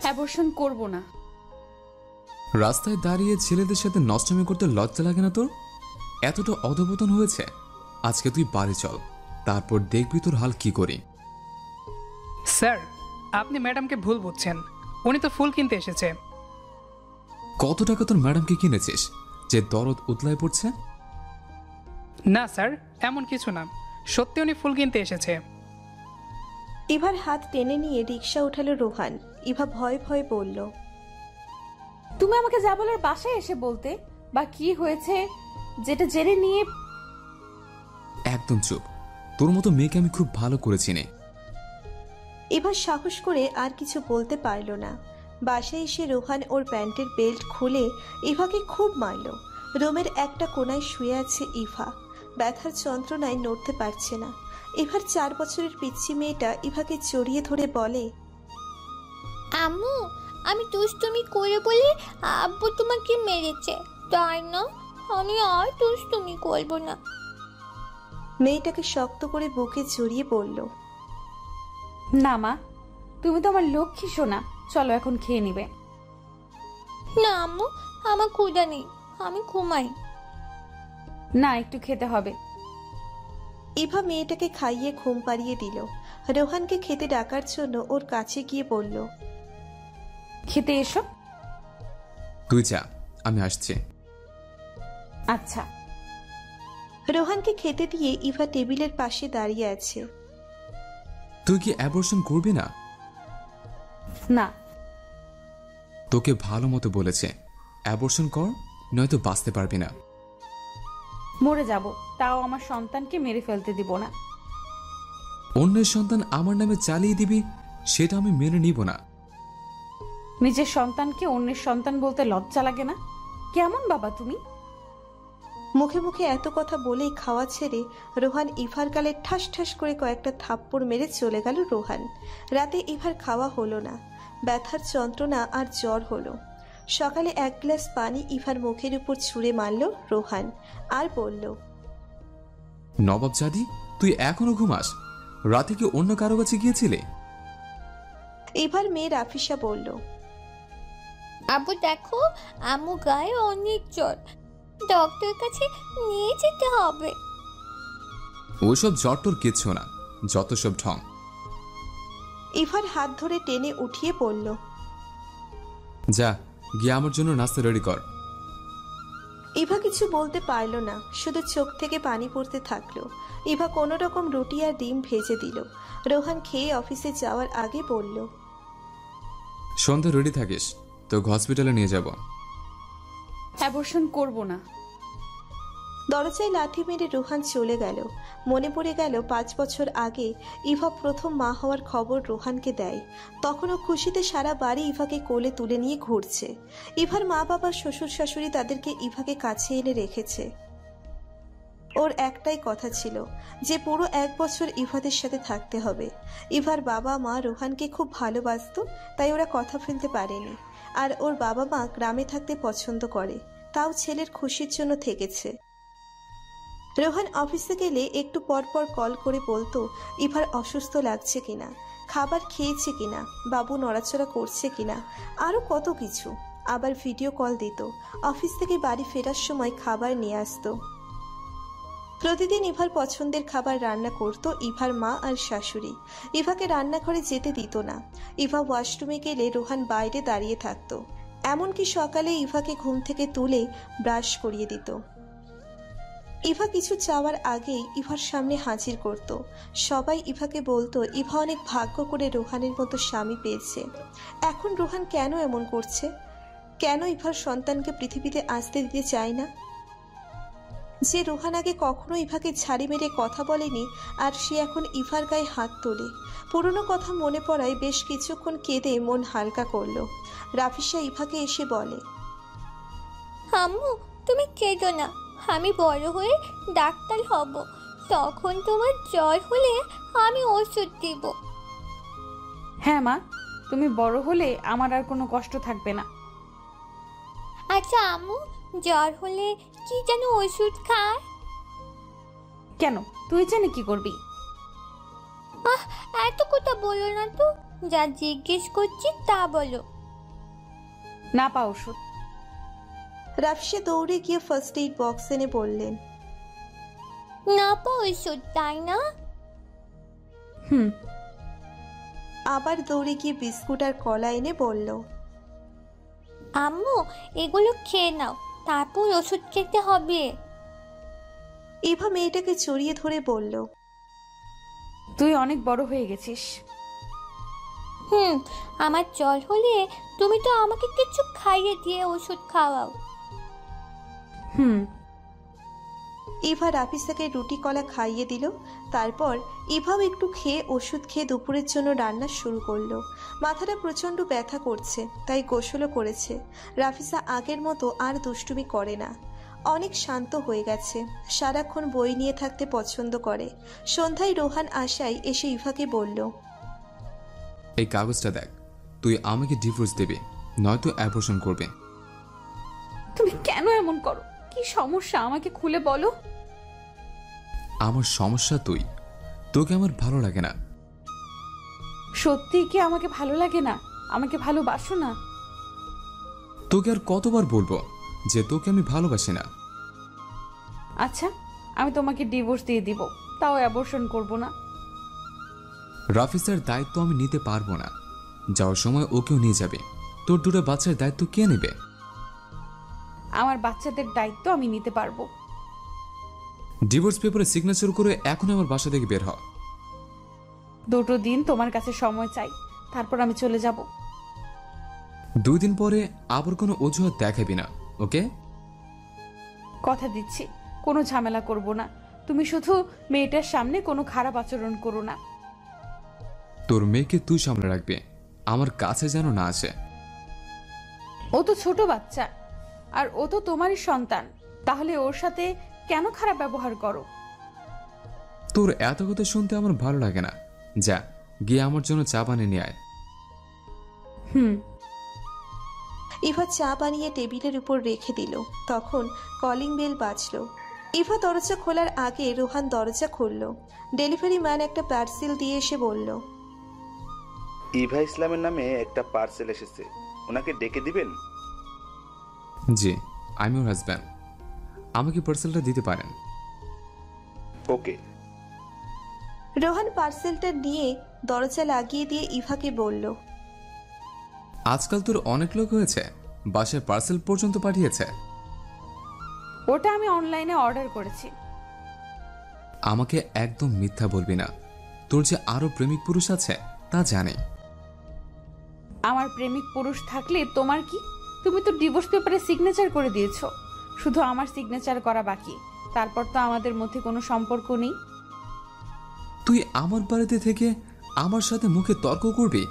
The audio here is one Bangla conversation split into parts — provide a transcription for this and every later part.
অ্যাবর্শন করব না। রাস্তায় দাঁড়িয়ে ছেলেদের সাথে নষ্টমী করতে লজ্জা লাগে না তোর? এতটা অধপতন হয়েছে। আজকে তুই বাড়ি চল, তারপর দেখবি তোর হাল কি করি। স্যার, আপনি ম্যাডামকে ভুল বুঝছেন। উনি তো ফুল কিনতে এসেছে। কত টাকা তোর ম্যাডামকে কিনেছিস যে দরদ উতলায় পড়ছে? না স্যার, এমন কিছু না, সত্যি উনি ফুল কিনতে এসেছে। ইভার হাত টেনে নিয়ে রিকশা উঠালো রোহান। ইভা ভয়ে ভয়ে বলল, তুমি আমাকে যা বলার বাসায় এসে বলতে, বা কি হয়েছে যেটা জেনে নিয়ে। একদম চুপ। তোর মতো মেয়েকে আমি খুব ভালো করে চিনি। ইভা সাহস করে আর কিছু বলতে পারল না। বাসায় এসে রোহান ওর প্যান্টের বেল্ট খুলে ইভাকে খুব মারল। রুমের একটা কোনায় শুয়ে আছে ইভা। ব্যথার যন্ত্রণায় নড়তে পারছে না। ইভার 4 বছরের পিচ্চি মেয়েটা ইভাকে জড়িয়ে ধরে বলে, আম্মু, আমি দুষ্টুমি করে বলে আব্বু তোমাকে মেরেছে, তাই না? আমি আর দুষ্টুমি করব না। মেয়েটাকে শক্ত করে বুকে জড়িয়ে বলল, না মা, তুমি তো আমার লক্ষ্মী সোনা, চলো এখন খেয়ে নিবে। না আম্মু, আমার ক্ষুধা নেই, আমি ঘুমাই। না, একটু খেতে হবে। ইভা মেয়েটাকে খাইয়ে ঘুম পাড়িয়ে দিল। রোহানকে খেতে ডাকার জন্য ওর কাছে গিয়ে বলল, খেতে এসো। তুই যা, আমি আসছি। আচ্ছা। রোহানকে খেতে দিয়ে ইভা টেবিলের পাশে দাঁড়িয়ে আছে। তুই কি অ্যাবর্শন করবি না? না। তোকে ভালো মতো বলেছে, অ্যাবর্শন কর, নয়তো বাঁচতে পারবি না। মরে যাব, তাও আমার সন্তানকে মেরে ফেলতে দিব না। অন্যের সন্তান আমার নামে চালিয়ে দিবি, সেটা আমি মেনে নিব না। নিজের সন্তানকে অন্যের সন্তান বলতে লজ্জা লাগে না? কেমন বাবা তুমি? মুখে মুখে এত কথা বলেই খাওয়া ছেড়ে রোহান ইভার গালে ঠাস ঠাস করে কয়েকটা থাপ্পড় মেরে চলে গেল রোহান। রাতে ইভার খাওয়া হলো না। ব্যথার যন্ত্রণা আর জ্বর হলো। সকালে 1 গ্লাস পানি ইভার মুখের উপর ছুঁড়ে মারল রোহান আর বলল, নবাব জাদি, তুই এখনো ঘুমাস? রাতে কি অন্য কারো কাছে গিয়েছিলে? ইভার মেয়ে রাফিসা বলল, আব্বু দেখো, আম্মু গায়ে অনেক জ্বর, ডক্টর কাছে নিয়ে যেতে হবে। ওসব জ্বর তোর কিচ্ছু না, যত সব ঢং। ইভার হাত ধরে টেনে উঠিয়ে বলল, যা গিয়ে আমার জন্য নাস্তা রেডি কর। ইভা কিছু বলতে পারল না, শুধু চোখ থেকে পানি পড়তে থাকলো। ইভা কোনো রকম রুটি আর ডিম ভেজে দিল। রোহান খেয়ে অফিসে যাওয়ার আগে বলল, সন্ধ্যা রেডি থাকিস, তোকে হসপিটালে নিয়ে যাব। অ্যাবর্শন করব না। দরজায় লাথি মেরে রোহান চলে গেল। মনে পড়ে গেল 5 বছর আগে ইভা প্রথম মা হওয়ার খবর রোহানকে দেয়। তখনও খুশিতে সারা বাড়ি ইভাকে কোলে তুলে নিয়ে ঘুরছে। ইভার মা বাবা, শ্বশুর শাশুড়ি তাদেরকে ইভাকে কাছে এনে রেখেছে। ওর একটাই কথা ছিল যে পুরো 1 বছর ইভাদের সাথে থাকতে হবে। ইভার বাবা মা রোহানকে খুব ভালোবাসতো, তাই ওরা কথা ফেলতে পারেনি। আর ওর বাবা মা গ্রামে থাকতে পছন্দ করে, তাও ছেলের খুশির জন্য থেকেছে। রোহান অফিসে গেলে একটু পর পর কল করে বলতো ইভার অসুস্থ লাগছে কিনা, খাবার খেয়েছে কিনা, বাবু নড়াচড়া করছে কিনা, আরো কত কিছু। আবার ভিডিও কল দিত। অফিস থেকে বাড়ি ফেরার সময় খাবার নিয়ে আসতো। প্রতিদিন ইভার পছন্দের খাবার রান্না করত ইভার মা আর শাশুড়ি। ইভাকে রান্নাঘরে যেতে দিত না। ইভা ওয়াশরুমে গেলে রোহান বাইরে দাঁড়িয়ে থাকতো। এমনকি সকালে ইভাকে ঘুম থেকে তুলে ব্রাশ করিয়ে দিত। ইভা কিছু চাওয়ার আগেই ইভার সামনে হাজির করত। সবাই ইভাকে বলতো ইভা অনেক ভাগ্য করে রোহানের মতো স্বামী পেয়েছে। এখন রোহান কেন এমন করছে? কেন ইভার সন্তানকে পৃথিবীতে আসতে দিতে চায় না? যে রোহান আগে কখনো ইভাকে ঝাড়ি মেরে কথা বলেনি, আর সে এখন ইভার গায়ে হাত তোলে। পুরনো কথা মনে পড়ায় বেশ কিছুক্ষণ কেঁদে মন হালকা করলো। রাফিসা ইভাকে এসে বলে, আম্মু, তুমি কেঁদো না, আমি বড় হয়ে ডাক্তার হব, তখন তোমার জ্বর হলে আমি ওষুধ দিব। হ্যাঁ মা, তুমি বড় হলে আমার আর কোনো কষ্ট থাকবে না। আচ্ছা আম্মু, জ্বর হলে কি যেন ওষুধ খায়? কেন, তুই জেনে কি করবি? এত কথা বলো না তো, যা জিজ্ঞেস করছি তা বলো। না পা ওষুধ। রাফিসা দৌড়ে গিয়ে ফার্স্ট এইড বক্স এনে বললেন। না পা ওষুধ তাই না? হুম। আবার দৌড়ে গিয়ে বিস্কুট আর কলা এনে বলল। আম্মু এগুলো খেয়ে নাও, তারপর ওষুধ খেতে হবে। ইভা মেয়েটাকে জড়িয়ে ধরে বলল। তুই অনেক বড় হয়ে গেছিস। আমার জ্বর হলে তুমি তো আমাকে কিছু খাইয়ে দিয়ে ওষুধ খাওয়াও। হুম। ইভা রাফিসাকে রুটি কলা খাইয়ে দিল। তারপর ইভাও একটু খেয়ে ওষুধ খেয়ে দুপুরের জন্য রান্না শুরু করলো। মাথাটা প্রচণ্ড ব্যথা করছে, তাই গোসলও করেছে। রাফিসা আগের মতো আর দুষ্টুমি করে না, অনেক শান্ত হয়ে গেছে। সারাক্ষণ বই নিয়ে থাকতে পছন্দ করে। সন্ধ্যায় রোহান আশায় এসে ইভাকে বলল। এই কাগজটা দেখ, তুই আমাকে ডিভোর্স দেবে, নয়তো অ্যাবর্শন করবে। তুমি কেন এমন করো? কি সমস্যা আমাকে খুলে বলো। আমার সমস্যা তুই, তোকে আমার ভালো লাগে না। সত্যি কি আমাকে ভালো লাগে না? আমাকে ভালোবাসো না? তোকে আর কতবার বলবো যে তোকে আমি ভালোবাসি না? আচ্ছা, আমি তোমাকে ডিভোর্স দিয়ে দিব, তাও অ্যাবর্শন করব না। রাফিসার দায়িত্ব আমি নিতে পারবো না। যাওয়ার সময় ওকেও নিয়ে যাবে। তোর দুটো বাচ্চার দায়িত্ব কে নেবে? আমার বাচ্চাদের দায়িত্ব আমি নিতে পারবো। ডিভোর্স পেপারে সিগনেচার করে এখন আমার বাসা থেকে বের হ। 2 দিন তোমার কাছে সময় চাই, তারপর আমি চলে যাব। 2 দিন পরে আবার কোনো অজুহাত দেখাবি না, ওকে? কথা দিচ্ছি কোনো ঝামেলা করব না। তুমি শুধু মেয়েটার সামনে কোনো খারাপ আচরণ করো না। তোর মেয়েকে তুই সামলে রাখবি, আমার কাছে যেন না আসে। ও তো ছোট বাচ্চা, আর ও তো তোমারই সন্তান, তাহলে ওর সাথে কেন খারাপ ব্যবহার করো? তোর এত কথা শুনতে আমার ভালো লাগে না। যা গিয়ে আমার জন্য চা বানিয়ে নিয়ে আয়। হুম। ইভা চা বানিয়ে টেবিলের উপর রেখে দিল। তখন কলিং বেল বাজলো। ইভা দরজা খোলার আগে রোহান দরজা খুলল। ডেলিভারি ম্যান একটা পার্সেল দিয়ে এসে বলল। ইভা ইসলামের নামে একটা পার্সেল এসেছে, ওনাকে ডেকে দিবেন? জি, আমি ওর হাজব্যান্ড, আমাকে পার্সেলটা দিতে পারেন? ওকে। রোহান পার্সেলটা নিয়ে দরজা লাগিয়ে দিয়ে ইভাকে বলল। আজকাল তোর অনেক লোক হয়েছে, বাসায় পার্সেল পর্যন্ত পাঠিয়েছে। ওটা আমি অনলাইনে অর্ডার করেছি। আমাকে একদম মিথ্যা বলবি না। তোর যে আরো প্রেমিক পুরুষ আছে তা জানি। আমার প্রেমিক পুরুষ থাকলে তোমার কি? তুমি তো ডিভোর্স পেপারে সিগনেচার করে দিয়েছো, শুধু আমার সিগনেচার করা বাকি। তারপর তো আমাদের মধ্যে কোনো সম্পর্ক নেই। তুই আমার বাড়িতে থেকে আমার সাথে মুখে তর্ক করবি?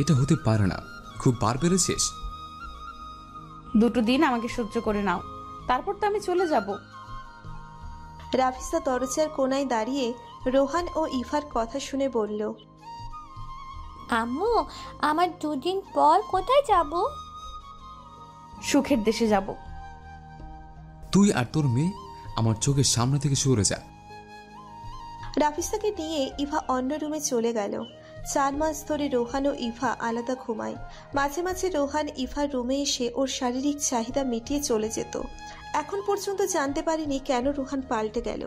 এটা হতে পারে না, খুব বার বেড়েছিস। 2 দিন আমাকে সহ্য করে নাও, তারপর তো আমি চলে যাব। রাফিসা দরজার কোনায় দাঁড়িয়ে রোহান ও ইভার কথা শুনে বলল। আম্মু আমার 2 দিন পর কোথায় যাব? সুখের দেশে যাব। তুই আর তোর মেয়ে আমার চোখের সামনে থেকে সরে যা। রাফিসাকে নিয়ে ইভা অন্য রুমে চলে গেল। 4 মাস ধরে রোহান ও ইভা আলাদা ঘুমায়। মাঝে মাঝে রোহান ইভার রুমে এসে ওর শারীরিক চাহিদা মিটিয়ে চলে যেত। এখন পর্যন্ত জানতে পারিনি কেন রোহান পাল্টে গেল।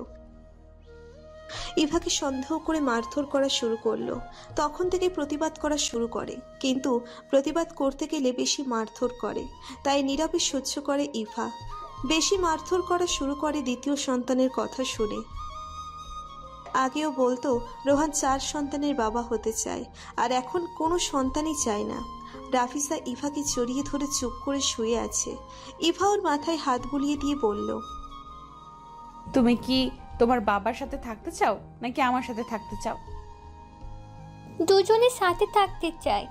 ইভাকে সন্দেহ করে মারধর করা শুরু করলো। তখন থেকে প্রতিবাদ করা শুরু করে, কিন্তু প্রতিবাদ করতে গেলে বেশি মারধর করে, তাই নীরবে সহ্য করে ইভা। বেশি মারধর করা শুরু করে দ্বিতীয় সন্তানের কথা শুনে। আগেও বলতো রোহান 4 সন্তানের বাবা হতে চায়, আর এখন কোনো সন্তানই চায় না। রাফিসা ইভাকে জড়িয়ে ধরে চুপ করে শুয়ে আছে। ইভা ওর মাথায় হাত বুলিয়ে দিয়ে বলল। তুমি কি তোমার বাবার সাথে থাকতে চাও নাকি আমার সাথে থাকতে চাও? দুজনের সাথে থাকতে চাই।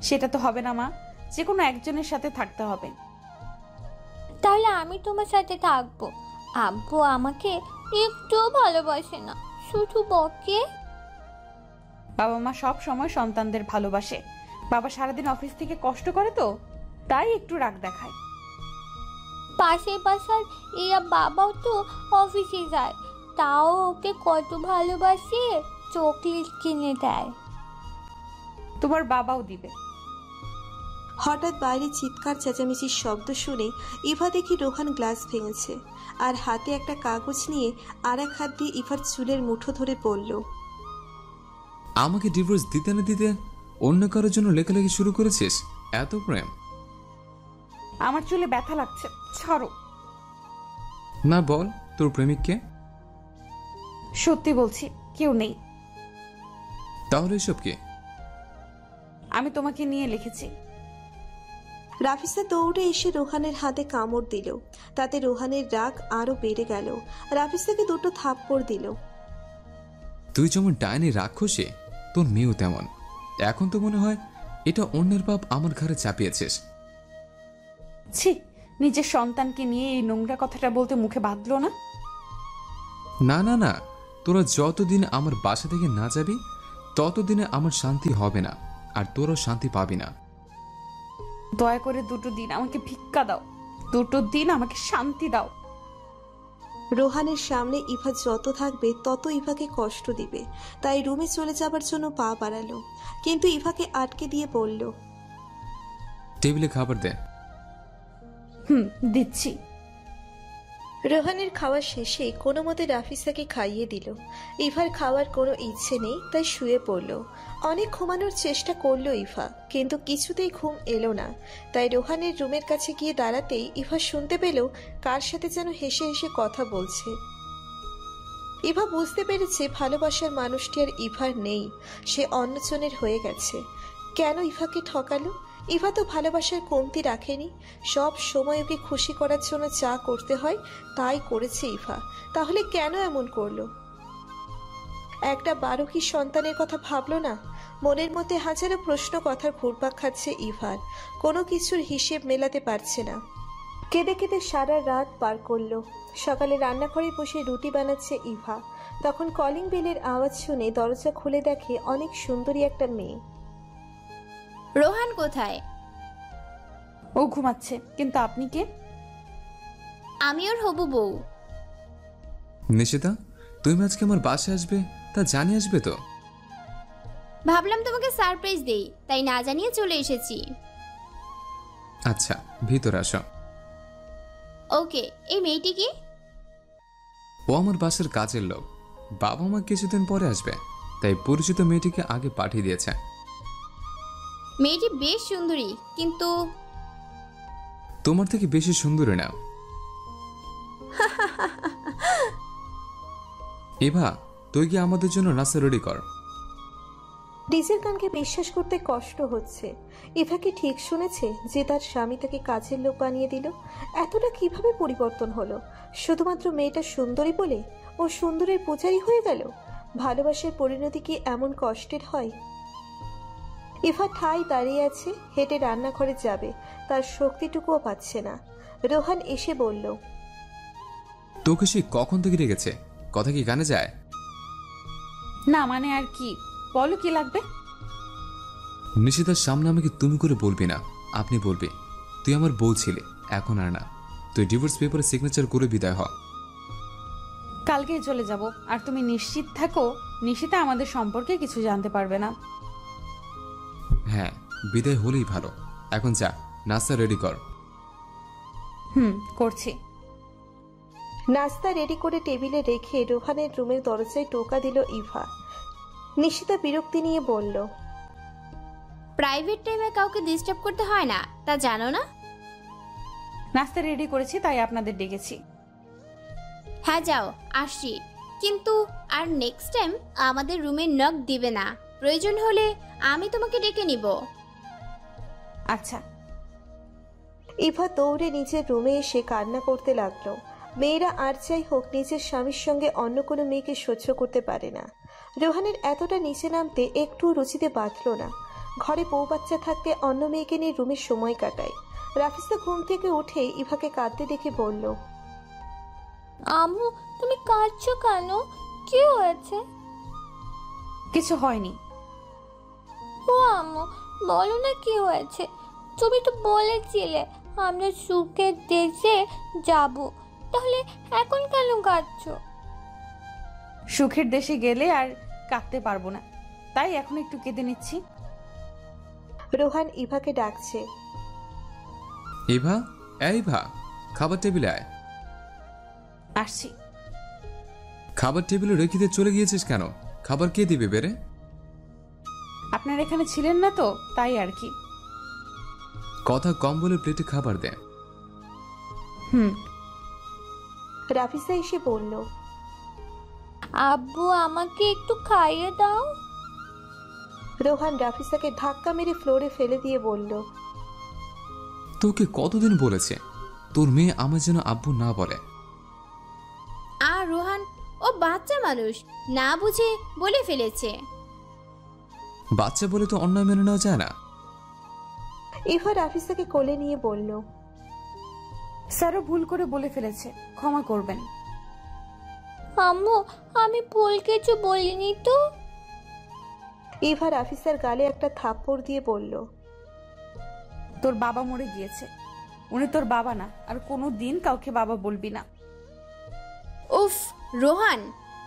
সেটা তো হবে না মা, যে কোনো একজনের সাথে থাকতে হবে। তাহলে আমি তোমার সাথে থাকবো। আব্বু আমাকে একটুও ভালোবাসে না, শুধু বকে। বাবা মা সব সময় সন্তানদের ভালোবাসে। বাবা সারাদিন অফিস থেকে কষ্ট করে, তো তাই একটু রাগ দেখায়। পাশের বাসার এরা বাবাও তো অফিসে যায়, তাও ওকে কত ভালোবাসে, চকলেট কিনে দেয়। তোমার বাবাও দিবে। হঠাৎ বাইরে চিৎকার চেঁচামেচির শব্দ শুনে ইভা দেখি রোহান গ্লাস ভেঙেছে আর হাতে একটা কাগজ নিয়ে আর এক হাত দিয়ে ইভার চুলের মুঠো ধরে পড়ল। আমাকে ডিভোর্স দিতে না দিতে অন্য কারোর জন্য লেখালেখি শুরু করেছিস? এত প্রেম? আমার চুলে ব্যথা লাগছে, ছাড়ো। না, বল তোর প্রেমিককে। সত্যি বলছি, কেউ নেই। তাহলে এসব কি? আমি তোমাকে নিয়ে লিখেছি। রাফিসা দৌড়ে এসে রোহানের হাতে কামড় দিল। তাতে রোহানের রাগ আরো বেড়ে গেল। রাফিসাকে দুটো থাপ্পড় দিল। তুই যেমন ডাইনি রাক্ষসী, তোর মেয়েও তেমন। এখন তো মনে হয় এটা অন্যের পাপ আমার ঘরে চাপিয়েছিস। ছি, নিজের সন্তানকে নিয়ে এই নোংরা কথাটা বলতে মুখে বাঁধলো না? না না না, তোরা যতদিন আমার বাসা থেকে না যাবি ততদিনে আমার শান্তি হবে না, আর তোরও শান্তি পাবি না। দয়া করে 2 দিন আমাকে ভিক্ষা দাও, 2 দিন আমাকে শান্তি দাও। রোহানের সামনে ইভা যত থাকবে তত ইভাকে কষ্ট দিবে, তাই রুমে চলে যাবার জন্য পা বাড়ালো, কিন্তু ইভাকে আটকে দিয়ে বলল, টেবিলে খাবার দে। দিচ্ছি। রোহানের খাওয়া শেষে কোনো মতে রাফিসাকে খাইয়ে দিল। ইভার খাওয়ার কোনো ইচ্ছে নেই, তাই শুয়ে পড়ল। অনেক ঘুমানোর চেষ্টা করলো ইভা, কিন্তু কিছুতেই ঘুম এলো না। তাই রোহানের রুমের কাছে গিয়ে দাঁড়াতেই ইভা শুনতে পেল কার সাথে যেন হেসে হেসে কথা বলছে। ইভা বুঝতে পেরেছে ভালোবাসার মানুষটি আর ইভার নেই, সে অন্যজনের হয়ে গেছে। কেন ইভাকে ঠকালো? ইভা তো ভালোবাসার কমতি রাখেনি, সব সময় ওকে খুশি করার জন্য যা করতে হয় তাই করেছে ইভা। তাহলে কেন এমন করলো? একটা বারোকি সন্তানের কথা ভাবলো না? মনের মধ্যে হাজারো প্রশ্ন কথার ঘুরপাক খাচ্ছে ইভার, কোনো কিছুর হিসেব মেলাতে পারছে না। কেঁদে কেঁদে সারা রাত পার করলো। সকালে রান্নাঘরে বসে রুটি বানাচ্ছে ইভা, তখন কলিং বেলের আওয়াজ শুনে দরজা খুলে দেখে অনেক সুন্দরী একটা মেয়ে। রোহান কোথায়? ও ঘুমাচ্ছে, কিন্তু আপনি কে? আমি ওর হবু বউ। নিশিতা, তুমি আজকে আমার বাসায় আসবে তা জানিয়ে আসবে তো? ভাবলাম তোমাকে সারপ্রাইজ দেই, তাই না জানিয়ে চলে এসেছি। আচ্ছা, ভিতরে আসো। ওকে, এই মেয়েটি কি? ও আমার বাসার কাজের লোক। বাবা মা কিছুদিন পরে আসবে, তাই পরিচিত মেয়েটিকে আগে পাঠিয়ে দিয়েছে। মেয়েটি বেশ সুন্দরী, কিন্তু তোমার থেকে বেশি সুন্দরী না। এভা, তুই কি আমাদের জন্য নাস্তা রেডি কর। নিজের কানকে বিশ্বাস করতে কষ্ট হচ্ছে। ইভা কি ঠিক শুনেছে যে তার স্বামী তাকে কাজের লোক বানিয়ে দিল? এতটা কিভাবে পরিবর্তন হলো শুধুমাত্র মেয়েটা সুন্দরী বলে? ও সুন্দরের পূজারি হয়ে গেল? ভালোবাসার পরিণতি কি এমন কষ্টের হয়? ইভা ঠাই দাঁড়িয়ে আছে, হেঁটে রান্নাঘরে যাবে, তার শক্তিটুকুও পাচ্ছে না। রোহান এসে বলল, তোকে সে কখন থেকে রেখেছে? কথা কি কানে যায়? না মানে আর কি, বলো কি লাগবে? নিশিতার সামনে আমাকে তুমি করে বলবি না, আপনি বলবি। তুই আমার বউ ছিলে, এখন আর না। তুই ডিভোর্স পেপারে সিগনেচার করে বিদায় হ। কালকেই চলে যাব, আর তুমি নিশ্চিত থাকো নিশিতা আমাদের সম্পর্কে কিছু জানতে পারবে না। হ্যাঁ, বিদায় হলেই ভালো। এখন যা, নাস্তা রেডি কর। করছি। নাস্তা রেডি করে টেবিলে রেখে রোহানের রুমের দরজায় টোকা দিল ইভা। নিশিতা বিরক্তি নিয়ে বলল, প্রাইভেট টাইমে কাউকে ডিস্টার্ব করতে হয় না, তা জানো না? নাস্তা রেডি করেছি, তাই আপনাদের ডেকেছি। হ্যাঁ যাও, আসছি। কিন্তু আর নেক্সট টাইম আমাদের রুমে নক দিবে না, প্রয়োজন হলে আমি তোমাকে ডেকে নিব। আচ্ছা। ইভা দৌড়ে নিজের রুমে এসে কান্না করতে লাগলো। মেয়েরা আর যাই হোক নিজের স্বামীর সঙ্গে অন্য কোনো মেয়েকে সহ্য করতে পারে না। রোহানের এতটা নিচে নামতে একটু রুচিতে বাঁধল না। ঘরে বউ বাচ্চা থাকতে অন্য মেয়েকে নিয়ে রুমে সময় কাটায়। রাফিসা ঘুম থেকে উঠে ইভাকে কাঁদতে দেখে বলল, আম্মু তুমি কাঁদছো কেন? কি হয়েছে? কিছু হয়নি। ও আম্মু বলো না কি হয়েছে? তুমি তো বলেছিলে আমরা সুখের দেশে যাব, তাহলে এখন কেন কাঁদছো? সুখের দেশে গেলে আর কাঁদতে পারবো না, তাই এখন একটু কেঁদে নিচ্ছি। রোহান ইভাকে ডাকছে। ইভা, এই ইভা, খাবার টেবিলে আয়। আসছি। খাবার টেবিলে রেখে দিয়ে চলে গিয়েছিস কেন? খাবার কে দিবে বেরে? আপনার এখানে ছিলেন না তো, তাই আর কি। কথা কম বলে প্লেটে খাবার দে। রাফিসা এসে বলল, আব্বু আমাকে একটু খাইয়ে দাও। রোহান রাফিসাকে ধাক্কা মেরে ফ্লোরে ফেলে দিয়ে বলল, তোকে কতদিন বলেছে তোর মেয়ে আমার যেন আব্বু না বলে? আর রোহান ও বাচ্চা মানুষ, না বুঝে বলে ফেলেছে। বাচ্চা বলে তো অন্যায় মেনে নেওয়া যায় না। ইভা রাফিসাকে কোলে নিয়ে বলল, স্যারও ভুল করে বলে ফেলেছে, ক্ষমা করবেন। আম্মু আমি ভুল কিছু বলিনি তো। ইভা রাফিসার গালে একটা থাপ্পড় দিয়ে বলল, তোর বাবা মরে গিয়েছে, উনি তোর বাবা না, আর কোনো দিন কাউকে বাবা বলবি না। উফ রোহান,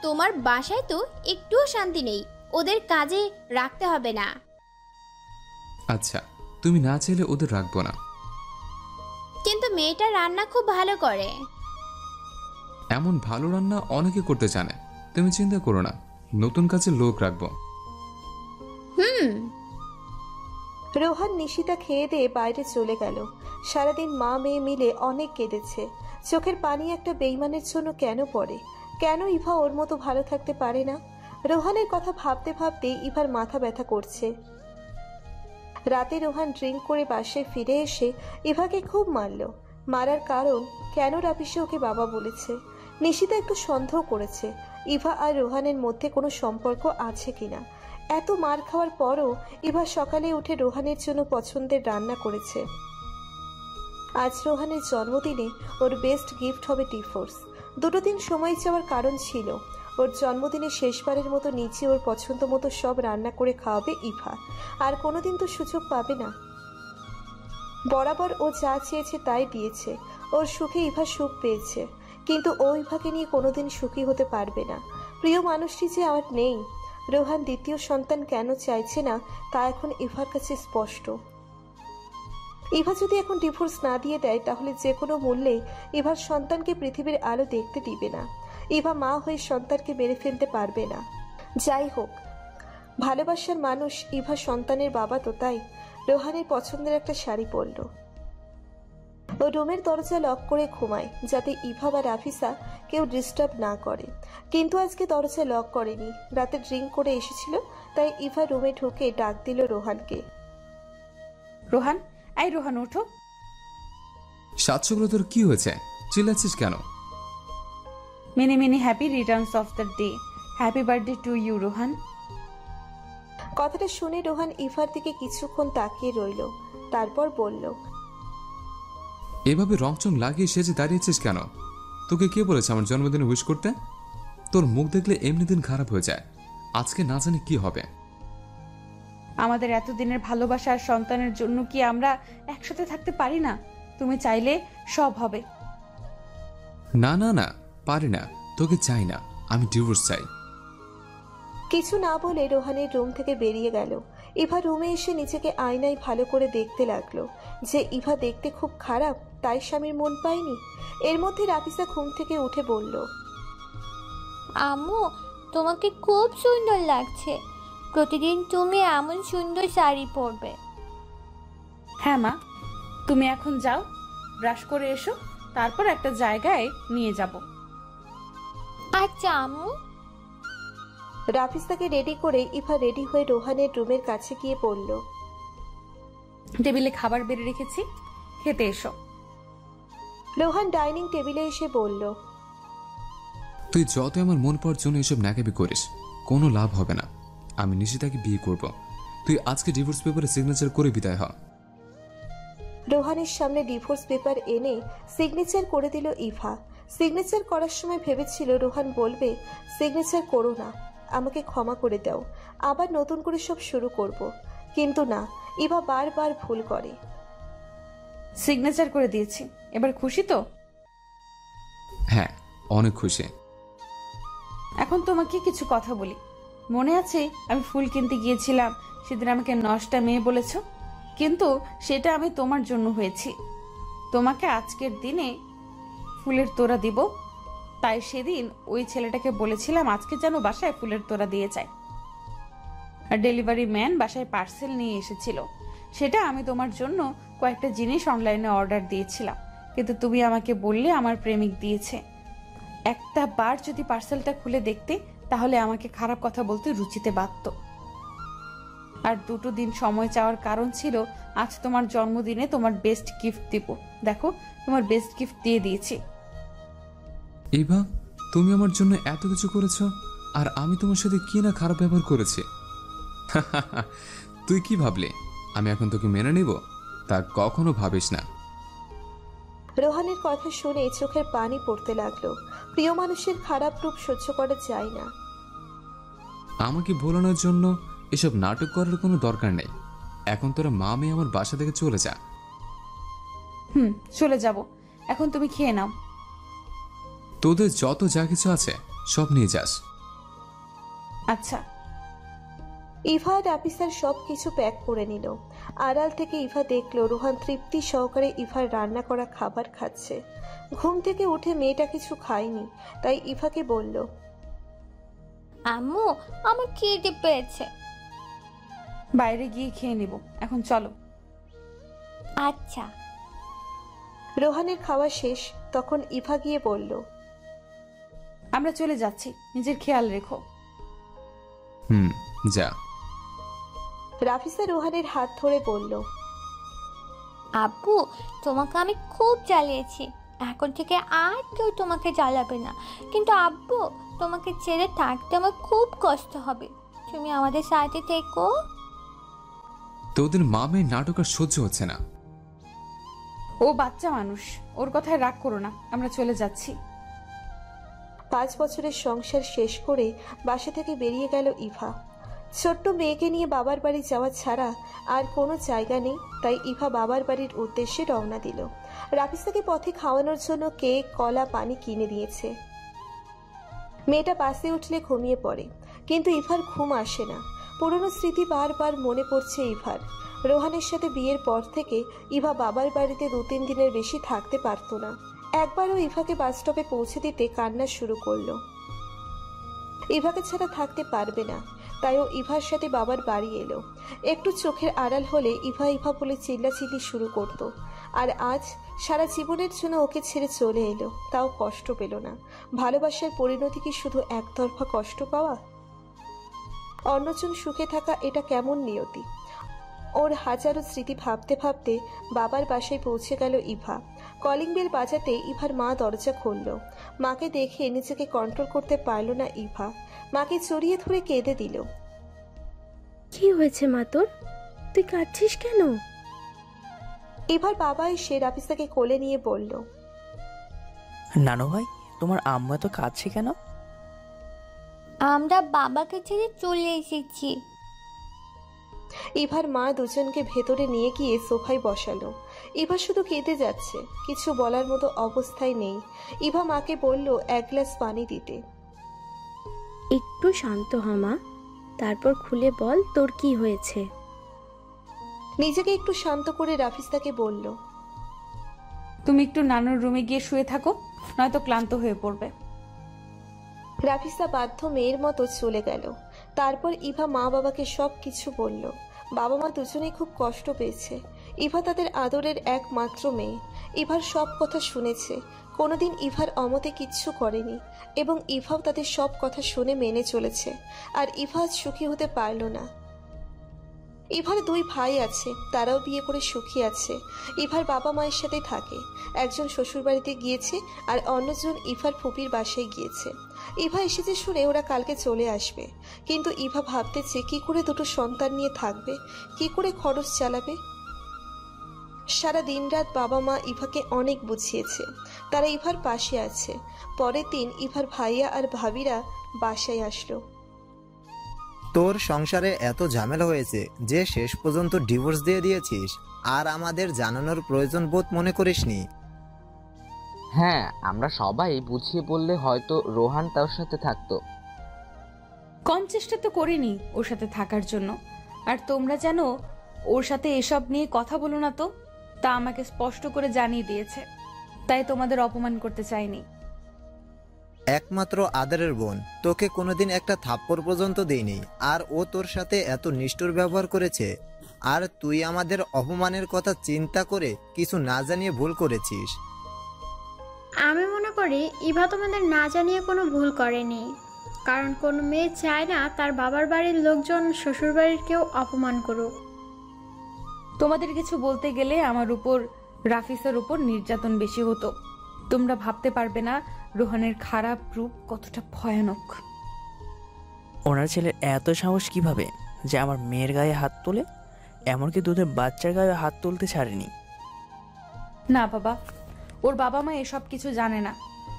তোমার বাসায় তো একটুও শান্তি নেই, ওদের কাজে রাখতে হবে না। আচ্ছা, তুমি না চাইলে ওদের রাখবো না। কিন্তু মেয়েটা রান্না খুব ভালো করে। এমন ভালো রান্না অনেকে করতে জানে, তুমি চিন্তা করো না, নতুন কাজে লোক রাখবো। রোহান নিশিতা খেয়ে দিয়ে বাইরে চলে গেল। সারাদিন মা মেয়ে মিলে অনেক কেঁদেছে। চোখের পানি একটা বেইমানের জন্য কেন পড়ে? কেন ইভা ওর মতো ভালো থাকতে পারে না? রোহানের কথা ভাবতে ভাবতে ইভার মাথা ব্যথা করছে। রাতে রোহান ড্রিঙ্ক করে বাসায় ফিরে এসে ইভাকে খুব মারল। মারার কারণ, কেন রাফিসা ওকে বাবা বলেছে। নিশিতা একটু সন্দেহ করেছে ইভা আর রোহানের মধ্যে কোনো সম্পর্ক আছে কিনা। এত মার খাওয়ার পরও ইভা সকালে উঠে রোহানের জন্য পছন্দের রান্না করেছে। আজ রোহানের জন্মদিনে ওর বেস্ট গিফট হবে ডিভোর্স। 2 দিন সময় চাওয়ার কারণ ছিল, ওর জন্মদিনে শেষবারের মতো নিচে ওর পছন্দ মতো সব রান্না করে খাওয়াবে ইভা। আর কোনোদিন তো সুযোগ পাবে না। বরাবর ও যা চেয়েছে তাই দিয়েছে। ওর সুখে ইভা সুখ পেয়েছে, কিন্তু ও ইভাকে নিয়ে কোনোদিন সুখী হতে পারবে না। প্রিয় মানুষটি যে আর নেই। রোহান দ্বিতীয় সন্তান কেন চাইছে না তা এখন ইভার কাছে স্পষ্ট। ইভা যদি এখন ডিভোর্স না দিয়ে দেয় তাহলে যে কোনো মূল্যে ইভার সন্তানকে পৃথিবীর আলো দেখতে দিবে না। ইভা মা হয়ে সন্তানকে মেরে ফেলতে পারবে না। যাই হোক, ভালোবাসার মানুষ ইভা সন্তানের বাবা, তো তাই রোহানের পছন্দের একটা শাড়ি পরল। ও রুমের দরজা লক করে ঘুমায় যাতে ইভা বা রাফিসা কেউ ডিস্টার্ব না করে। কিন্তু আজকে দরজা লক করেনি। রাতে ড্রিঙ্ক করে এসেছিল, তাই ইভা রুমে ঢুকে ডাক দিল রোহানকে। রোহান, এই রোহান ওঠো। সাতশোগুলো তোর কি হয়েছে? চিল্লাচ্ছিস কেন? Many many happy returns of the day. Happy birthday to you Rohan. কথাটা শুনে রোহান ইভার দিকে কিছুক্ষণ তাকিয়ে রইল, তারপর বলল, এভাবে রংচং লাগিয়ে সেজে দাঁড়িয়েছিস কেন? তোকে কে বলেছে আমার জন্মদিনে উইশ করতে? তোর মুখ দেখলে এমনি দিন খারাপ হয়ে যায়, আজকে না জানি কি হবে। আমাদের এতদিনের ভালোবাসা আর সন্তানের জন্য কি আমরা একসাথে থাকতে পারি না? তুমি চাইলে সব হবে। না না না, পারি না, তোকে চাই না, আমি ডিভোর্স চাই। কিছু না বলে রোহানের রুম থেকে বেরিয়ে গেল। ইভা রুমে এসে নিজেকে আয়নায় ভালো করে দেখতে লাগলো যে ইভা দেখতে খুব খারাপ, তাই স্বামীর মন পায়নি। এর মধ্যে রাফিসা ঘুম থেকে উঠে বলল, আম্মু তোমাকে খুব সুন্দর লাগছে, প্রতিদিন তুমি এমন সুন্দর শাড়ি পরবে। হ্যাঁ মা, তুমি এখন যাও, ব্রাশ করে এসো, তারপর একটা জায়গায় নিয়ে যাব। আচ্ছা আম্মু। রাফিসাকে রেডি করে ইভা রেডি হয়ে রোহানের রুমের কাছে গিয়ে বলল, টেবিলে খাবার বেড়ে রেখেছি, খেতে এসো। রোহান ডাইনিং টেবিলে এসে বলল, তুই যত আমার মন পাওয়ার জন্য এসব ন্যাকাবি করিস, কোনো লাভ হবে না। আমি নিশিতাকে বিয়ে করব, তুই আজকে ডিভোর্স পেপারে সিগনেচার করে বিদায় হ। রোহানের সামনে ডিভোর্স পেপার এনে সিগনেচার করে দিল ইভা। সিগনেচার করার সময় ভেবেছিল রোহান বলবে, সিগনেচার করো না, আমাকে ক্ষমা করে দাও, আবার নতুন করে সব শুরু করব। কিন্তু না, ইভা বারবার ভুল করে। সিগনেচার করে দিয়েছি, এবার খুশি তো? হ্যাঁ, অনেক খুশি। এখন তোমাকে কিছু কথা বলি। মনে আছে আমি ফুল কিনতে গিয়েছিলাম, সেদিন আমাকে নষ্টা মেয়ে বলেছ, কিন্তু সেটা আমি তোমার জন্য হয়েছি। তোমাকে আজকের দিনে ফুলের তোড়া দিব, তাই সেদিন ওই ছেলেটাকে বলেছিলাম আজকে যেন বাসায় ফুলের তোড়া দিয়ে যায়। আর ডেলিভারি ম্যান বাসায় পার্সেল নিয়ে এসেছিল, সেটা আমি তোমার জন্য কয়েকটা জিনিস অনলাইনে অর্ডার দিয়েছিলাম, কিন্তু তুমি আমাকে বললে আমার প্রেমিক দিয়েছে। একটা বার যদি পার্সেলটা খুলে দেখতে, তাহলে আমাকে খারাপ কথা বলতে রুচিতে বাধ্য। আর 2 দিন সময় চাওয়ার কারণ ছিল আজ তোমার জন্মদিনে তোমার বেস্ট গিফট দিব। দেখো, তোমার বেস্ট গিফট দিয়ে দিয়েছি। ইভা, তুমি আমার জন্য এত কিছু করেছো, আর আমি তোমার সাথে কি না খারাপ ব্যবহার করেছি। তুই কি ভাবলে আমি এখন তোকে মেনে নিব? তা কখনো ভাবিস না। রোহানের কথা শুনে চোখের পানি পড়তে লাগলো। প্রিয় মানুষের খারাপ রূপ সহ্য করা যায় না। আমাকে ভোলানোর জন্য এসব নাটক করার কোনো দরকার নেই। এখন তোরা মা মেয়ে আমার বাসা থেকে চলে যা। চলে যাব। এখন তুমি খেয়ে নাও। তোদের যত যা কিছু আছে সব নিয়ে যাস। আচ্ছা। ইভা আর রাফিসার সব কিছু প্যাক করে নিল। আড়াল থেকে ইভা দেখলো রোহান তৃপ্তি সহকারে ইভার রান্না করা খাবার খাচ্ছে। ঘুম থেকে উঠে মেয়েটা কিছু খায়নি, তাই ইভাকে বলল, আম্মু আমার খিদে পেয়েছে। বাইরে গিয়ে খেয়ে নেব, এখন চলো। আচ্ছা। রোহানের খাওয়া শেষ, তখন ইভা গিয়ে বলল, আমরা চলে যাচ্ছি, নিজের খেয়াল রেখো। যা। রাফিসা রোহানের হাত ধরে বলল, আব্বু তোমাকে আমি খুব জ্বালিয়েছি, এখন থেকে আর কেউ তোমাকে জ্বালাবে না। কিন্তু আব্বু তোমাকে ছেড়ে থাকতে আমার খুব কষ্ট হবে, তুমি আমাদের সাথে থেকো। তোদের মা মেয়ের নাটক আর সহ্য হচ্ছে না। ও বাচ্চা মানুষ, ওর কথায় রাগ করো না, আমরা চলে যাচ্ছি। 5 বছরের সংসার শেষ করে বাসা থেকে বেরিয়ে গেল ইভা। ছোট্ট মেয়েকে নিয়ে বাবার বাড়ি যাওয়া ছাড়া আর কোনো জায়গা নেই, তাই ইভা বাবার বাড়ির উদ্দেশ্যে রওনা দিল। রাফিসাকে পথে খাওয়ানোর জন্য কেক, কলা, পানি কিনে দিয়েছে। মেয়েটা বাসে উঠলে ঘুমিয়ে পড়ে, কিন্তু ইভার ঘুম আসে না। পুরনো স্মৃতি বারবার মনে পড়ছে ইভার। রোহানের সাথে বিয়ের পর থেকে ইভা বাবার বাড়িতে 2-3 দিনের বেশি থাকতে পারত না। একবারও ইভাকে বাস স্টপে পৌঁছে দিতে কান্না শুরু করলো। ইভাকে ছাড়া থাকতে পারবে না, তাই ও ইভার সাথে বাবার বাড়ি এলো। একটু চোখের আড়াল হলে ইভা ইভা বলে চিল্লাচিল্লি শুরু করত। আর আজ সারা জীবনের জন্য ওকে ছেড়ে চলে এলো, তাও কষ্ট পেল না। ভালোবাসার পরিণতি কি শুধু একতরফা কষ্ট পাওয়া? অন্যজন সুখে থাকা, এটা কেমন নিয়তি? ওর হাজারো স্মৃতি ভাবতে ভাবতে বাবার বাসায় পৌঁছে গেল ইভা। কলিং বেল বাজাতে ইভার মা দরজা খুলল। মাকে দেখে নিজেকে কন্ট্রোল করতে পারল না ইভা। মাকে জড়িয়ে ধরে কেঁদে দিল। কি হয়েছে মা তোর? তুই কাঁদছিস কেন? ইভার বাবা এসে রাফিসাকে কোলে নিয়ে বলল, নানু ভাই, তোমার আম্মা তো কাঁদছে কেন? আমরা বাবাকে ছেড়ে চলে এসেছি। ইভার মা দুজনকে ভেতরে নিয়ে গিয়ে সোফায় বসালো। ইভা শুধু কেঁদে যাচ্ছে, কিছু বলার মতো অবস্থায় নেই। ইভা মাকে বলল 1 গ্লাস পানি দিতে। একটু শান্ত হ মা, তারপর খুলে বল তোর কি হয়েছে। নিজেকে একটু শান্ত করে রাফিসাকে বলল, তুমি একটু নানুর রুমে গিয়ে শুয়ে থাকো, নয়তো ক্লান্ত হয়ে পড়বে। রাফিসা বাধ্য মেয়ের মতো চলে গেল। তারপর ইভা মা বাবাকে সব কিছু বলল। বাবা মা দুজনেই খুব কষ্ট পেয়েছে। ইভা তাদের আদরের একমাত্র মেয়ে। ইভার সব কথা শুনেছে, কোনোদিন ইভার অমতে কিচ্ছু করেনি, এবং ইভাও তাদের সব কথা শুনে মেনে চলেছে। আর ইভা আজ সুখী হতে পারল না। ইভার 2 ভাই আছে, তারাও বিয়ে করে সুখী আছে। ইভার বাবা মায়ের সাথে থাকে, একজন শ্বশুরবাড়িতে গিয়েছে আর অন্যজন ইভার ফুপির বাসায় গিয়েছে। ইভা এসেছে শুনে ওরা কালকে চলে আসবে, কিন্তু ইভা ভাবতেছে কি করে 2 সন্তান নিয়ে থাকবে, কি করে খরচ চালাবে। সারা দিন রাত বাবা মা ইভাকে অনেক বুঝিয়েছে, তারা ইভার পাশে আছে। পরের দিন ইভার ভাইয়া আর ভাবিরা বাসায় আসলো। তোর সংসারে এত ঝামেলা হয়েছে যে শেষ পর্যন্ত ডিভোর্স দিয়ে দিয়েছিস, আর আমাদের জানানোর প্রয়োজন বোধ মনে করিসনি? হ্যাঁ, আমরা সবাই বুঝিয়ে বললে হয়তো রোহান তার সাথে থাকতো। কম চেষ্টা তো করিনি ওর সাথে থাকার জন্য। আর তোমরা জানো ওর সাথে এসব নিয়ে কথা বলো না তো। তা আমাকে স্পষ্ট করে জানিয়ে দিয়েছে, তাই তোমাদের অপমান করতে চাইনি। একমাত্র আদরের বোন, তোকে কোনোদিন একটা থাপ্পড় পর্যন্ত দেইনি, আর ও তোর সাথে এত নিষ্ঠুর ব্যবহার করেছে, আর তুই আমাদের অপমানের কথা চিন্তা করে কিছু না জানিয়ে ভুল করেছিস। আমি মনে করি ইভা তোমাদের না জানিয়ে কোনো ভুল করেনি, কারণ কোনো মেয়ে চায় না তার বাবার বাড়ির লোকজন শ্বশুরবাড়ির কেউ অপমান করুক। তোমাদের কিছু বলতে গেলে আমার উপর রাফিসের উপর নির্যাতন বেশি হতো। তোমরা ভাবতে পারবে না রোহানের খারাপ রূপ কতটা ভয়ানক। ওনার ছেলের এত সাহস কিভাবে যে আমার মেয়ের গায়ে হাত তোলে, এমনকি দুধের বাচ্চার গায়ে হাত তুলতে ছাড়েনি। না বাবা, ওর বাবা মা এসব কিছু জানে না,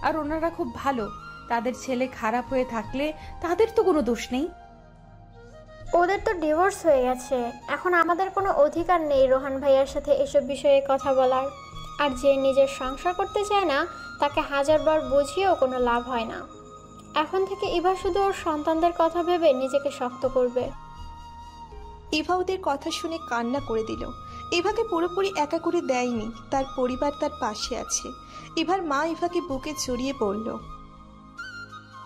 আর ওনারা খুব ভালো। তাদের ছেলে খারাপ হয়ে থাকলে তাদের তো কোনো দোষ নেই। ওদের তো ডিভোর্স হয়ে গেছে, এখন আমাদের কোনো অধিকার নেই রোহান ভাইয়ার সাথে এসব বিষয়ে কথা বলার। আর যে নিজের সংসার করতে চায় না তাকে হাজারবার বুঝিয়েও কোনো লাভ হয় না। এখন থেকে ইভা শুধু ওর সন্তানদের কথা ভেবে নিজেকে শক্ত করবে। ইভা ওদের কথা শুনে কান্না করে দিল। ইভাকে পুরোপুরি একা করে দেয়নি, তার পরিবার তার পাশে আছে। ইভার মা ইভাকে বুকে জড়িয়ে পড়ল।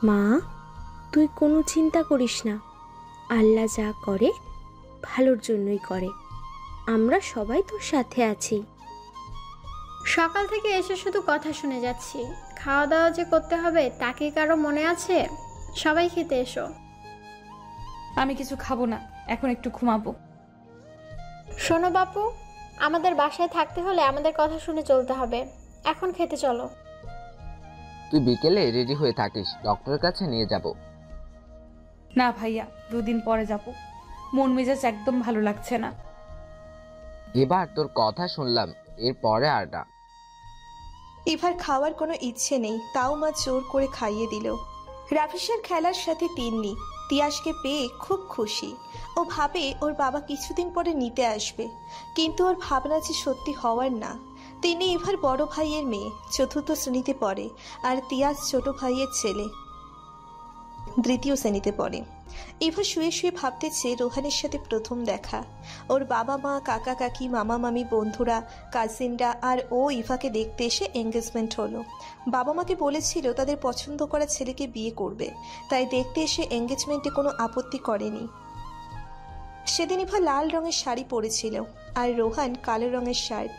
মা, তুই কোনো চিন্তা করিস না, আল্লাহ যা করে ভালোর জন্যই করে। আমরা সবাই তোর সাথে আছি। সকাল থেকে এসে শুধু কথা শুনে যাচ্ছি, খাওয়া দাওয়া যে করতে হবে তা কি কারো মনে আছে? সবাই খেতে এসো। আমি কিছু খাবো না, এখন একটু ঘুমাবো। শোনো বাপু, আমাদের বাসায় থাকতে হলে আমাদের কথা শুনে চলতে হবে। এখন খেতে চলো। তুই বিকেলে রেডি হয়ে থাকিস, ডক্টরের কাছে নিয়ে যাব। না ভাইয়া, 2 দিন পরে যাব। মন মেজাজ একদম ভালো লাগছে না। এবার তোর কথা শুনলাম, এরপরে আর না। ইভার খাওয়ার কোনো ইচ্ছে নেই, তাও মা জোর করে খাইয়ে দিল। রাফিসের খেলার সাথে তিন্নি তিয়াসকে পেয়ে খুব খুশি। ও ভাবে ওর বাবা কিছুদিন পরে নিতে আসবে, কিন্তু ওর ভাবনা যে সত্যি হওয়ার না। তিনি ইভার বড় ভাইয়ের মেয়ে, 4র্থ শ্রেণীতে পড়ে, আর তিয়াস ছোট ভাইয়ের ছেলে, 3য় শ্রেণীতে পড়ে। ইভা শুয়ে শুয়ে ভাবতেছে রোহানের সাথে প্রথম দেখা। ওর বাবা মা, কাকা কাকি, মামা মামি, বন্ধুরা, কাজিনরা আর ও ইভাকে দেখতে এসে এঙ্গেজমেন্ট হলো। বাবা মাকে বলেছিল তাদের পছন্দ করা ছেলেকে বিয়ে করবে, তাই দেখতে এসে এঙ্গেজমেন্টে কোনো আপত্তি করেনি। সেদিন ইভা লাল রঙের শাড়ি পরেছিল, আর রোহান কালো রঙের শার্ট।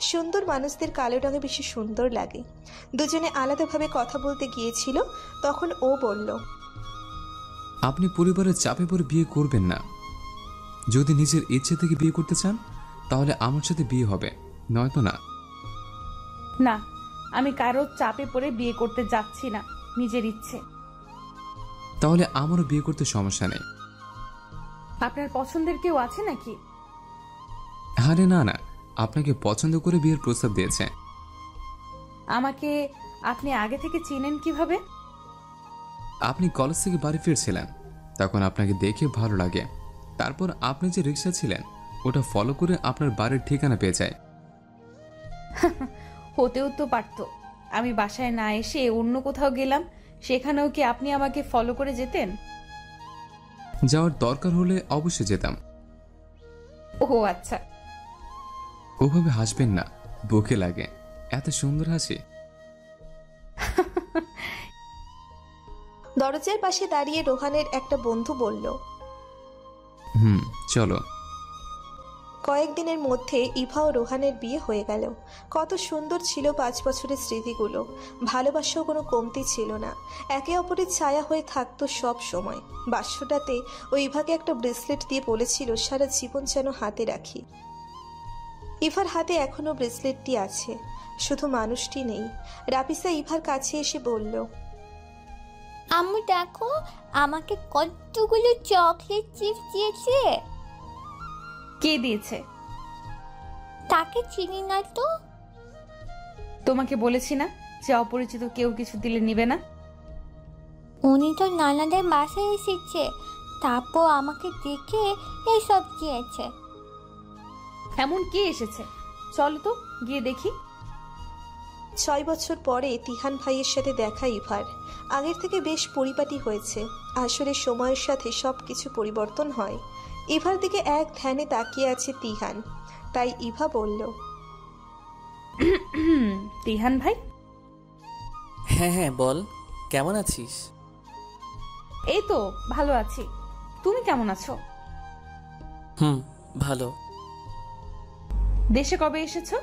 সুন্দর মানুষদের কালো রঙে বেশি সুন্দর লাগে। দুজনে আলাদাভাবে কথা বলতে গিয়েছিল, তখন ও বলল, আপনি পরিবারের চাপে পড়ে বিয়ে করবেন না। যদি নিজের ইচ্ছে থেকে বিয়ে করতে চান তাহলে আমার সাথে বিয়ে হবে, নয়তো না। না, আমি কারোর চাপে পড়ে বিয়ে করতে যাচ্ছি না, নিজের ইচ্ছে। তাহলে আমারও বিয়ে করতে সমস্যা নেই। আপনার পছন্দের কেউ আছে নাকি? আরে না না, আপনাকে পছন্দ করে বিয়ের প্রস্তাব দিয়েছে। আমাকে আপনি আগে থেকে চিনেন কিভাবে? আপনি কলেজ থেকে বাড়ি ফিরছিলেন, তখন আপনাকে দেখে ভালো লাগে। তারপর আপনি যে রিক্সা ছিলেন ওটা ফলো করে আপনার বাড়ির ঠিকানা পেয়ে যায়। হতেও তো পারতো, আমি বাসায় না এসে অন্য কোথাও গেলাম, সেখানেও কি আপনি আমাকে ফলো করে যেতেন? যাওয়ার দরকার হলে অবশ্যই যেতাম। ও আচ্ছা। ওভাবে হাসবেন না, বুকে লাগে। এত সুন্দর হাসি। দরজার পাশে দাঁড়িয়ে রোহানের একটা বন্ধু বলল, চলো। কয়েকদিনের মধ্যে ইভা ও রোহানের বিয়ে হয়ে গেল। কত সুন্দর ছিল 5 বছরের স্মৃতিগুলো। ভালোবাসাও কোনো কমতি ছিল না, একে অপরের ছায়া হয়ে থাকতো সব সময়। বাস্যটাতে ও ইভাকে একটা ব্রেসলেট দিয়ে বলেছিল সারা জীবন যেন হাতে রাখি। ইভার হাতে এখনো ব্রেসলেটটি আছে, শুধু মানুষটি নেই। রাফিসা ইভার কাছে এসে বলল, আম্মু দেখো, আমাকে কতগুলো চকলেট চিপস দিয়েছে। কে দিয়েছে? তাকে চিনি না তো। তোমাকে বলেছি না যে অপরিচিত কেউ কিছু দিলে নিবে না। উনি তো নানাদের বাসায় এসেছে, তারপর আমাকে দেখে এইসব দিয়েছে। এমন কে এসেছে? চলো তো গিয়ে দেখি। 6 বছর পরে তিহান ভাইয়ের সাথে দেখা ইভার। আগের থেকে বেশ পরিপাটি হয়েছে। আসলে সময়ের সাথে সবকিছু পরিবর্তন হয়। ইভার দিকে এক ধ্যানে তাকিয়ে আছে তিহান। তাই ইভা বলল, তিহান ভাই। হ্যাঁ হ্যাঁ বল, কেমন আছিস? এই তো ভালো আছি, তুমি কেমন আছো? ভালো। দেশে কবে এসেছো?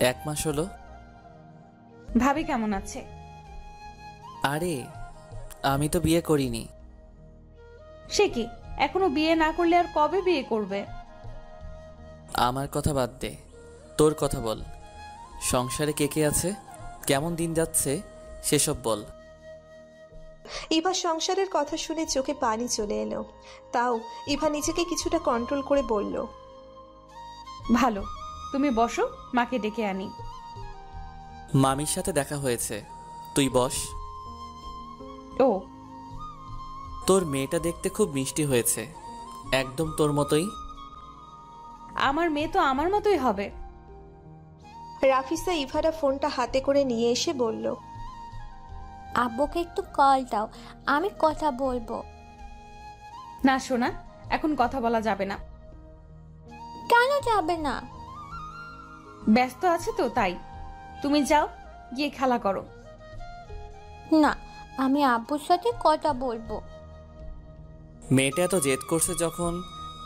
1 মাস হলো। ভাবি কেমন আছে? আরে আমি তো বিয়ে করিনি। সে কি, এখনো বিয়ে না করলে আর কবে বিয়ে করবে? আমার কথা বাদ দে, তোর কথা বল। সংসারে কে কে আছে, কেমন দিন যাচ্ছে সেসব বল। ইভা সংসারের কথা শুনে চোখে পানি চলে এলো। তাও ইভা নিজেকে কিছুটা কন্ট্রোল করে বলল, ভালো। তুমি বসো, মাকে ডেকে আনি। মামির সাথে দেখা হয়েছে, তুই বস। ও, তোর মেয়েটা দেখতে খুব মিষ্টি হয়েছে, একদম তোর মতোই। আমার মেয়ে তো আমার মতোই হবে। রাফিসা ইভারা ফোনটা হাতে করে নিয়ে এসে বলল, আব্বুকে একটু কল দাও, আমি কথা বলবো। না সোনা, এখন কথা বলা যাবে না। কেন যাবে না? ব্যস্ত আছে তো তাই। তুমি যাও, গিয়ে খেলা করো। না, আমি আব্বুর সাথে কথা বলবো। মেয়েটা এত জেদ করছে যখন,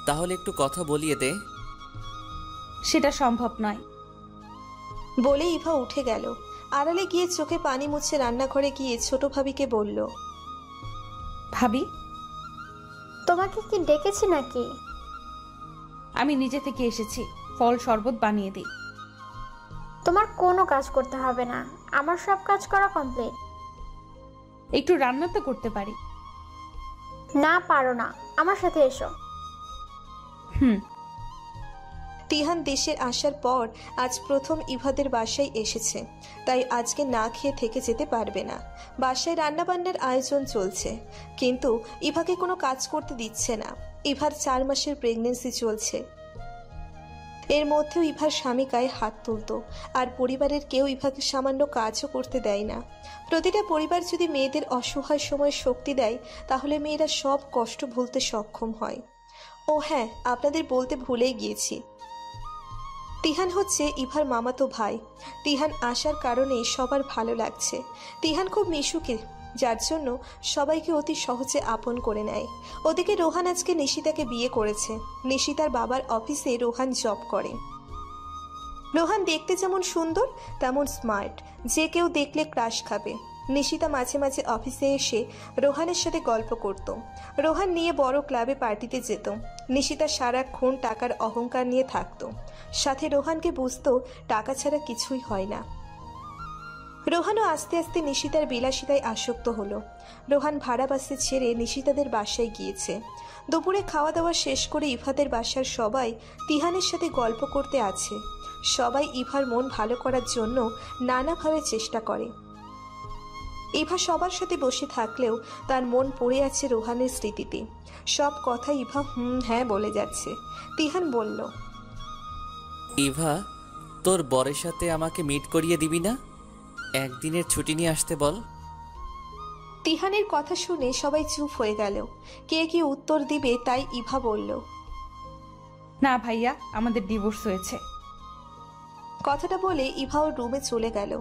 তাহলে একটু কথা বলিয়ে দে। সেটা সম্ভব নয়। বলে ইভা উঠে গেল। আড়ালে গিয়ে চোখে পানি মুছে রান্নাঘরে গিয়ে ছোট ভাবিকে বলল, ভাবি, তোমাকে কি ডেকেছি নাকি? আমি নিজে থেকে এসেছি, ফল শরবত বানিয়ে দিই। তোমার কোনো কাজ করতে হবে না, আমার সব কাজ করা কমপ্লিট। একটু রান্না তো করতে পারি। না পারো না, আমার সাথে এসো। তিহান দেশের আসার পর আজ প্রথম ইভাদের বাসায় এসেছে, তাই আজকে না খেয়ে থেকে যেতে পারবে না। বাসায় রান্নাবান্নার আয়োজন চলছে, কিন্তু ইভাকে কোনো কাজ করতে দিচ্ছে না। ইভার 4 মাসের প্রেগন্যান্সি চলছে। এর মধ্যেও ইভার স্বামী গায়ে হাত তুলত, আর পরিবারের কেউ ইভাকে সামান্য কাজও করতে দেয় না। প্রতিটা পরিবার যদি মেয়েদের অসহায় সময় শক্তি দেয়, তাহলে মেয়েরা সব কষ্ট ভুলতে সক্ষম হয়। ও হ্যাঁ, আপনাদের বলতে ভুলেই গিয়েছি, তিহান হচ্ছে ইভার মামাতো ভাই। তিহান আসার কারণে সবার ভালো লাগছে। তিহান খুব মিশুকে, যার জন্য সবাইকে অতি সহজে আপন করে নেয়। ওদিকে রোহান আজকে নিশিতাকে বিয়ে করেছে। নিশিতার বাবার অফিসে রোহান জব করে। রোহান দেখতে যেমন সুন্দর তেমন স্মার্ট, যে কেউ দেখলে ক্রাশ খাবে। নিশিতা মাঝে মাঝে অফিসে এসে রোহানের সাথে গল্প করত। রোহান নিয়ে বড় ক্লাবে পার্টিতে যেত। নিশিতা সারাক্ষণ টাকার অহংকার নিয়ে থাকতো, সাথে রোহানকে বুঝতো টাকা ছাড়া কিছুই হয় না। রোহানও আস্তে আস্তে নিশিতার বিলাসিতায় আসক্ত হলো। রোহান ভাড়া বাসে ছেড়ে নিশিতাদের বাসায় গিয়েছে। দুপুরে খাওয়া দাওয়া শেষ করে ইভাদের বাসার সবাই তিহানের সাথে গল্প করতে আছে। সবাই ইভার মন ভালো করার জন্য নানাভাবে চেষ্টা করে। ইভা সবার সাথে বসে থাকলেও তার মন পড়ে আছে রোহানের স্মৃতিতে। সব কথা ইভা হ্যাঁ বলে যাচ্ছে। তিহান বলল, ইভা, তোর বরের সাথে আমাকে মিট করিয়ে দিবি না? একদিনের ছুটি নিয়ে আসতে বল। তিহানের কথা শুনে সবাই চুপ হয়ে গেল। কে কি উত্তর দিবে তাই ইভা বলল, না ভাইয়া, আমাদের ডিভোর্স হয়েছে। কথাটা বলে ইভা ওর রুমে চলে গেল।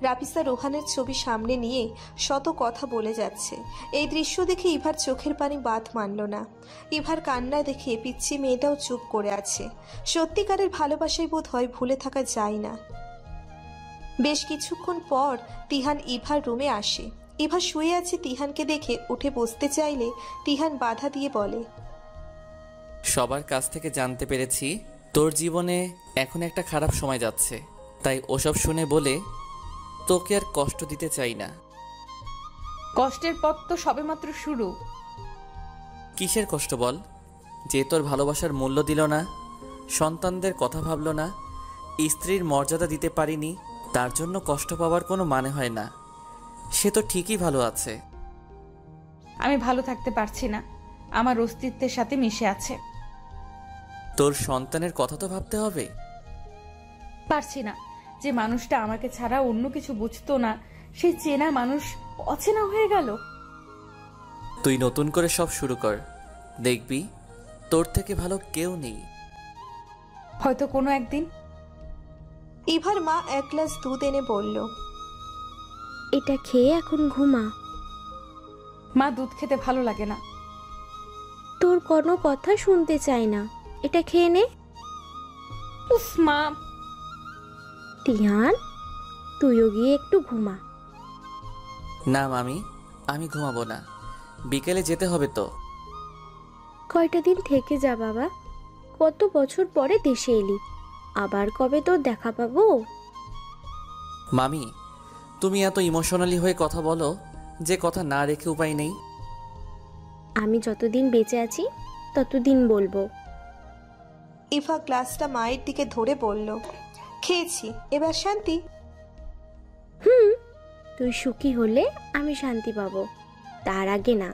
রাফিসা রোহানের ছবি সামনে নিয়ে শত কথা বলে যাচ্ছে। এই দৃশ্য দেখে ইভার চোখের পানি বাঁধ মানল না। ইভার কান্না দেখে পিচ্চি মেয়েটাও চুপ করে আছে। সত্যিকারের ভালোবাসায় বোধ হয় ভুলে থাকা যায় না। বেশ কিছুক্ষণ পর তিহান ইভার রুমে আসে। ইভা শুয়ে আছে। তিহানকে দেখে উঠে বসতে চাইলে তিহান বাধা দিয়ে বলে, সবার কাছ থেকে জানতে পেরেছি তোর জীবনে এখন একটা খারাপ সময় যাচ্ছে, তাই ওসব শুনে বলে তোকে আর কষ্ট দিতে চাই না। কষ্টের পথ তো সবেমাত্র শুরু। কিসের কষ্ট বল? যে তোর ভালোবাসার মূল্য দিল না, সন্তানদের কথা ভাবল না, স্ত্রীর মর্যাদা দিতে পারিনি, তার জন্য কষ্ট পাওয়ার কোনো মানে হয় না। সে তো ঠিকই ভালো আছে। আমি ভালো থাকতে পারছি না, আমার অস্তিত্বের সাথে মিশে আছে। তোর সন্তানের কথা তো ভাবতে হবে। পারছি না। যে মানুষটা আমাকে ছাড়া অন্য কিছু বুঝতো না, সেই চেনা মানুষ অচেনা হয়ে গেল। তুই নতুন করে সব শুরু কর, দেখবি তোর থেকে ভালো কেউ নেই। হয়তো কোনো একদিন। ইভার মা এক গ্লাস দুধ এনে বলল, এটা খেয়ে এখন ঘুমা। মা দুধ খেতে ভালো লাগে না। তোর কোনো কথা শুনতে চাই না, এটা খেয়ে নে। উফ মা। তিহান, তুইও গিয়ে একটু ঘুমা। না মামি, আমি ঘুমাবো না, বিকেলে যেতে হবে তো। কয়টা দিন থেকে যা বাবা, কত বছর পরে দেশে এলি, আবার কবে তোর দেখা পাবো? মামি, তুমি এত ইমোশনালি হয়ে কথা বলো যে কথা না রেখে উপায় নেই। আমি যতদিন বেঁচে আছি ততদিন বলবো। ইভা গ্লাসটা মায়ের দিকে ধরে বলল, খেয়েছি, এবার শান্তি। তুই সুখী হলে আমি শান্তি পাবো, তার আগে না।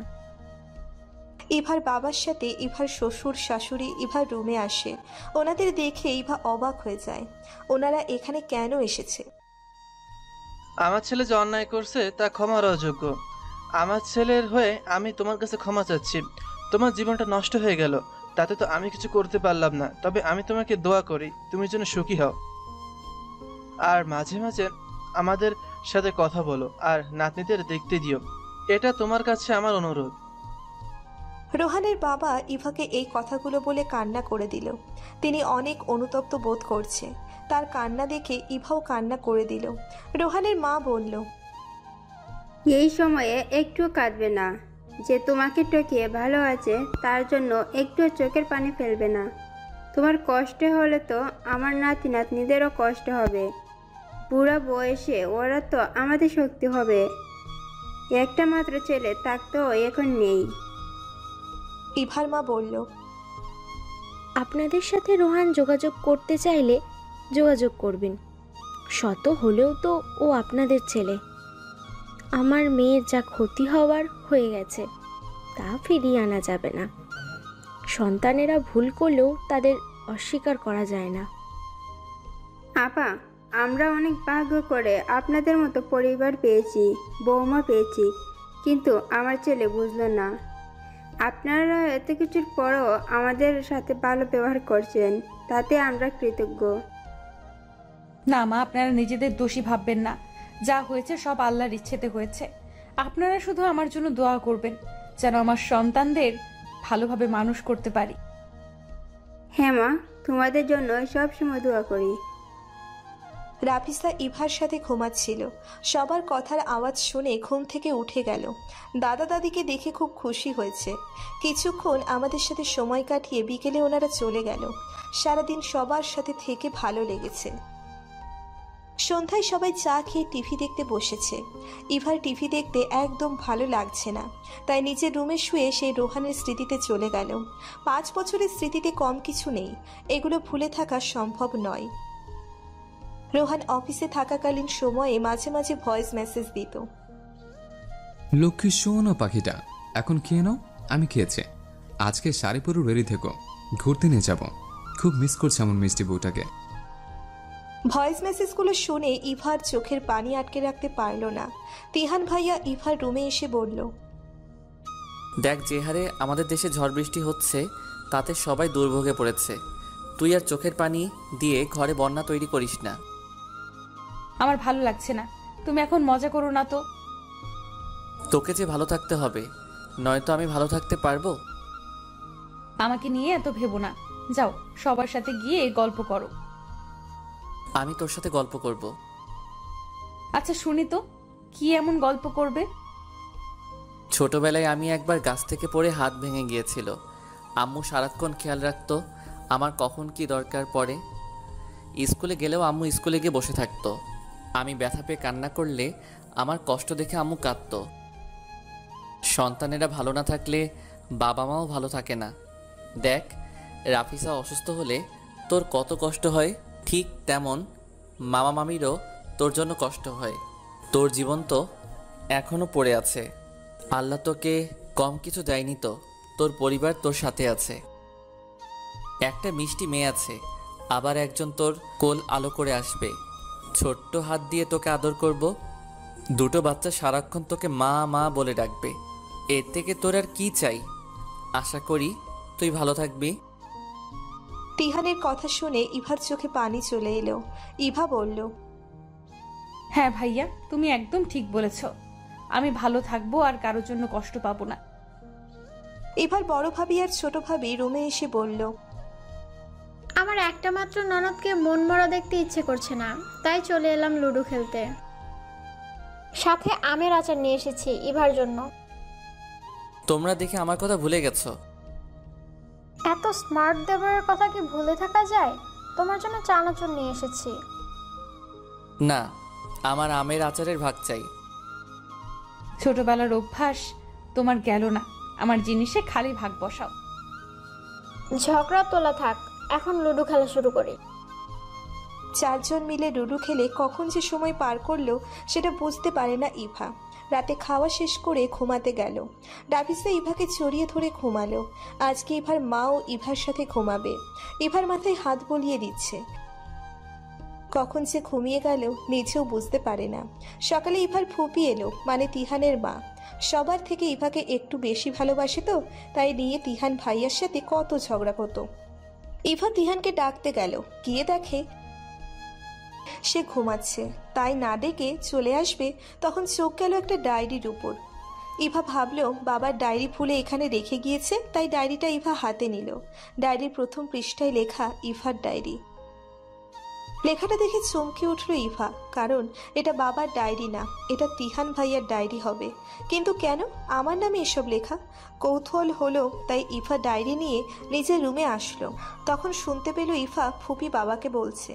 ইভার বাবার সাথে ইভার শ্বশুর শাশুড়ি ইভার রুমে আসে। ওনাদের দেখে ইভা অবাক হয়ে যায়। ওনারা এখানে কেন এসেছে? আমার ছেলে যে অন্যায় করছে তা ক্ষমার অযোগ্য। আমার ছেলের হয়ে আমি তোমার কাছে ক্ষমা চাচ্ছি। তোমার জীবনটা নষ্ট হয়ে গেল, তাতে তো আমি কিছু করতে পারলাম না, তবে আমি তোমাকে দোয়া করি তুমি যেন সুখী হও। আর মাঝে মাঝে আমাদের সাথে কথা বলো আর নাতনিদের দেখতে দিও, এটা তোমার কাছে আমার অনুরোধ। রোহানের বাবা ইভাকে এই কথাগুলো বলে কান্না করে দিল। তিনি অনেক অনুতপ্ত বোধ করছে। তার কান্না দেখে ইভাও কান্না করে দিল। রোহানের মা বলল, এই সময়ে একটু কাঁদবে না। যে তোমাকে টকিয়ে ভালো আছে তার জন্য একটু চোখের পানি ফেলবে না। তোমার কষ্ট হলে তো আমার নাতি নাতনিদেরও কষ্ট হবে। বুড়া বয়সে ওরা তো আমাদের শক্তি হবে। একটা মাত্র ছেলে থাকতেও এখন নেই। ইভার মা বলল, আপনাদের সাথে রোহান যোগাযোগ করতে চাইলে যোগাযোগ করবেন। শত হলেও তো ও আপনাদের ছেলে। আমার মেয়ের যা ক্ষতি হওয়ার হয়ে গেছে তা ফিরিয়ে আনা যাবে না। সন্তানেরা ভুল করলেও তাদের অস্বীকার করা যায় না। আপা, আমরা অনেক ভাগ্য করে আপনাদের মতো পরিবার পেয়েছি, বৌমা পেয়েছি, কিন্তু আমার ছেলে বুঝলো না। আপনারা এত কিছুর পরও আমাদের সাথে ভালো ব্যবহার করছেন, তাতে আমরা কৃতজ্ঞ। না মা, আপনারা নিজেদের দোষী ভাববেন না। যা হয়েছে সব আল্লাহর ইচ্ছেতে হয়েছে। আপনারা শুধু আমার জন্য দোয়া করবেন যেন আমার সন্তানদের ভালোভাবে মানুষ করতে পারি। হ্যাঁ মা, তোমাদের জন্য সবসময় দোয়া করি। রাফিসা ইভার সাথে ঘুমাচ্ছিল। সবার কথার আওয়াজ শুনে ঘুম থেকে উঠে গেল। দাদা দাদিকে দেখে খুব খুশি হয়েছে। কিছুক্ষণ আমাদের সাথে সময় কাটিয়ে বিকেলে ওনারা চলে গেল। সারাদিন সবার সাথে থেকে ভালো লেগেছে। সন্ধ্যায় সবাই চা খেয়ে টিভি দেখতে বসেছে। ইভার টিভি দেখতে একদম ভালো লাগছে না, তাই নিজের রুমে শুয়ে সেই রোহানের স্মৃতিতে চলে গেল। 5 বছরের স্মৃতিতে কম কিছু নেই, এগুলো ভুলে থাকা সম্ভব নয়। রোহান অফিসে থাকাকালীন সময়ে মাঝে মাঝে ভয়েস মেসেজ দিত। লক্ষ্মী শোনো পাখিটা, এখন খেয়ে নাও। আমি খেয়েছি। আজকে শাড়ি পরে রেডি থেকো, ঘুরতে নিয়ে যাব। খুব মিস করছি আমার মিষ্টি বউটাকে। ভয়েস মেসেজগুলো শুনে ইভার চোখের পানি আটকে রাখতে পারল না। তিহান ভাইয়া ইভার রুমে এসে বলল, দেখ যে হারে আমাদের দেশে ঝড় বৃষ্টি হচ্ছে তাতে সবাই দুর্ভোগে পড়েছে। তুই আর চোখের পানি দিয়ে ঘরে বন্যা তৈরি করিস না। আমার ভালো লাগছে না, তুমি এখন মজা করো না তো। তোকে যে ভালো থাকতে হবে, নয়তো আমি ভালো থাকতে পারবো? আমাকে নিয়ে এত ভেবো না, যাও সবার সাথে গিয়ে গল্প করো। আমি তোর সাথে গল্প করব। আচ্ছা শুনি তো, কি এমন গল্প করবে? ছোটবেলায় আমি একবার গাছ থেকে পড়ে হাত ভেঙে গিয়েছিল। আম্মু সারাক্ষণ খেয়াল রাখতো আমার কখন কি দরকার পড়ে। স্কুলে গেলেও আম্মু স্কুলে গিয়ে বসে থাকতো। আমি ব্যথা পেয়ে কান্না করলে আমার কষ্ট দেখে আম্মু কাঁদতো। সন্তানেরা ভালো না থাকলে বাবা মাও ভালো থাকে না। দেখ, রাফিসা অসুস্থ হলে তোর কত কষ্ট হয়, ঠিক তেমন মামা মামিরও তোর জন্য কষ্ট হয়। তোর জীবন তো এখনো পড়ে আছে। আল্লাহ তোকে কম কিছু দেয়নি তো, তোর পরিবার তোর সাথে আছে। একটা মিষ্টি মেয়ে আছে, আবার একজন তোর কোল আলো করে আসবে। ছোট্ট হাত দিয়ে তোকে আদর করব। 2টো বাচ্চা সারাক্ষণ তোকে মা মা বলে ডাকবে। এর থেকে তোর আর কি চাই? আশা করি তুই ভালো থাকবি। তিহানের কথা শুনে ইভার চোখে পানি চলে এলো। ইভা বলল, হ্যাঁ ভাইয়া, তুমি একদম ঠিক বলেছ। আমি ভালো থাকবো আর কারোর জন্য কষ্ট পাবো না। এবার বড় ভাবি আর ছোট ভাবি রুমে এসে বলল, আমার একটা মাত্র ননদকে মন মরা দেখতে ইচ্ছে করছে না, তাই চলে এলাম লুডো খেলতে। সাথে আমের আচার নিয়ে এসেছি ইভার জন্য। তোমরা দেখে আমার কথা ভুলে গেছো। এত স্মার্ট দেবরের কথা কি ভুলে থাকা যায়? তোমার জন্য চানাচুর নিয়ে এসেছি। না, আমার আমের আচারের ভাগ চাই। ছোটবেলার অভ্যাস তোমার গেল না, আমার জিনিসে খালি ভাগ বসাও। ঝগড়া তোলা থাক, এখন লুডো খেলা শুরু করি। চারজন মিলে লুডো খেলে কখন যে সময় পার করলো সেটা বুঝতে পারে না ইভা। রাতে খাওয়া শেষ করে ঘুমাতে গেল। ডাভিসা ইভাকে জড়িয়ে ধরে ঘুমালো। আজকে ইভার মাও ইভার সাথে ঘুমাবে। ইভার মাথায় হাত বলিয়ে দিচ্ছে। কখন যে ঘুমিয়ে গেল নিজেও বুঝতে পারে না। সকালে ইভার ফুপি এলো, মানে তিহানের মা। সবার থেকে ইভাকে একটু বেশি ভালোবাসে তো, তাই নিয়ে তিহান ভাইয়ার সাথে কত ঝগড়া করতো। ইভা তিহানকে ডাকতে গেল, গিয়ে দেখে সে ঘুমাচ্ছে। তাই না ডেকে চলে আসবে, তখন চোখ গেল একটা ডায়েরির উপর। ইভা ভাবলো বাবার ডায়েরি ভুলে এখানে রেখে গিয়েছে, তাই ডায়েরিটা ইভা হাতে নিল। ডায়েরির প্রথম পৃষ্ঠায় লেখা ইভার ডায়েরি। লেখাটা দেখে চমকে উঠল ইভা, কারণ এটা বাবার ডায়েরি না, এটা তিহান ভাইয়ার ডায়েরি হবে। কিন্তু কেন আমার নামে এসব লেখা? কৌতূহল হলো, তাই ইভা ডায়েরি নিয়ে নিজের রুমে আসলো। তখন শুনতে পেল ইভা ফুপি বাবাকে বলছে,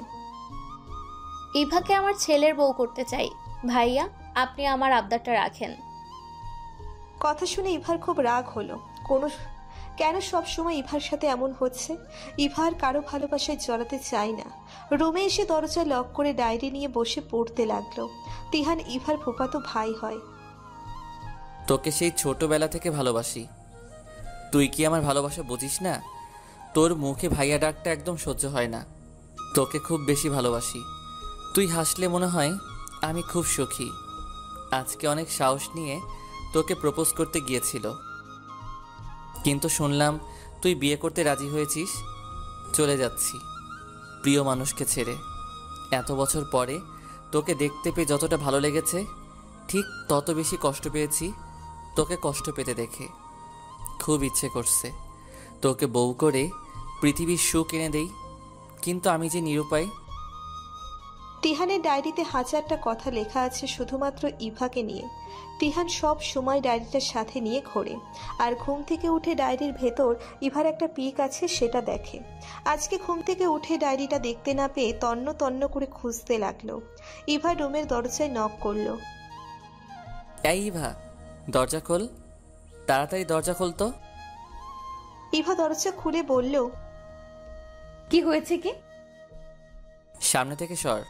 ইভাকে আমার ছেলের বউ করতে চাই, ভাইয়া আপনি আমার আবদারটা রাখেন। কথা শুনে ইভার খুব রাগ হলো। কেন সব সময় ইভার সাথে এমন হচ্ছে? ইভার কারো ভালোবাসায় জড়াতে চায় না। রুমে এসে দরজা লক করে ডায়েরি নিয়ে বসে পড়তে লাগলো। তিহান ইভার ফুফাতো ভাই হয়। তোকে সেই ছোটবেলা থেকে ভালোবাসি, তুই কি আমার ভালোবাসা বুঝিস না? তোর মুখে ভাইয়া ডাকটা একদম সহ্য হয় না। তোকে খুব বেশি ভালোবাসি। তুই হাসলে মনে হয় আমি খুব সুখী। আজকে অনেক সাহস নিয়ে তোকে প্রপোজ করতে গিয়েছিল, কিন্তু শুনলাম তুই বিয়ে করতে রাজি হয়েছিস। চলে যাচ্ছি প্রিয় মানুষকে ছেড়ে। এত বছর পরে তোকে দেখতে পেয়ে যতটা ভালো লেগেছে, ঠিক তত বেশি কষ্ট পেয়েছি তোকে কষ্ট পেতে দেখে। খুব ইচ্ছে করছে তোকে বউ করে পৃথিবীর সুখ এনে দেই, কিন্তু আমি যে নিরুপায়। তিহানের ডায়েরিতে হাজারটা কথা লেখা আছে শুধুমাত্র ইভাকে নিয়ে। তিহান সব সময় ডায়েরিটার সাথে নিয়ে ঘোরে, আর ঘুম থেকে উঠে ডায়েরির ভেতর ইভার একটা পিক আছে সেটা দেখে। আজকে ঘুম থেকে উঠে ডায়েরিটা দেখতে না পেয়ে তন্ন তন্ন করে খুঁজতে লাগলো। ইভা রুমের দরজায় নক করলো। এই ইভা, দরজা খোল, তাড়াতাড়ি দরজা খোল তো। ইভা দরজা খুলে বলল, কি হয়েছে কি? সামনে থেকে সর।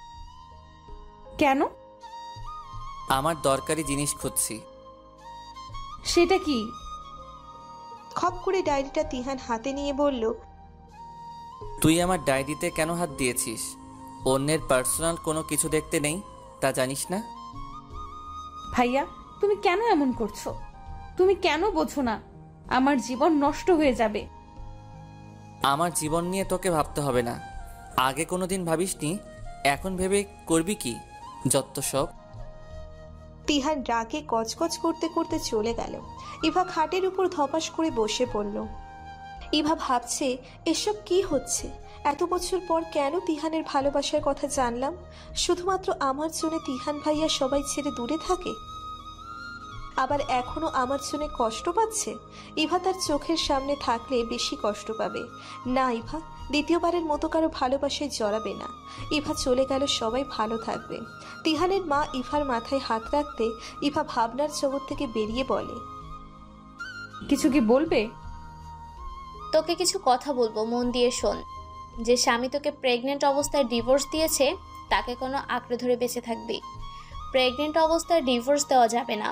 কেন? আমার দরকারি জিনিস খুঁজছি। সেটা কি? খপ করে ডায়েরিটা তিহান হাতে নিয়ে বলল, তুই আমার ডায়েরিতে কেন হাত দিয়েছিস? অন্যের পার্সোনাল কোনো কিছু দেখতে নেই, তা জানিস না? ভাইয়া তুমি কেন এমন করছো? তুমি কেন বোঝো না আমার জীবন নষ্ট হয়ে যাবে? আমার জীবন নিয়ে তোকে ভাবতে হবে না। আগে কোনোদিন ভাবিসনি, এখন ভেবে করবি কি? যত সব। তিহান রাগে কচকচ করতে করতে চলে গেল। ইভা খাটের উপর ধপাস করে বসে পড়ল। ইভা ভাবছে এসব কি হচ্ছে? এত বছর পর কেন তিহানের ভালোবাসার কথা জানলাম? শুধুমাত্র আমার জন্য তিহান ভাইয়া সবাই ছেড়ে দূরে থাকে, আবার এখনো আমার জন্য কষ্ট পাচ্ছে। ইভা তার চোখের সামনে থাকলে বেশি কষ্ট পাবে না। ইভা দ্বিতীয়বারের মতো কারো ভালোবাসায় জড়াবে না। ইভা চলে গেল, সবাই ভালো থাকবে। তিহানের মা ইভার মাথায় হাত রাখতে ইভা ভাবনার জগৎ থেকে বেরিয়ে বলে, কিছু কি বলবে? তোকে কিছু কথা বলবো, মন দিয়ে শোন। যে স্বামী তোকে প্রেগনেন্ট অবস্থায় ডিভোর্স দিয়েছে তাকে কোনো আঁকড়ে ধরে বেঁচে থাকবি। প্রেগনেন্ট অবস্থায় ডিভোর্স দেওয়া যাবে না।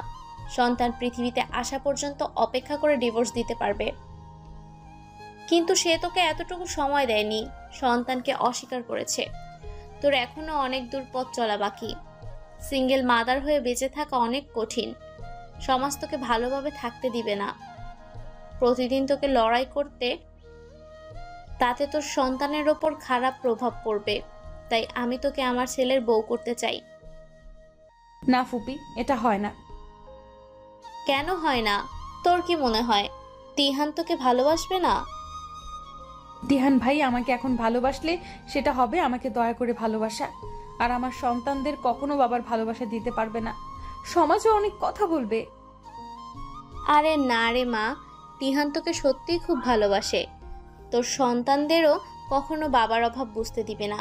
সন্তান পৃথিবীতে আসা পর্যন্ত অপেক্ষা করে ডিভোর্স দিতে পারবে, কিন্তু সে তোকে এতটুকু সময় দেয়নি, সন্তানকে অস্বীকার করেছে। তোর এখনো অনেক দূর পথ চলা বাকি। সিঙ্গেল মাদার হয়ে বেঁচে থাকা অনেক কঠিন। সমাজ তোকে ভালোভাবে থাকতে দিবে না। প্রতিদিন তোকে লড়াই করতে তাতে তোর সন্তানের ওপর খারাপ প্রভাব পড়বে। তাই আমি তোকে আমার ছেলের বউ করতে চাই। না ফুপি, এটা হয় না। কেন হয় না? তোর কি মনে হয় তিহান তোকে ভালোবাসবে না? তিহান ভাই আমাকে এখন ভালোবাসলে সেটা হবে আমাকে দয়া করে ভালোবাসা, আর আমার সন্তানদের কখনো বাবার ভালোবাসা দিতে পারবে না। সমাজে অনেক কথা বলবে। আরে না রে মা, তিহান তোকে সত্যিই খুব ভালোবাসে। তোর সন্তানদেরও কখনো বাবার অভাব বুঝতে দিবে না।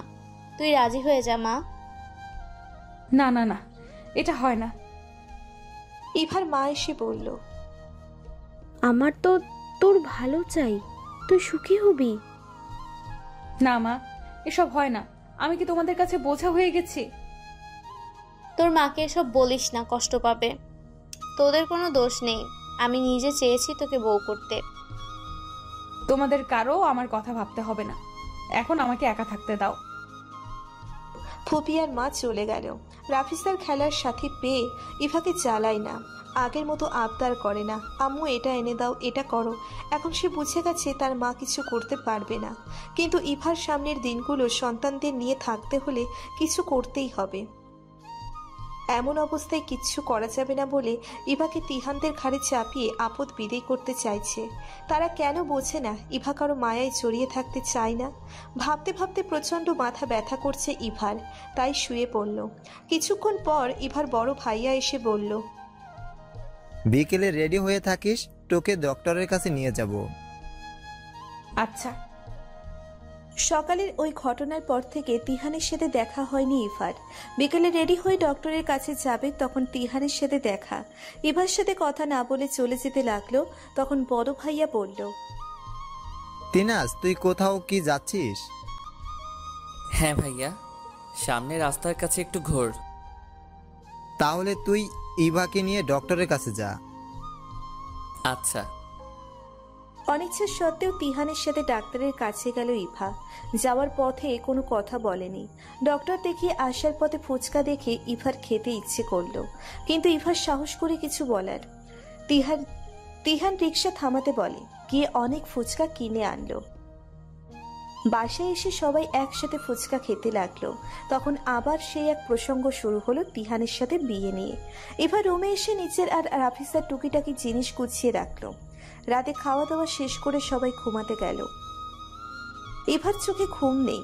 তুই রাজি হয়ে যা মা। না না না, এটা হয় না। ইভার মা এসে বলল, আমার তো তোর ভালো চাই, তুই সুখী হবি। না মা, এসব হয় না। আমি কি তোমাদের কাছে বোঝা হয়ে গেছি? তোর মাকে এসব বলিস না, কষ্ট পাবে। তোদের কোনো দোষ নেই, আমি নিজে চেয়েছি তোকে বউ করতে। তোমাদের কারো আমার কথা ভাবতে হবে না, এখন আমাকে একা থাকতে দাও। ফুপি আর মা চলে গেল। রাফিসার খেলার সাথী পেয়ে ইভাকে জ্বালায় না, আগের মতো আবদার করে না, আম্মু এটা এনে দাও, এটা করো। এখন সে বুঝে গেছে তার মা কিছু করতে পারবে না, কিন্তু ইভার সামনের দিনগুলো সন্তানদের নিয়ে থাকতে হলে কিছু করতেই হবে। এমন অবস্থায় কিচ্ছু করা যাবে না বলে ইভাকে তিহানদের ঘাড়ে চাপিয়ে আপদ বিদায় করতে চাইছে। তারা কেন বোঝে না ইভা কারো মায়ায় জড়িয়ে থাকতে চায় না? ভাবতে ভাবতে প্রচণ্ড মাথা ব্যথা করছে ইভার, তাই শুয়ে পড়ল। কিছুক্ষণ পর ইভার বড় ভাইয়া এসে বলল, বিকেলে রেডি হয়ে থাকিস, তোকে ডক্টরের কাছে নিয়ে যাব। আচ্ছা। সকালের ওই ঘটনার পর থেকে তিহানের সাথে দেখা হয়নি ইভার। বিকেলে রেডি হয়ে ডক্টরের কাছে যাবে, তখন তিহানের সাথে দেখা। ইভার সাথে কথা না বলে চলে যেতে লাগলো। তখন বড় ভাইয়া বলল, তিনাস, তুই কোথাও কি যাচ্ছিস? হ্যাঁ ভাইয়া, সামনে রাস্তার কাছে একটু ঘোর। তাহলে তুই ইভাকে নিয়ে ডক্টরের কাছে যা। আচ্ছা। অনিচ্ছা সত্ত্বেও তিহানের সাথে ডাক্তারের কাছে গেল ইভা। যাওয়ার পথে কোনো কথা বলেনি। ডক্টর দেখিয়ে আসার পথে ফুচকা দেখে ইভার খেতে ইচ্ছে করলো, কিন্তু ইভার সাহস করে কিছু বলার। তিহান রিক্সা থামাতে বলে, গিয়ে অনেক ফুচকা কিনে আনলো। বাসায় এসে সবাই একসাথে ফুচকা খেতে লাগলো। তখন আবার সেই এক প্রসঙ্গ শুরু হলো তিহানের সাথে বিয়ে নিয়ে। এবার রুমে এসে নিচের আর রাফিসার টুকিটাকি জিনিস গুছিয়ে রাখলো। রাতে খাওয়া দাওয়া শেষ করে সবাই ঘুমাতে গেল। ইভার চোখে ঘুম নেই,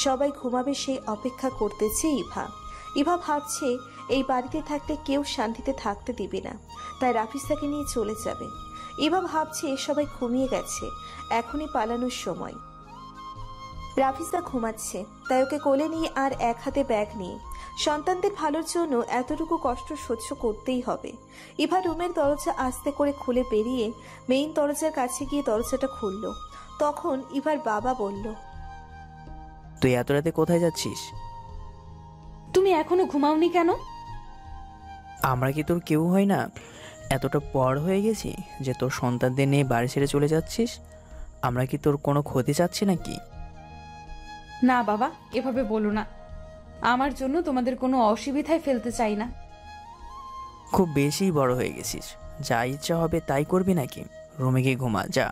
সবাই ঘুমাবে সেই অপেক্ষা করতেছে ইভা। ইভা ভাবছে এই বাড়িতে থাকলে কেউ শান্তিতে থাকতে দিবে না, তাই রাফিসাকে নিয়ে চলে যাবে। ইভা ভাবছে সবাই ঘুমিয়ে গেছে, এখনই পালানোর সময়। রাফিসা ঘুমাচ্ছে, তাই ওকে কোলে নিয়ে আর এক হাতে ব্যাগ নিয়ে সন্তানদের ভালোর জন্য এতটুকু কষ্ট সহ্য করতেই হবে। ইভা রুমের দরজা আস্তে করে খুলে বেরিয়ে মেইন দরজার কাছে গিয়ে দরজাটা খুলল। তখন ইভার বাবা বলল, তুই এত রাতে কোথায় যাচ্ছিস? তুমি এখনো ঘুমাওনি কেন? আমরা কি তোর কেউ হয় না? এতটা বড় হয়ে গেছি যে তোর সন্তানদের নিয়ে বাড়ি ছেড়ে চলে যাচ্ছিস? আমরা কি তোর কোনো ক্ষতি চাচ্ছি নাকি? না বাবা, এভাবে বলো না। আমার জন্য তোমাদের কোনো অসুবিধায় ফেলতে চাই না। খুব বেশি বড় হয়ে গেছিস, যা ইচ্ছা হবে তাই করবি নাকি? রুমে গিয়ে ঘুমা যা।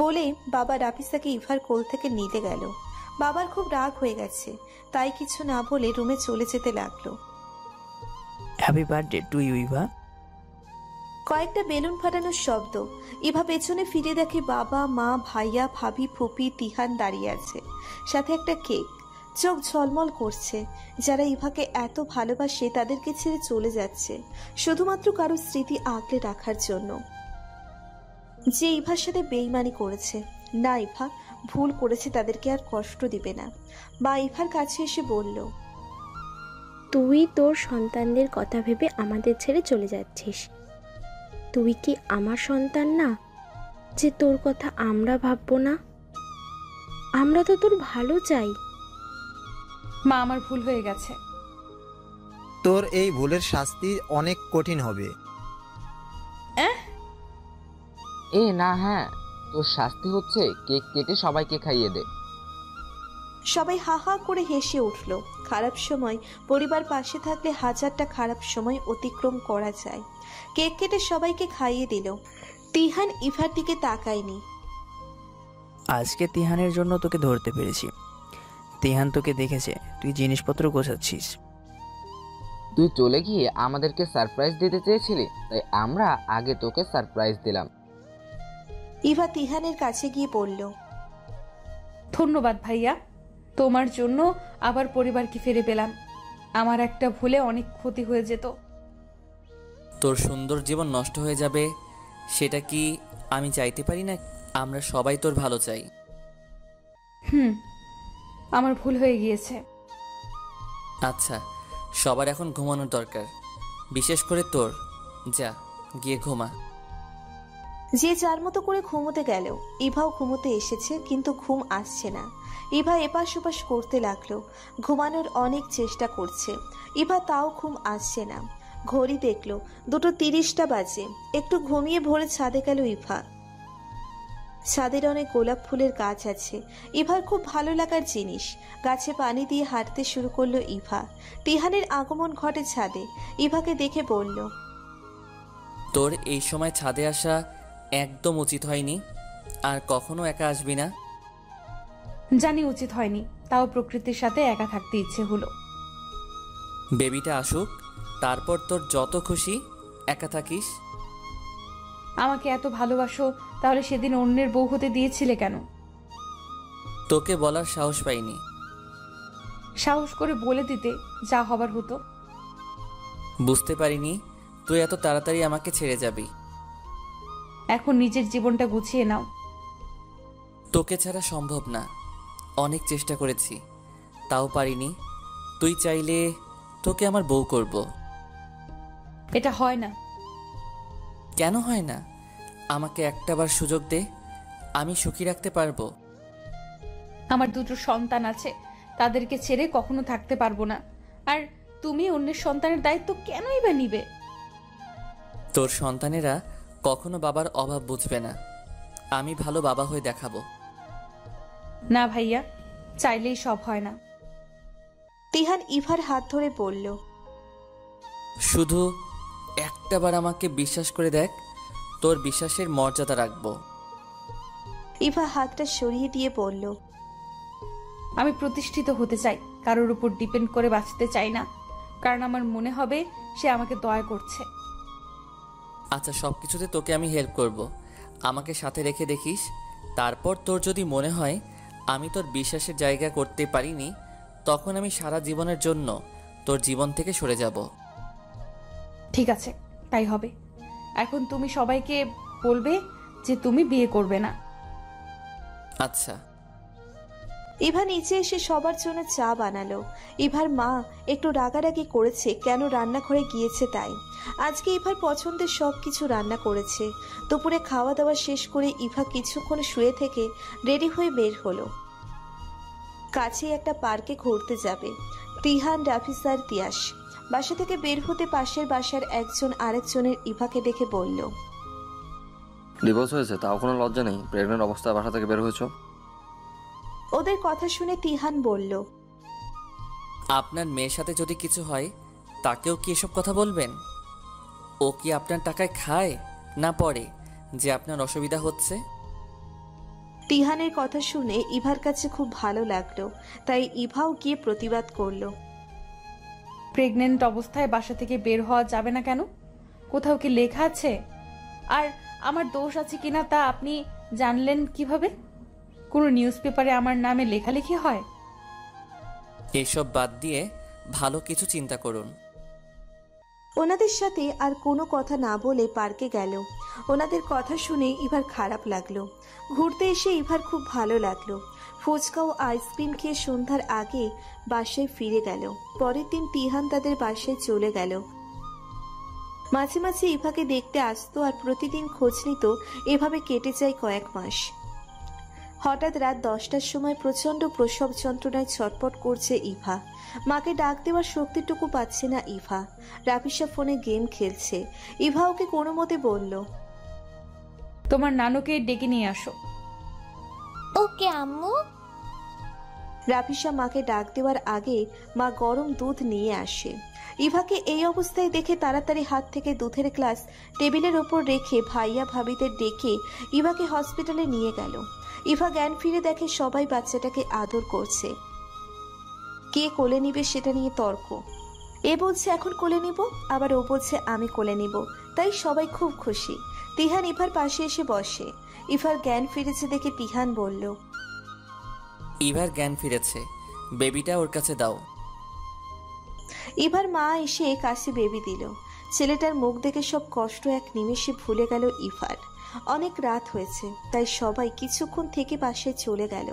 বলে বাবা রাফিসাকে ইভার কোল থেকে নিতে গেল। বাবার খুব রাগ হয়ে গেছে, তাই কিছু না বলে রুমে চলে যেতে লাগলো। Happy birthday to you Iva. কয়েকটা বেলুন ফাটানোর শব্দ। ইভা পেছনে ফিরে দেখে বাবা, মা, ভাইয়া, ভাবি, ফুপি, তিহান দাঁড়িয়ে আছে, সাথে একটা কেক। চোখ ঝলমল করছে। যারা ইভাকে এত ভালোবাসে তাদেরকে ছেড়ে চলে যাচ্ছে শুধুমাত্র কারো স্মৃতি আগলে রাখার জন্য, যে ইভার সাথে বেইমানি করেছে। না, ইভা ভুল করেছে, তাদেরকে আর কষ্ট দিবে না। মা ইভার কাছে এসে বলল, তুই তোর সন্তানদের কথা ভেবে আমাদের ছেড়ে চলে যাচ্ছিস। তুই কি আমার সন্তান না যে তোর কথা আমরা ভাববো না? আমরা তো তোর ভালো চাই। মা, আমার ভুল হয়ে গেছে। তোর এই ভুলের শাস্তি অনেক কঠিন হবে। এ না, হ্যাঁ, তোর শাস্তি হচ্ছে কেক কেটে সবাইকে খাইয়ে দে। সবাই হা হা করে হেসে উঠল। খারাপ সময় পরিবার পাশে থাকলে হাজারটা খারাপ সময় অতিক্রম করা যায়। কেক কেটে সবাইকে খাইয়ে দিল। তিহান ইভার দিকে তাকায়নি। আজকে তিহানের জন্য তোকে ধরতে পেরেছি। তিহান তোকে দেখেছে তুই জিনিসপত্র গোছাচ্ছিস। তুই চলে গিয়ে আমাদেরকে সারপ্রাইজ দিতে চেয়েছিলি, তাই আমরা আগে তোকে সারপ্রাইজ দিলাম। ইভা তিহানের কাছে গিয়ে বলল, ধন্যবাদ ভাইয়া, তোমার জন্য আবার পরিবারকে ফিরে পেলাম। আমার একটা ভুলে অনেক ক্ষতি হয়ে যেত। তোর সুন্দর জীবন নষ্ট হয়ে যাবে সেটা কি আমি চাইতে পারি না? আমরা সবাই তোর ভালো চাই। আমার ভুল হয়ে গিয়েছে। আচ্ছা, সবার এখন ঘুমানোর দরকার, বিশেষ করে তোর। যা গিয়ে ঘুমা। যে যার মতো করে ঘুমোতে গেল। ইভাও ঘুমোতে এসেছে, কিন্তু ঘুম আসছে না। ইভা এপাশ ওপাশ করতে লাগলো, ঘুমানোর অনেক চেষ্টা করছে। ইভা তাও ঘুম আসছে না। ঘড়ি দেখলো 2:30 বাজে। একটু ঘুমিয়ে ভোরে ছাদে গেল ইভা। ছাদের অনেক গোলাপ ফুলের গাছ আছে, ইভার খুব ভালো লাগার জিনিস। গাছে পানি দিয়ে হাঁটতে শুরু করলো ইভা। তিহানের আগমন ঘটে ছাদে। ইভাকে দেখে বলল, তোর এই সময় ছাদে আসা একদম উচিত হয়নি, আর কখনো একা আসবি না। জানি উচিত হয়নি, তাও প্রকৃতির সাথে একা থাকতে ইচ্ছে হলো। বেবিটা আসুক, তারপর তোর যত খুশি একা থাকিস। আমাকে এত ভালোবাসো, তাহলে সেদিন অন্যের বউ হতে দিয়েছিলে কেন? তোকে বলার সাহস পাইনি। সাহস করে বলে দিতে, যা হবার হতো। বুঝতে পারিনি তুই এত তাড়াতাড়ি আমাকে ছেড়ে যাবি। এখন নিজের জীবনটা গুছিয়ে নাও। তোকে ছাড়া সম্ভব না, অনেক চেষ্টা করেছি, তাও পারিনি। তুই চাইলে তোকে আমার বউ করব। এটা হয় না। কেন হয় না? আমাকে একটাবার সুযোগ দে, আমি সুখী রাখতে পারবো। আমার 2টো সন্তান আছে, তাদেরকে ছেড়ে কখনো থাকতে পারবো না। আর তুমি অন্যের সন্তানের দায়িত্ব কেনই বা নিবে? তোর সন্তানেরা কখনো বাবার অভাব বুঝবে না। আমি ভালো বাবা হয়ে দেখাবো। না ভাইয়া, চাইলেই সব হয় না। তিহান ইভার হাত ধরে বলল, শুধু একটাবার আমাকে বিশ্বাস করে দেখ, তোর বিশ্বাসের মর্যাদা রাখবো। ইভা হাতটা সরিয়ে দিয়ে বলল, আমি প্রতিষ্ঠিত হতে চাই, কারোর উপর ডিপেন্ড করে বাঁচতে চাই না, কারণ আমার মনে হবে সে আমাকে দয়া করছে। আচ্ছা, সব কিছুতে তোকে আমি হেল্প করব, আমাকে সাথে রেখে দেখিস। তারপর তোর যদি মনে হয় আমি তোর বিশ্বাসের জায়গা করতে পারিনি, তখন আমি সারা জীবনের জন্য তোর জীবন থেকে সরে যাব। ঠিক আছে, তাই হবে। এখন তুমি সবাইকে বলবে যে তুমি বিয়ে করবে না। আচ্ছা। ইভা নিচে এসে সবার জন্য চা বানালো। ইভার মা একটু রাগারাগি করেছে কেন রান্নাঘরে গিয়েছে তাই। আজকে ইভার পছন্দের সব কিছু রান্না করেছে। দুপুরে খাওয়া দাওয়া শেষ করে ইভা কিছুক্ষণ শুয়ে থেকে রেডি হয়ে বের হলো। কাছে একটা পার্কে ঘুরতে যাবে। তিহান, রাফিসা আর তিয়াস। বাসা থেকে বের হতে পাশের বাসার একজন আরেকজনের ইভাকে দেখে বলল, ডিভোর্স হয়েছে, তাও কোনো লজ্জা নেই? প্রেগনেন্ট অবস্থায় বাসা থেকে বের হয়েছ? ওদের কথা শুনে তিহান বলল, আপনার মেয়ের সাথে যদি কিছু হয় তাকেও কি এসব কথা বলবেন? ও কি আপনার টাকায় খায় না পড়ে যে আপনার অসুবিধা হচ্ছে? তিহানের কথা শুনে ইভার কাছে খুব ভালো লাগলো, তাই ইভাও গিয়ে প্রতিবাদ করলো। প্রেগনেন্ট অবস্থায় বাসা থেকে বের হওয়া যাবে না কেন? কোথাও কি লেখা আছে? আর আমার দোষ আছে কিনা তা আপনি জানলেন কিভাবে? কোনো নিউজ পেপারে আমার নামে লেখালেখি হয়? এসব বাদ দিয়ে ভালো কিছু চিন্তা করুন। ওনাদের সাথে আর কোনো কথা না বলে পার্কে গেল। ওনাদের কথা শুনে ইভার খারাপ লাগলো। ঘুরতে এসে ইভার খুব ভালো লাগলো। ফুচকা ও আইসক্রিম খেয়ে সন্ধ্যার আগে বাসায় ফিরে গেল। পরের দিন তিহান তাদের বাসায় চলে গেল। মাঝে মাঝে ইভাকে দেখতে আসতো আর প্রতিদিন খোঁজ নিত। এভাবে কেটে যায় কয়েক মাস। হঠাৎ রাত 10টার সময় প্রচন্ড প্রসব যন্ত্রণায় ছটপট করছে ইভা। মাকে ডাক দেওয়ার শক্তিটুকু পাচ্ছে না ইভা। রাফিসা ফোনে গেম খেলছে। ইভা ওকে কোনো মতে বলল, তোমার নানুকে ডেকে নিয়ে আসো। ওকে আম্মু। রাফিসা মাকে ডাক দেওয়ার আগে মা গরম দুধ নিয়ে আসে। ইভাকে এই অবস্থায় দেখে তাড়াতাড়ি হাত থেকে দুধের গ্লাস টেবিলের ওপর রেখে ভাইয়া ভাবিদের ডেকে ইভাকে হসপিটালে নিয়ে গেল। ইভা জ্ঞান ফিরে দেখে সবাই বাচ্চাটাকে আদর করছে। কে কোলে নিবে সেটা নিয়ে তর্ক। এ বলছে এখন কোলে নিব, আবার ও বলছে আমি কোলে নিব, তাই সবাই খুব খুশি। তিহান ইভার পাশে এসে বসে। ইভার জ্ঞান ফিরেছে দেখে তিহান বলল, ইভার জ্ঞান ফিরেছে, বেবিটা ওর কাছে দাও। ইভার মা এসে কাছে বেবি দিল। ছেলেটার মুখ দেখে সব কষ্ট এক নিমেষে ভুলে গেল ইভার। অনেক রাত হয়েছে, তাই সবাই কিছুক্ষণ থেকে বাসায় চলে গেল।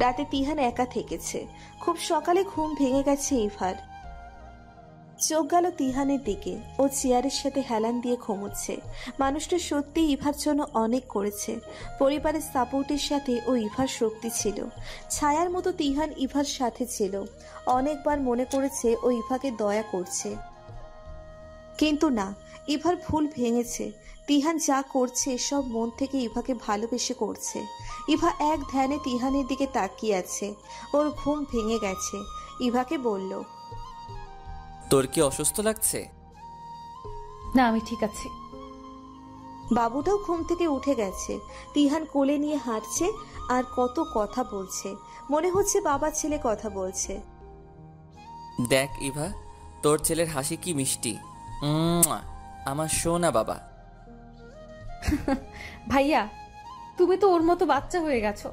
রাতে তিহান একা থেকেছে। খুব সকালে ঘুম ভেঙে গেছে ইভার। চোখ গেল তিহানের দিকে। ও চেয়ারের সাথে হেলান দিয়ে ঘুমোচ্ছে। মানুষটা সত্যি ইভার জন্য অনেক করেছে। পরিবারের সাপোর্টের সাথে ও ইভার শক্তি ছিল। ছায়ার মতো তিহান ইভার সাথে ছিল। অনেকবার মনে করেছে ও ইভাকে দয়া করছে, কিন্তু না, ইভার ভুল ভেঙেছে। তিহান যা করছে সব মন থেকে ইভাকে ভালোবেসে করছে। ইভা এক ধ্যানে তিহানের দিকে তাকিয়ে আছে। ওর ঘুম ভেঙে গেছে। ইভাকে বলল, তোর কি অসুস্থ লাগছে? না, আমি ঠিক আছি। বাবুটাও ঘুম থেকে উঠে গেছে। তিহান কোলে নিয়ে হাঁটছে আর কত কথা বলছে। মনে হচ্ছে বাবা ছেলে কথা বলছে। দেখ ইভা, তোর ছেলের হাসি কি মিষ্টি। আমার সোনা বাবা। ভাইয়া, তুমি তো ওর মতো বাচ্চা হয়ে গেছো।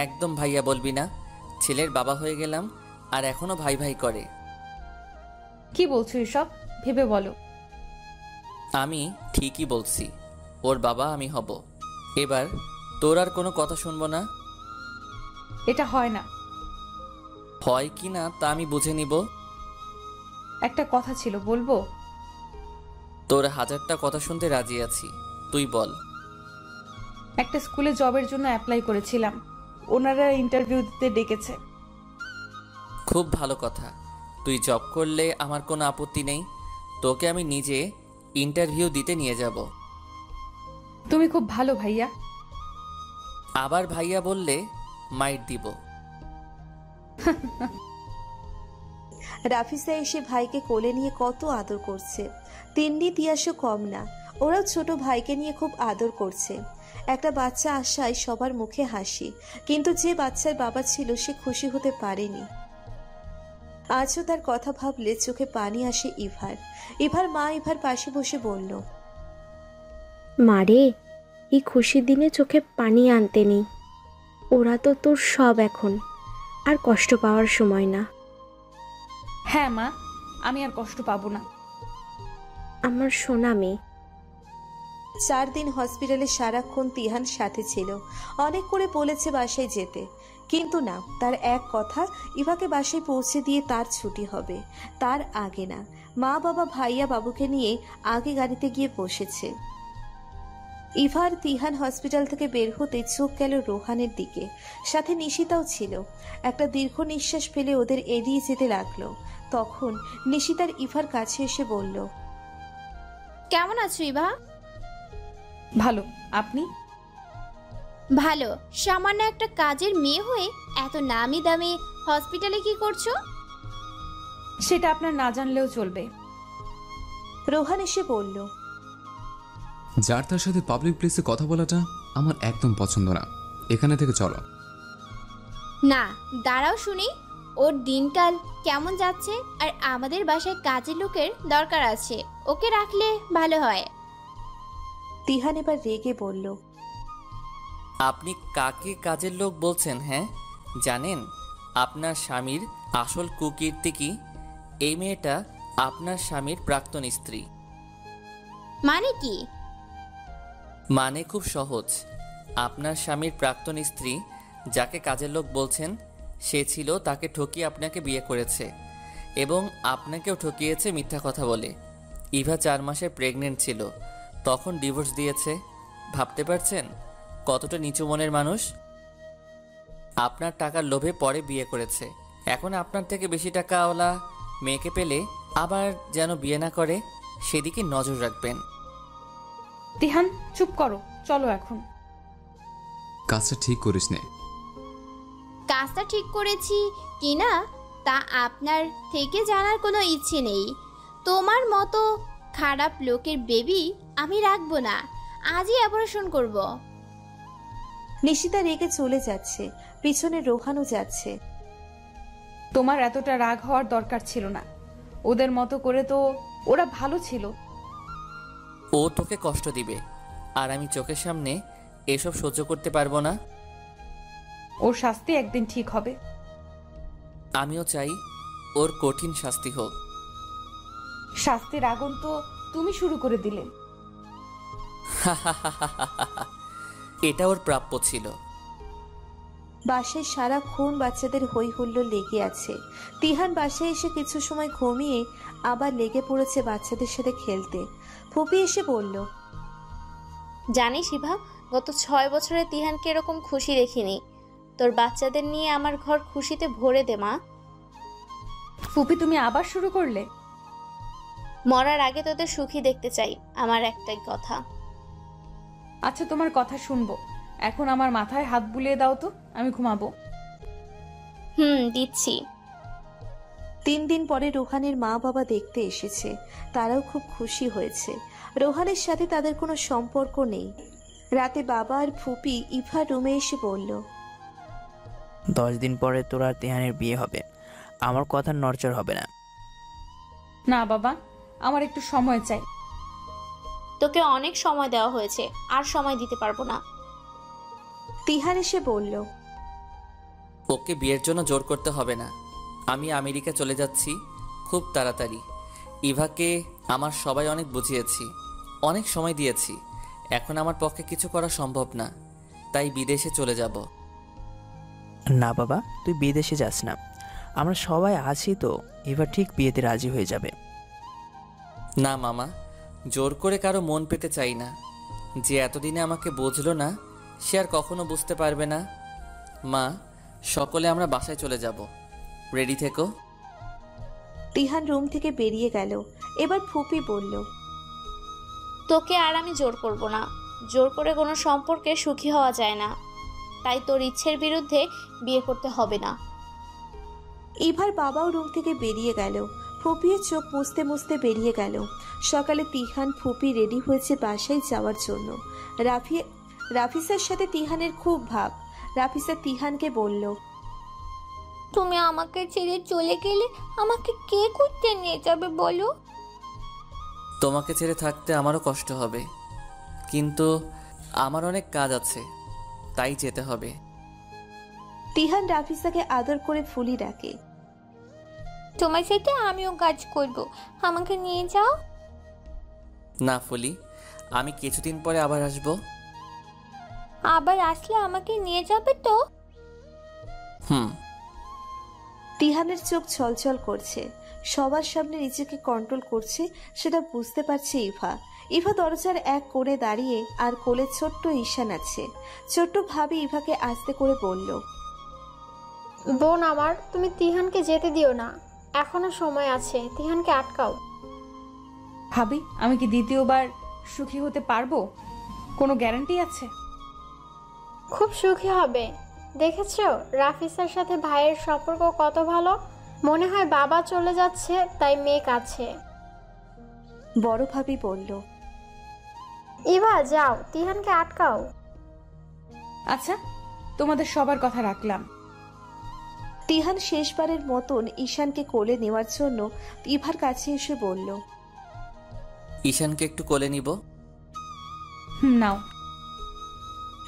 একদম ভাইয়া বলবি না, ছেলের বাবা হয়ে গেলাম আর এখনো ভাই ভাই করে। কি বলছো এসব? ভেবে বলো। আমি ঠিকই বলছি, ওর বাবা আমি হব। এবার তোর আর কোনো কথা শুনবো না। এটা হয় না। হয় কি না তা আমি বুঝে নিব। একটা কথা ছিল, বলবো? তোর 1000টা কথা শুনতে রাজি আছি, তুই বল। একটা স্কুলে জবের জন্য অ্যাপ্লাই করেছিলাম, ওনারা ইন্টারভিউ দিতে ডেকেছে। খুব ভালো কথা, তুই জব করলে আমার কোনো আপত্তি নেই। তোকে আমি নিজে ইন্টারভিউ দিতে নিয়ে যাব। তুমি খুব ভালো ভাইয়া। আবার ভাইয়া বললে মাইট দিব। রাফিসা এসে ভাইকে কোলে নিয়ে কত আদর করছে। তিন্নি তিয়াসও কম না, ওরাও ছোট ভাইকে নিয়ে খুব আদর করছে। একটা বাচ্চা আসায় সবার মুখে হাসি, কিন্তু যে বাচ্চার বাবা ছিল সে খুশি হতে পারেনি। আজও তার কথা ভাবলে চোখে পানি আসে ইভার। ইভার মা ইভার পাশে বসে বলল, মারে, এই খুশির দিনে চোখে পানি আনতে নেই। ওরা তো তোর সব এখন, আর কষ্ট পাওয়ার সময় না। হ্যাঁ মা, আমি আর কষ্ট পাবো না। আমার সোনা মেয়ে। 4 দিন হসপিটালে সারাক্ষণ তিহান সাথে ছিল। অনেক করে বলেছে বাসায় যেতে, কিন্তু না, তার এক কথা, ইভাকে বাসায় পৌঁছে দিয়ে তার ছুটি হবে, তার আগে না। মা বাবা ভাইয়া বাবুকে নিয়ে আগে গাড়িতে গিয়ে বসেছে। ইভা আর তিহান হসপিটাল থেকে বের হতে চোখ গেল রোহানের দিকে। সাথে নিশিতাও ছিল। একটা দীর্ঘ নিঃশ্বাস ফেলে ওদের এড়িয়ে যেতে লাগলো। তখন নিশিতার ইভার কাছে এসে বলল, কেমন আছো ইভা? ভালো, আপনি? ভালো। সামান্য একটা কাজের মেয়ে হয়ে এত নামি দামি হসপিটালে কি করছো? সেটা আপনার না জানলেও চলবে। রোহান এসে বলল, যার তার সাথে পাবলিক প্লেসে কথা বলাটা আমার একদম পছন্দ না। এখানে থেকে চলো। না, দাঁড়াও শুনি, ওর দিনকাল কেমন যাচ্ছে। আর আমাদের বাসায় কাজের লোকের দরকার আছে, ওকে রাখলে ভালো হয়। তিহান এবার রেগে বলল, আপনি কাকে কাজের লোক বলছেন? হ্যাঁ, জানেন আপনার স্বামীর আসল কুকীর্তি কি? এই মেয়েটা আপনার স্বামীর প্রাক্তন স্ত্রী। মানে কি? মানে খুব সহজ। আপনার স্বামীর প্রাক্তন স্ত্রী যাকে কাজের লোক বলছেন, সে ছিল তাকে ঠকিয়ে আপনাকে বিয়ে করেছে এবং আপনাকেও ঠকিয়েছে মিথ্যা কথা বলে। ইভা 4 মাসে প্রেগনেন্ট ছিল, তখন ডিভোর্স দিয়েছে। ভাবতে পারছেন কতটা নিচু মনের মানুষ? আপনার টাকার লোভে পরে বিয়ে করেছে। এখন আপনার থেকে বেশি টাকাওয়ালা মেয়েকে পেলে আবার যেন বিয়ে না করে, সেদিকে নজর রাখবেন। তিহান, চুপ করো, চলো এখন। কাজটা ঠিক করিস নে। কাজটা ঠিক করেছি কিনা তা আপনার থেকে জানার কোনো ইচ্ছে নেই। তোমার মতো খারাপ লোকের বেবি আমি রাখবো না, আজই অপারেশন করব। নিশিতা রেগে চলে যাচ্ছে, পিছনে রোহানও যাচ্ছে। তোমার এতটা রাগ হওয়ার দরকার ছিল না। ওদের মতো করে তো ওরা ভালো ছিল। ও তোকে কষ্ট দিবে, আর আমি চোখের সামনে এসব সহ্য করতে পারবো না। ওর শাস্তি একদিন ঠিক হবে। আমিও চাই ওর কঠিন শাস্তি হোক। শাস্তির আগুন তো তুমি শুরু করে দিলে। এটা ওর প্রাপ্য ছিল। বাসায় সারাক্ষণ বাচ্চাদের হই হুল্লোড় লেগে আছে। তিহান বাসায় এসে কিছু সময় ঘুমিয়ে আবার লেগে পড়েছে বাচ্চাদের সাথে খেলতে। ফুপি এসে বলল, জানিস ইভা, গত 6 বছরে তিহানকে এরকম খুশি দেখিনি। তোর বাচ্চাদের নিয়ে আমার ঘর খুশিতে ভরে দে মা। ফুপি তুমি আবার শুরু করলে? মরার আগে তোদের সুখী দেখতে চাই, আমার একটাই কথা। আচ্ছা তোমার কথা শুনবো, এখন আমার মাথায় হাত বুলিয়ে দাও তো, আমি ঘুমাবো। দিচ্ছি। 3 দিন পরে রোহানের মা বাবা দেখতে এসেছে। তারাও খুব খুশি হয়েছে। রোহানের সাথে তাদের কোনো সম্পর্ক নেই। রাতে বাবা আর ফুপি ইভার রুমে এসে বলল, 10 দিন পরে তোর আর তিহানের বিয়ে হবে, আমার কথার নড়চড় হবে না। না বাবা, আমার একটু সময় চাই। তোকে অনেক সময় দেওয়া হয়েছে, আর সময় দিতে পারবো না। তিহান এসে বলল, ওকে বিয়ের জন্য জোর করতে হবে না। আমি আমেরিকা চলে যাচ্ছি খুব তাড়াতাড়ি। ইভাকে আমার সবাই অনেক বুঝিয়েছি, অনেক সময় দিয়েছি। এখন আমার পক্ষে কিছু করা সম্ভব না, তাই বিদেশে চলে যাব। না বাবা, তুই বিদেশে যাস না, আমরা সবাই আছি তো। এবার ঠিক বিয়েতে রাজি হয়ে যাবে। না মামা, জোর করে কারো মন পেতে চাই না। যে এতদিনে আমাকে বুঝলো না, সে আর কখনো বুঝতে পারবে না। মা, সকলে আমরা বাসায় চলে যাব, রেডি থেকো। তিহান রুম থেকে বেরিয়ে গেল। এবার ফুপি বলল, তোকে আর আমি জোর করব না। জোর করে কোনো সম্পর্কে সুখী হওয়া যায় না, তাই তোর ইচ্ছের বিরুদ্ধে বিয়ে করতে হবে না। ইভার বাবাও রুম থেকে বেরিয়ে গেল। ফুপিও চোখ মুছতে মুছতে বেরিয়ে গেল। সকালে তিহান ফুপি রেডি হয়েছে বাসায় যাওয়ার জন্য। রাফিসার সাথে তিহানের খুব ভাব। রাফিসা তিহানকে বলল, তুমি আমাকে ছেড়ে চলে গেলে আমাকে কে করতে নিয়ে যাবে বলো? তোমাকে ছেড়ে থাকতে আমারও কষ্ট হবে, কিন্তু আমার অনেক কাজ আছে, তাই যেতে হবে। তিহান রাফিসাকে আদর করে ফুলি ডাকে, তোমার সাথে আমিও কাজ করব, আমাকে নিয়ে যাও। না ফুলি, আমি কিছুদিন পরে আবার আসব। আবার আসলে আমাকে নিয়ে যাবে তো? তিহানের চোখ ছলছল করছে। সবার সামনে নিজেকে কন্ট্রোল করছে সেটা বুঝতে পারছে ইভা। ইভা দরজার এক কোণে দাঁড়িয়ে, আর কোলে ছোট্ট ঈশান আছে। ছোট্ট ভাবি ইভাকে আস্তে করে বলল, বোন আমার, তুমি তিহানকে যেতে দিও না, এখনো সময় আছে, তিহানকে আটকাও। ভাবি, আমি কি দ্বিতীয়বার সুখী হতে পারবো? কোনো গ্যারান্টি আছে? খুব সুখী হবে। দেখেছো রাফিসার সাথে ভাইয়ের সম্পর্ক কত ভালো। মনে হয় বাবা চলে যাচ্ছে তাই মেয়ে কাছে। বড় ভাবি বলল, ইভা যাও, তিহানকে আটকাও। আচ্ছা, তোমাদের সবার কথা রাখলাম। তিহান শেষবারের মতন ঈশানকে কোলে নেওয়ার জন্য ইভার কাছে এসে বলল, ঈশানকে একটু কোলে নিব। নাও।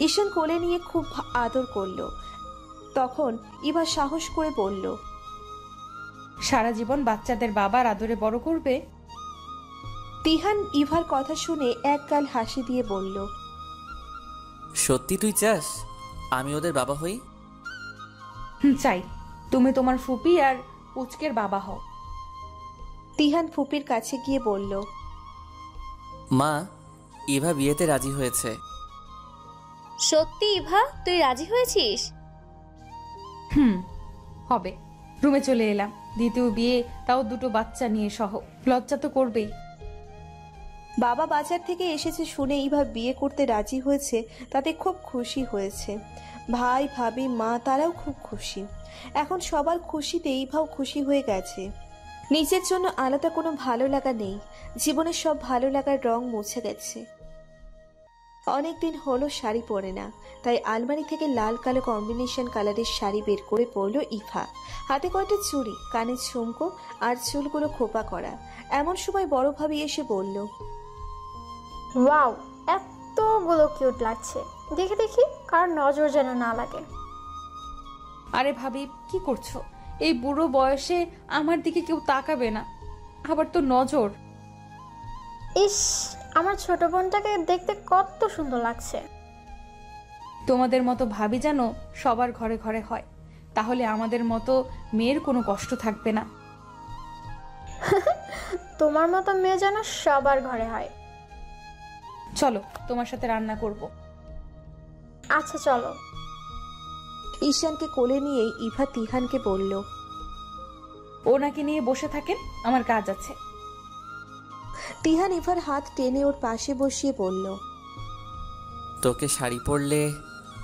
ঈশান কোলে নিয়ে খুব আদর করলো। তখন ইভা সাহস করে বলল, সারা জীবন বাচ্চাদের বাবার আদরে বড় করবে? তিহান ইভার কথা শুনে এক গাল হাসি দিয়ে বলল, সত্যি তুই চাস আমি ওদের বাবা হই? চাই। তুমি তোমার ফুপি আর পুচকের বাবা হও। তিহান ফুপির কাছে গিয়ে বলল, মা, ইভা বিয়েতে রাজি হয়েছে। সত্যি ইভা, তুই রাজি হয়েছিস? হবে। রুমে চলে এলাম। দ্বিতীয় বিয়ে, তাও 2টো বাচ্চা নিয়ে সহ। লজ্জা তো করবেই। বাবা বাজার থেকে এসেছে শুনে ইভা বিয়ে করতে রাজি হয়েছে, তাতে খুব খুশি হয়েছে। ভাই ভাবি মা তারাও খুব খুশি। এখন সবার খুশিতে ইভাও খুশি হয়ে গেছে। নিজের জন্য আলাদা কোনো ভালো লাগা নেই। জীবনের সব ভালো লাগার রং মুছে গেছে। অনেকদিন হলো শাড়ি পরে না, তাই আলমারি থেকে লাল কালো কম্বিনেশন কালারের শাড়ি বের করে পরল ইভা। হাতে কয়টা চুড়ি, কানে ঝুমকো আর চুলগুলো খোপা করা। এমন সময় বড় ভাবি এসে বলল, ওয়াও, এতগুলো কিউট লাগছে, দেখে দেখি কার নজর যেন না লাগে। আরে ভাবি, কি করছো? এই বুড়ো বয়সে আমার দিকে কেউ তাকাবে না, আবার তো নজর। ইস, আমার ছোট বোনটাকে দেখতে কত সুন্দর লাগছে। তোমাদের মতো ভাবি যেন সবার ঘরে ঘরে হয়, তাহলে আমাদের মতো মেয়ের কোনো কষ্ট থাকবে না। তোমার মতো মেয়ে যেন সবার ঘরে হয়। চলো, তোমার সাথে রান্না করব। আচ্ছা চলো। ঈশানকে কোলে নিয়ে ইভা তিহানকে বলল, ওনাকে নিয়ে বসে থাকেন, আমার কাজ আছে। তিহান ইভার হাত টেনে ওর পাশে বসিয়ে বলল, তোকে শাড়ি পরলে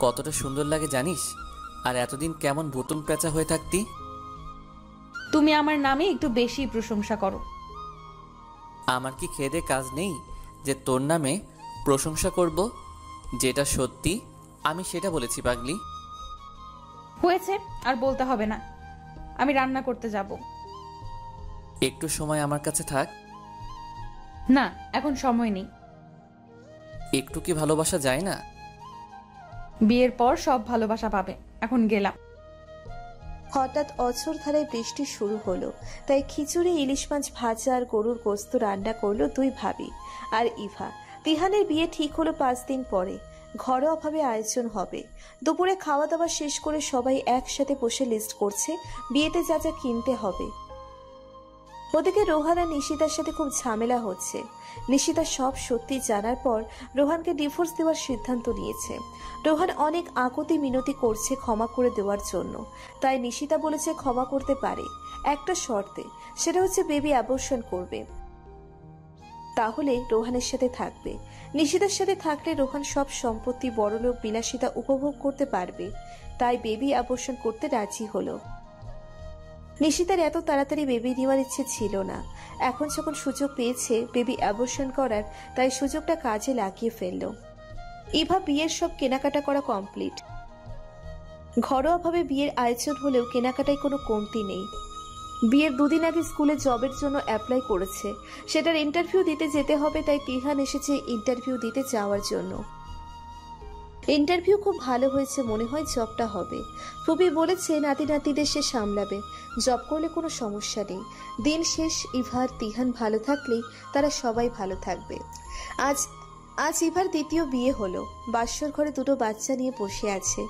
কতটা সুন্দর লাগে জানিস? আর এতদিন কেমন বুতুম পেঁচা হয়ে থাকতি। তুমি আমার নামে একটু বেশি প্রশংসা করো। আমার কি খেদে কাজ নেই যে তোর নামে প্রশংসা করব? যেটা সত্যি আমি সেটা বলেছি পাগলি। হয়েছে, আর বলতে হবে না, আমি রান্না করতে যাব। একটু সময় আমার কাছে থাক। না, এখন সময় নেই। একটু কি ভালোবাসা যায় না? বিয়ের পর সব ভালোবাসা পাবে, এখন গেলাম। হঠাৎ অঝোর ধারায় বৃষ্টি শুরু হলো, তাই খিচুড়ি, ইলিশ মাছ ভাজা আর গরুর গোস্ত রান্না করলো দুই ভাবি আর ইভা। তিহানের বিয়ে ঠিক হলো 5 দিন পরে। ঘরোয়াভাবে আয়োজন হবে। দুপুরে খাওয়া দাওয়া শেষ করে সবাই একসাথে বসে লিস্ট করছে বিয়েতে যা যা কিনতে হবে। ওদিকে রোহান আর নিশিতার সাথে খুব ঝামেলা হচ্ছে। নিশিতা সব সত্যি জানার পর রোহানকে ডিভোর্স দেওয়ার সিদ্ধান্ত নিয়েছে। রোহান অনেক আকুতি মিনতি করছে ক্ষমা করে দেওয়ার জন্য, তাই নিশিতা বলেছে ক্ষমা করতে পারে, একটা শর্তে, সেটা হচ্ছে বেবি অ্যাবর্শন করবে, তাহলে রোহানের সাথে থাকবে। নিশিতার সাথে থাকলে রোহান সব সম্পত্তি, বড়লোক, বিলাসিতা উপভোগ করতে পারবে, তাই বেবি অ্যাবর্শন করতে রাজি হলো। নিশিতার এত তাড়াতাড়ি বেবি নেওয়ার ইচ্ছে ছিল না। এখন যখন সুযোগ পেয়েছে বেবি অ্যাবর্শন করার, তাই সুযোগটা কাজে লাগিয়ে ফেলল। ইভা বিয়ের সব কেনাকাটা করা কমপ্লিট। ঘরোয়াভাবে বিয়ের আয়োজন হলেও কেনাকাটায় কোনো কমতি নেই। বিয়ের 2 দিন আগে স্কুলে জবের জন্য অ্যাপ্লাই করেছে, সেটার ইন্টারভিউ দিতে যেতে হবে, তাই তিহান এসেছে ইন্টারভিউ দিতে যাওয়ার জন্য। ইন্টারভিউ খুব ভালো হয়েছে, মনে হয় জবটা হবে। ফুপি বলেছে নাতি নাতিদের সে সামলাবে, জব করলে কোনো সমস্যা নেই। দিন শেষ ইভার তিহান ভালো থাকলেই তারা সবাই ভালো থাকবে। আজ ইভার দ্বিতীয় বিয়ে হলো। বাসর ঘরে 2টো বাচ্চা নিয়ে বসে আছে।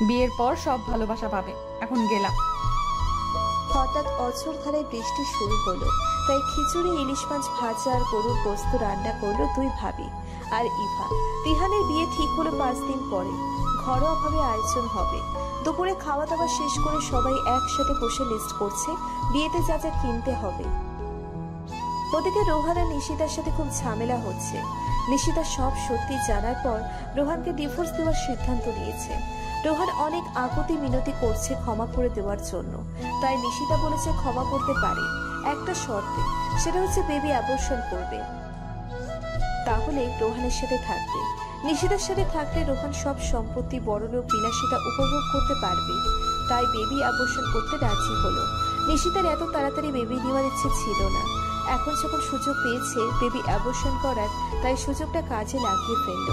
বিয়ের পর সব ভালোবাসা পাবে, এখন গেলাম। হঠাৎ অঝোর ধারায় বৃষ্টি শুরু হলো, তাই খিচুড়ি, ইলিশ মাছ ভাজা আর গরুর গোস্ত রান্না করলো দুই ভাবি আর ইভা। তিহানের বিয়ে ঠিক হলো 5 দিন পরে। ঘরোয়াভাবে আয়োজন হবে। দুপুরে খাওয়া দাওয়া শেষ করে সবাই একসাথে বসে লিস্ট করছে বিয়েতে যা যা কিনতে হবে। ওদিকে রোহান আর নিশিতার সাথে খুব ঝামেলা হচ্ছে। নিশিতা সব সত্যি জানার পর রোহানকে ডিভোর্স দেওয়ার সিদ্ধান্ত নিয়েছে। রোহান অনেক আকুতি মিনতি করছে ক্ষমা করে দেওয়ার জন্য, তাই নিশিতা বলেছে ক্ষমা করতে পারে, একটা শর্তে, সেটা হচ্ছে বেবি অ্যাবর্শন করবে, তাহলে রোহানের সাথে থাকবে। নিশিতার সাথে থাকলে রোহান সব সম্পত্তি, বড়লোক, বিলাসিতা উপভোগ করতে পারবে, তাই বেবি অ্যাবর্শন করতে রাজি হলো। নিশিতার এত তাড়াতাড়ি বেবি নেওয়ার ইচ্ছে ছিল না। এখন যখন সুযোগ পেয়েছে বেবি অ্যাবর্শন করার, তাই সুযোগটা কাজে লাগিয়ে ফেলল।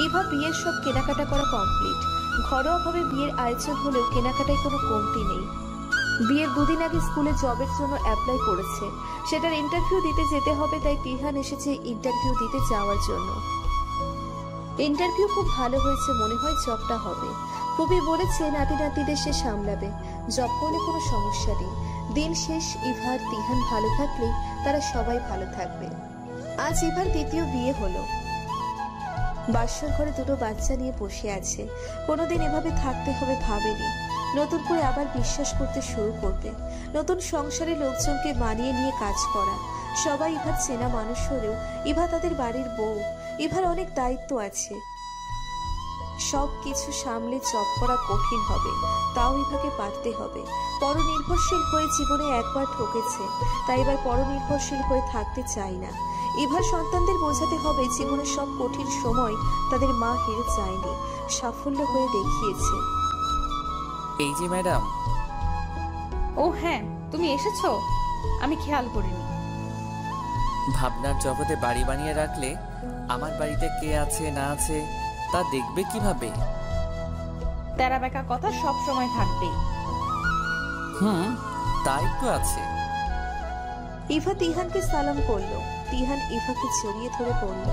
ইভা বিয়ের সব কেনাকাটা করা কমপ্লিট। ঘরোয়াভাবে বিয়ের আয়োজন হলেও কেনাকাটায় কোনো কমতি নেই। বিয়ের 2 দিন আগে স্কুলে জবের জন্য অ্যাপ্লাই করেছে, সেটার ইন্টারভিউ দিতে যেতে হবে, তাই তিহান এসেছে ইন্টারভিউ দিতে যাওয়ার জন্য। ইন্টারভিউ খুব ভালো হয়েছে, মনে হয় জবটা হবে। ফুপি বলেছে নাতি নাতিদের সে সামলাবে, জব করলে কোনো সমস্যা নেই। দিন শেষ ইভার তিহান ভালো থাকলেই তারা সবাই ভালো থাকবে। আজ ইভার দ্বিতীয় বিয়ে হলো। বাসর ঘরে 2টো বাচ্চা নিয়ে বসে আছে। কোনোদিন এভাবে থাকতে হবে ভাবেনি। নতুন করে আবার বিশ্বাস করতে শুরু করবে। নতুন সংসারে লোকজনকে মানিয়ে নিয়ে কাজ করা। সবাই ইভার চেনা মানুষ হলেও ইভা তাদের বাড়ির বউ। ইভার অনেক দায়িত্ব আছে, সব কিছু সামলে জব করা কঠিন হবে, তাও ইভাকে পারতে হবে। পরনির্ভরশীল হয়ে জীবনে একবার ঠকেছে, তাই এবার পরনির্ভরশীল হয়ে থাকতে চাই না। ইভার সন্তানদের বোঝাতে হবে জীবনের সব কঠিন সময় তাদের মা হেরে যায়নি, সাফল্য হয়ে দেখিয়েছে। এই যে ম্যাডাম। ও হ্যাঁ, তুমি এসেছো, আমি খেয়াল করিনি। ভাবনার জগতে বাড়ি বানিয়ে রাখলে আমার বাড়িতে কে আছে না আছে তা দেখবে কিভাবে? তেরা বেকা কথা সব সময় থাকবেই। তা একটু আছে। ইভা তিহানকে সালাম করলো। তিহান ইভাকে জড়িয়ে ধরে বলল,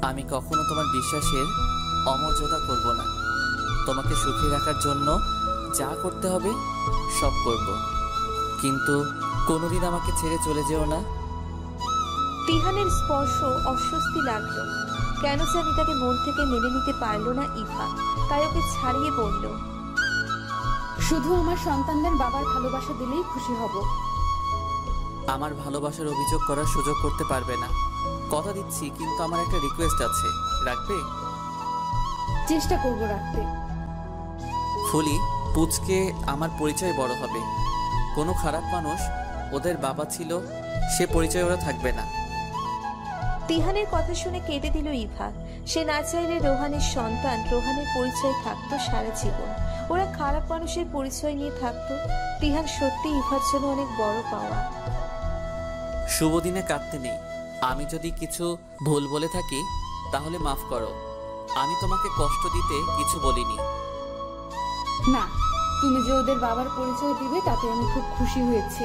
আমি কখনো তোমার বিশ্বাসের অমর্যাদা করব না। তোমাকে সুখী রাখার জন্য যা করতে হবে সব করব, কিন্তু কোনোদিন আমাকে ছেড়ে চলে যেও না। তিহানের স্পর্শ অস্বস্তি লাগলো। কেন জানি তাকে মন থেকে মেনে নিতে পারলো না ইভা, তাই ওকে ছাড়িয়ে বলল, শুধু আমার সন্তানদের বাবার ভালোবাসা দিলেই খুশি হব। আমার ভালোবাসার অভিযোগ করার সুযোগ করতে পারবে না, কথা দিচ্ছি। কিন্তু আমার একটা রিকোয়েস্ট আছে, রাখবে? চেষ্টা করব রাখতে। ফুলি, পুচকে আমার পরিচয় বড় হবে। কোনো খারাপ মানুষ ওদের বাবা ছিল সে পরিচয় ওরা থাকবে না। তিহানের কথা শুনে কেটে দিল ইভা। সে না চাইলে রোহানের সন্তান রোহানের পরিচয় থাকতো সারা জীবন, ওরা খারাপ মানুষের পরিচয় নিয়ে থাকতো। তিহান সত্যি ইভার জন্য অনেক বড় পাওয়া। শুভ দিনে কাটতে নেই। আমি যদি কিছু ভুল বলে থাকি তাহলে মাফ করো। আমি তোমাকে কষ্ট দিতে কিছু বলিনি। না, তুমি যে ওদের বাবার পরিচয় দিবে তাতে আমি খুব খুশি হয়েছি।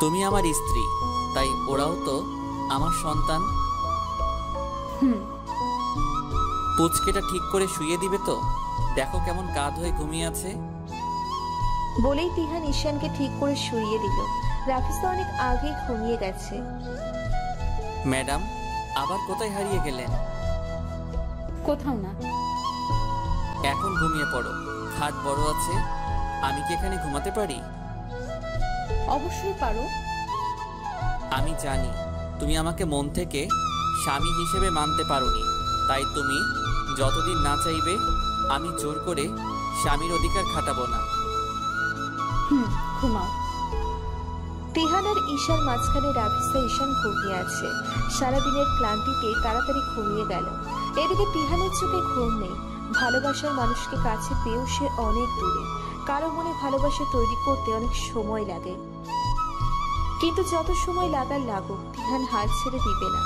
তুমি আমার স্ত্রী, তাই ওরাও তো আমার সন্তান। পুচকেটা ঠিক করে শুয়ে দিবে তো? দেখো কেমন কাঁধ হয়ে ঘুমিয়ে আছে। বলেই তিহান ঈশানকে ঠিক করে শুইয়ে দিল। রাফিসা অনেক আগে ঘুমিয়ে গেছে। ম্যাডাম, আবার কোথায় হারিয়ে গেলেন? কোথাও না। এখন ঘুমিয়ে পড়ো, খাট বড় আছে। আমি কি এখানে ঘুমাতে পারি? অবশ্যই পারো। আমি জানি তুমি আমাকে মন থেকে স্বামী হিসেবে মানতে পারোনি, তাই তুমি যতদিন না চাইবে আমি জোর করে স্বামীর অধিকার খাটাবো না। ঘুমাও। তিহান আর ঈশার মাঝখানে রাফিসা ঈশান ঘুমিয়ে আছে। সারাদিনের ক্লান্তিতে তাড়াতাড়ি ঘুমিয়ে গেল। এদিকে তিহানের চোখে ঘুম নেই। ভালোবাসার মানুষকে কাছে পেয়েও সে অনেক দূরে। কারো মনে ভালোবাসা তৈরি করতে অনেক সময় লাগে, কিন্তু যত সময় লাগার লাগুক তিহান হাল ছেড়ে দিবে না।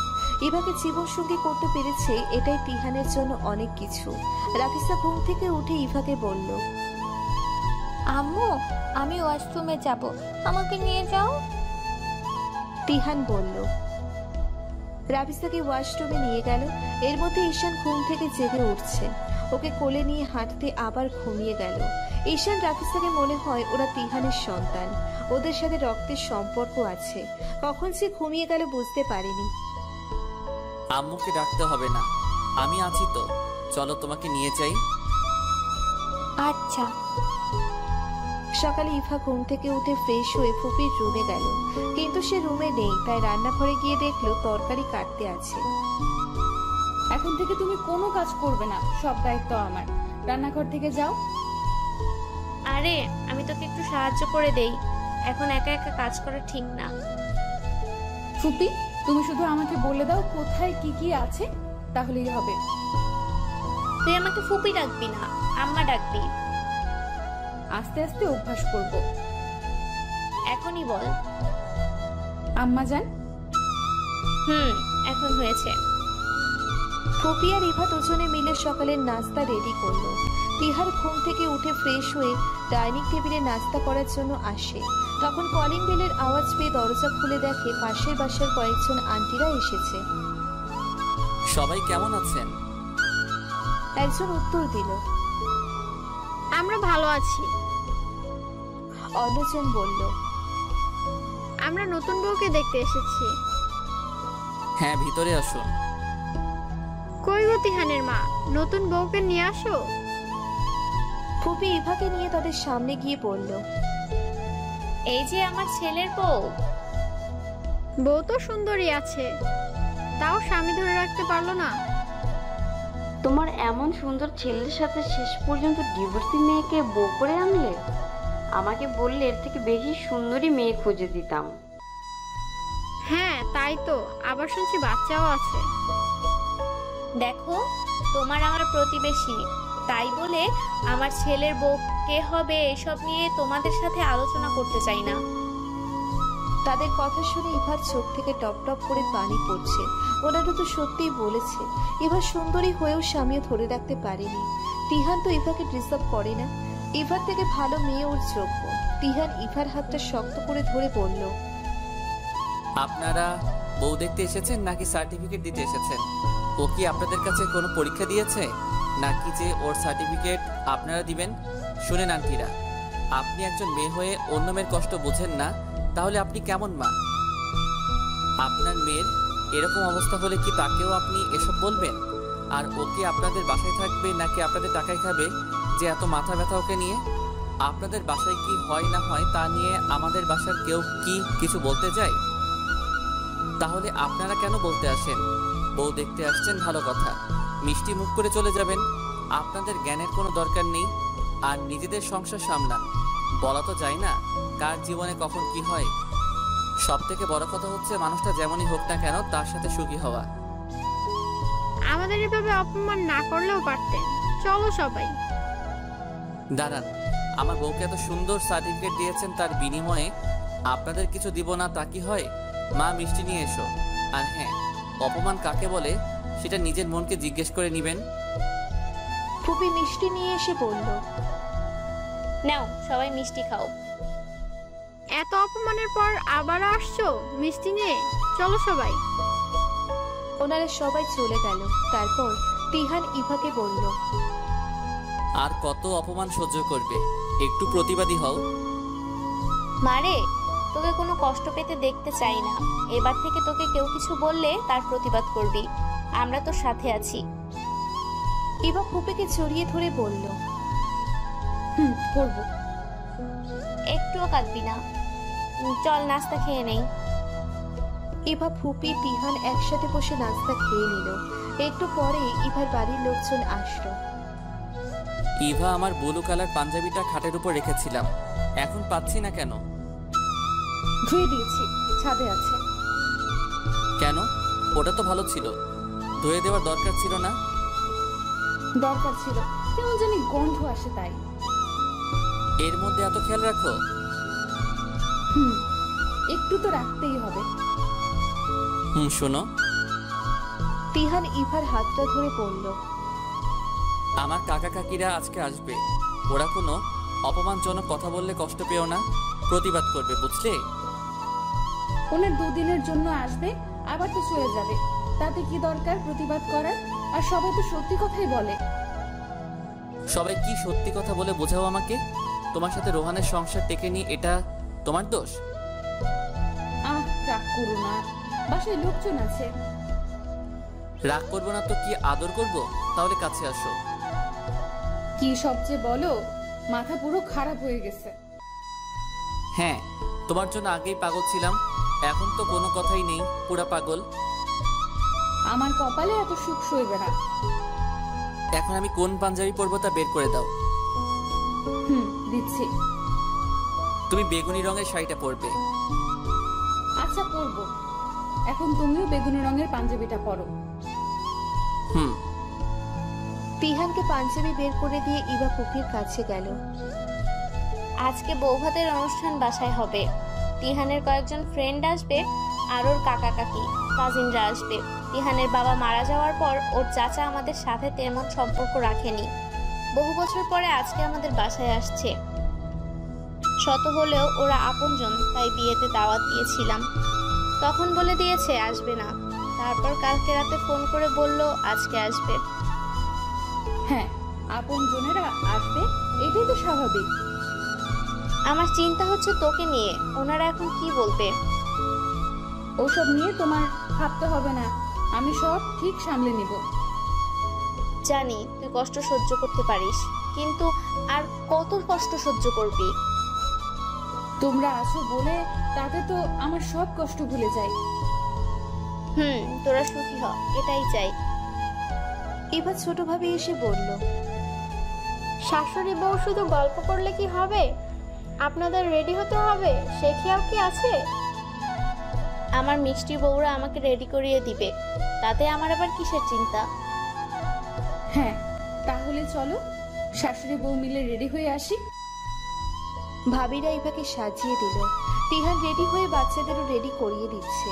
ইভাকে জীবনসঙ্গী করতে পেরেছে, এটাই তিহানের জন্য অনেক কিছু। রাফিসা ঘুম থেকে উঠে ইভাকে বলল, আম্মু, আমি ওয়াশরুমে যাব, আমাকে নিয়ে যাও। তিহান বলল। রাফিসাকে ওয়াশরুমে নিয়ে গেল। এর মধ্যে ঈশান ঘুম থেকে জেগে উঠছে। ওকে কোলে নিয়ে হাঁটতে আবার ঘুমিয়ে গেল। ঈশান রাফিসাকে মনে হয় ওরা তিহানের সন্তান, ওদের সাথে রক্তের সম্পর্ক আছে। কখন সে ঘুমিয়ে গেল বুঝতে পারেনি। আম্মুকে ডাকতে হবে না, আমি আছি তো। চলো তোমাকে নিয়ে যাই। আচ্ছা। সকালে ইভা ঘুম থেকে উঠে ফ্রেশ হয়ে ফুপির রুমে গেল, কিন্তু সে রুমে নেই। তাই রান্নাঘরে গিয়ে দেখলো তরকারি কাটতে আছে। এখন থেকে তুমি কোনো কাজ করবে না, সব দায়িত্ব আমার। রান্নাঘর থেকে যাও। আরে আমি তোকে একটু সাহায্য করে দেই, এখন একা একা কাজ করা ঠিক না। ফুপি, তুমি শুধু আমাকে বলে দাও কোথায় কি কি আছে, তাহলেই হবে। তুই আমাকে ফুপি ডাকবি না, আম্মা ডাকবি। আস্তে আস্তে অভ্যাস করব। এখনই বল। আম্মা জান। এখন হয়েছে। ফুপি আর ইভা দুজনে মিলে সকালের নাস্তা রেডি করলো। তিহার ঘুম থেকে উঠে ফ্রেশ হয়ে ডাইনিং টেবিলে নাস্তা করার জন্য আসে। তখন কলিং বেলের আওয়াজ পেয়ে দরজা খুলে দেখে পাশের বাসার কয়েকজন আন্টিরা এসেছে। সবাই কেমন আছেন? একজন উত্তর দিল, আমরা ভালো আছি। অন্যজন বলল, আমরা নতুন বউকে দেখতে এসেছি। হ্যাঁ, ভিতরে আসুন। কই গো তিহানের মা, নতুন বউকে নিয়ে আসো। ফুপি ইভাকে নিয়ে তাদের সামনে গিয়ে বলল, এই যে আমার ছেলের বউ। বউ তো সুন্দরী আছে, তাও স্বামী ধরে রাখতে পারলো না। তোমার এমন সুন্দর ছেলের সাথে শেষ পর্যন্ত ডিভোর্সি মেয়েকে বউ করে আনলে। আমাকে বললে এর থেকে বেশি সুন্দরী মেয়ে খুঁজে দিতাম। হ্যাঁ তাই তো, আবার শুনছি বাচ্চাও আছে। দেখো, তোমার আমার প্রতিবেশী, তাই বলে আমার ছেলের বউ কে হবে এসব নিয়ে তোমাদের সাথে আলোচনা করতে চাই না। তাদের কথা শুনে ইভার চোখ থেকে টপ টপ করে পানি পড়ছে। ওনারা তো সত্যিই বলেছে, ইভা সুন্দরী হয়েও স্বামীও ধরে রাখতে পারেনি। তিহান তো ইভাকে ডিস্টার্ব করে না, ইভার থেকে ভালো মেয়ে ওর যোগ্য। তিহান ইভার হাতটা শক্ত করে ধরে বলল, আপনারা বউ দেখতে এসেছেন নাকি সার্টিফিকেট দিতে এসেছেন? ও কি আপনাদের কাছে কোনো পরীক্ষা দিয়েছে নাকি যে ওর সার্টিফিকেট আপনারা দিবেন? শুনেন আন্টিরা, আপনি একজন মেয়ে হয়ে অন্য মেয়ের কষ্ট বোঝেন না, তাহলে আপনি কেমন মা? আপনার মেয়ের এরকম অবস্থা হলে কি তাকেও আপনি এসব বলবেন? আর ও কি আপনাদের বাসায় থাকবে নাকি আপনাদের টাকায় খাবে যে এত মাথা ব্যথা ওকে নিয়ে? আপনাদের বাসায় কি হয় না হয় তা নিয়ে আমাদের বাসার কেউ কি কিছু বলতে যায়? তাহলে আপনারা কেন বলতে আসেন? বউ দেখতে আসছেন ভালো কথা, মিষ্টি মুখ করে চলে যাবেন। আপনাদের জ্ঞানের কোনো দরকার নেই। আর নিজেদের সংসার সামলান। বলা তো যায় না কার জীবনে কখন কি হয়। সব থেকে বড় কথা হচ্ছে মানুষটা যেমনই হোক না কেন তার সাথে সুখী হওয়া। আমাদের এভাবে অপমান না করলেও পারতেন। চলো সবাই। দাঁড়ান, আমার বউকে এত সুন্দর সার্টিফিকেট দিয়েছেন, তার বিনিময়ে আপনাদের কিছু দিব না তা কি হয়? মা, মিষ্টি নিয়ে এসো। আর হ্যাঁ, অপমান কাকে বলে সেটা নিজের মনকে জিজ্ঞেস করে নেবেন। ফুপি মিষ্টি নিয়ে এসে বলল, নাও সবাই মিষ্টি খাও। এত অপমানের পর আবার আসছো মিষ্টি নিয়ে? চলো সবাই। ওনারা সবাই চলে গেল। তারপর তিহান ইভাকে বলল, আর কত অপমান সহ্য করবে? একটু প্রতিবাদী হও। মারে, তোকে কোনো কষ্ট পেতে দেখতে চাই না। এবার থেকে তোকে কেউ কিছু বললে তার প্রতিবাদ করবি। আমরা তোর সাথে আছি। ইভা ফুপিকে জড়িয়ে ধরে বলল, করব। একটুও কাঁদবি না। চল নাস্তা খেয়ে নেই। ইভা, ফুপি, তিহান একসাথে বসে নাস্তা খেয়ে নিল। একটু পরে ইভার বাড়ির লোকজন আসলো। ইভা, আমার ব্লু কালার পাঞ্জাবিটা খাটের উপর রেখেছিলাম, এখন পাচ্ছি না কেন? ধুয়ে দিয়েছি, ছাদে আছে। কেন? ওটা তো ভালো ছিল, ধুয়ে দেওয়ার দরকার ছিল না? দরকার ছিল, কেমন জানি গন্ধ আসে তাই। এর মধ্যে এত খেয়াল রাখো? একটু তো রাখতেই হবে। শোনো। তিহান ইভার হাতটা ধরে বলল, আমার কাকা কাকিরা আজকে আসবে। ওরা কোনো অপমানজনক কথা বললে কষ্ট পেও না, প্রতিবাদ করবে, বুঝলে? ওনার দুদিনের জন্য আসবে, আবার তো চলে যাবে। তাতে কি দরকার প্রতিবাদ করার? আর সবাই তো সত্যি কথাই বলে। সবাই কি সত্যি কথা বলে বোঝাও আমাকে। তোমার সাথে রোহানের সংসার টেকেনি, এটা তোমার দোষ? রাগ করো না, বাসায় লোকজন আছে। রাগ করবো না তো কি আদর করব? তাহলে কাছে আসো। কি সবচেয়ে বলো, মাথা পুরো খারাপ হয়ে গেছে। হ্যাঁ, তোমার জন্য আগেই পাগল ছিলাম, এখন তো কোনো কথাই নেই, পুরা পাগল। আমার কপালে এত সুখ সইবে না। এখন আমি কোন পাঞ্জাবি পরবো তা বের করে দাও। দিচ্ছি। তুমি বেগুনি রঙের শাড়িটা পরবে। আচ্ছা পরবো। এখন তুমিও বেগুনি রঙের পাঞ্জাবিটা পরো। তিহানকে পাঞ্জাবি বের করে দিয়ে ইভা ফুপির কাছে গেল। আজকে বৌভাতের অনুষ্ঠান বাসায় হবে। তিহানের কয়েকজন ফ্রেন্ড আসবে, আর ওর কাকা কাকি কাজিনরা আসবে। তিহানের বাবা মারা যাওয়ার পর ওর চাচা আমাদের সাথে তেমন সম্পর্ক রাখেনি। বহু বছর পরে আজকে আমাদের বাসায় আসছে। শত হলেও ওরা আপনজন, তাই বিয়েতে দাওয়াত দিয়েছিলাম। তখন বলে দিয়েছে আসবে না। তারপর কালকে রাতে ফোন করে বলল আজকে আসবে। হ্যাঁ, আপনজনেরা আসবে, এটাই তো স্বাভাবিক। আমার চিন্তা হচ্ছে তোকে নিয়ে, ওনারা এখন কি বলবে। ওসব নিয়ে তোমার ভাবতে হবে না, আমি সব ঠিক সামলে নিব। জানি তুই কষ্ট সহ্য করতে পারিস, কিন্তু আর কত কষ্ট সহ্য করবি? তোমরা আছো বলে তাতে তো আমার সব কষ্ট ভুলে যায়। তোরা সুখী হ, এটাই চাই। এবার ছোটভাবে এসে বলল, শাশুড়ি বউ শুধু গল্প করলে কি হবে? আপনাদের রেডি হতে হবে, সে খেয়াল কি আছে? আমার মিষ্টি বউরা আমাকে রেডি করিয়ে দিবে, তাতে আমার আবার কিসের চিন্তা। হ্যাঁ, তাহলে চলো শাশুড়ি বউ মিলে রেডি হয়ে আসি। ভাবিরা ইভাকে সাজিয়ে দিল। তিহান রেডি হয়ে বাচ্চাদেরও রেডি করিয়ে দিচ্ছে।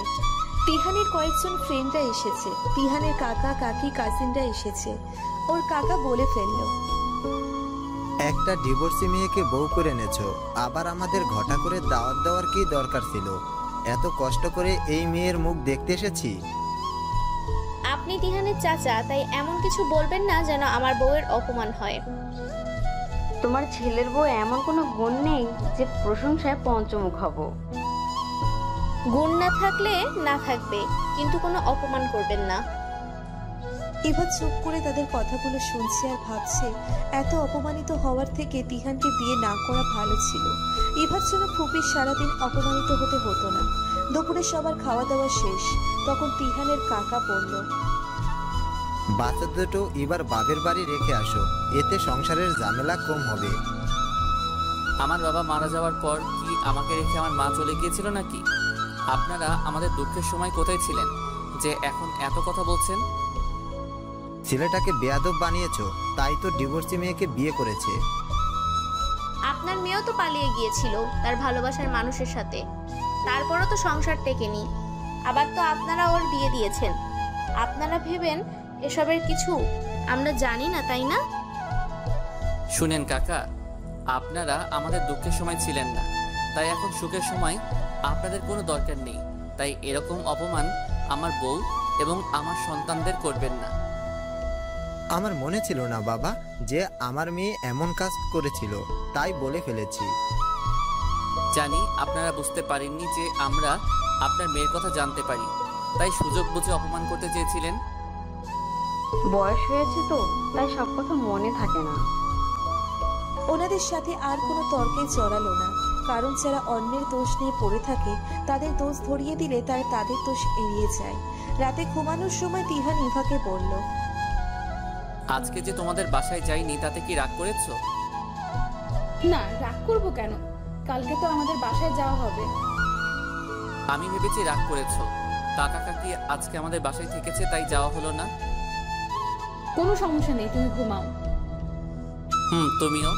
তিহানের কয়েকজন ফ্রেন্ডরা এসেছে, তিহানের কাকা কাকি কাজিনরা এসেছে। ওর কাকা বলে ফেলল, একটা ডিভোর্সি মেয়েকে বউ করে এনেছো, আবার আমাদের ঘটা করে দাওয়াত দেওয়ার কি দরকার ছিল? এত কষ্ট করে এই মেয়ের মুখ দেখতে এসেছি। আপনি তিহানের চাচা, তাই এমন কিছু বলবেন না যেন আমার বউয়ের অপমান হয়। তোমার ছেলের বউ এমন কোনো গুণ নেই যে প্রশংসায় পঞ্চমুখ হব। গুণ না থাকলে না থাকবে, কিন্তু কোনো অপমান করবেন না। ইভা চুপ করে তাদের কথাগুলো শুনছে আর ভাবছে এত অপমানিত হওয়ার থেকে তিহানকে বিয়ে না করা ভালো ছিল। ইভার জন্য ফুপির সারাদিন অপমানিত হতে হতো না। দুপুরে সবার খাওয়া দাওয়া শেষ, তখন তিহানের কাকা বলল, বাচ্চা দুটো এবার বাপের বাড়ি রেখে আসো, এতে সংসারের ঝামেলা কম হবে। আমার বাবা মারা যাওয়ার পর কি আমাকে রেখে আমার মা চলে গিয়েছিল নাকি? আপনারা আমাদের দুঃখের সময় কোথায় ছিলেন যে এখন এত কথা বলছেন? ছেলেটাকে বেয়াদব বানিয়েছো, তাই তো ডিভোর্সি মেয়েকে বিয়ে করেছে। আপনার মেয়েও তো পালিয়ে গিয়েছিল তার ভালোবাসার মানুষের সাথে, তারপরও তো সংসার টেকেনি। আবার তো আপনারা ওর বিয়ে দিয়েছেন। আপনারা ভেবেন এসবের কিছু আমরা জানি না, তাই না? শুনেন কাকা, আপনারা আমাদের দুঃখের সময় ছিলেন না, তাই এখন সুখের সময় আপনাদের কোনো দরকার নেই। তাই এরকম অপমান আমার বউ এবং আমার সন্তানদের করবেন না। আমার মনে ছিল না বাবা যে আমার মেয়ে এমন কাজ করেছিল, তাই বলে ফেলেছি। জানি আপনারা বুঝতে পারেননি যে আমরা আপনার মেয়ের কথা জানতে পারি, তাই সুযোগ বুঝে অপমান করতে চেয়েছিলেন। বয়স হয়েছে তো, তাই সব কথা মনে থাকে না। ওনাদের সাথে আর কোনো তর্কে জড়ালো না, কারণ যারা অন্যের দোষ নিয়ে পড়ে থাকে তাদের দোষ ধরিয়ে দিলে তারা তাদের দোষ এড়িয়ে যায়। রাতে ঘুমানোর সময় তিহান ইভাকে বলল, আজকে যে তোমাদের বাসায় যাইনি তাতে কি রাগ করেছো? না, রাগ করবো কেন? কালকে তো আমাদের বাসায় যাওয়া হবে। আমি ভেবেছি রাগ করেছো। কাকা কাকি আজকে আমাদের বাসায় থেকেছে, তাই যাওয়া হলো না। কোনো সমস্যা নেই, তুমি ঘুমাও। তুমিও।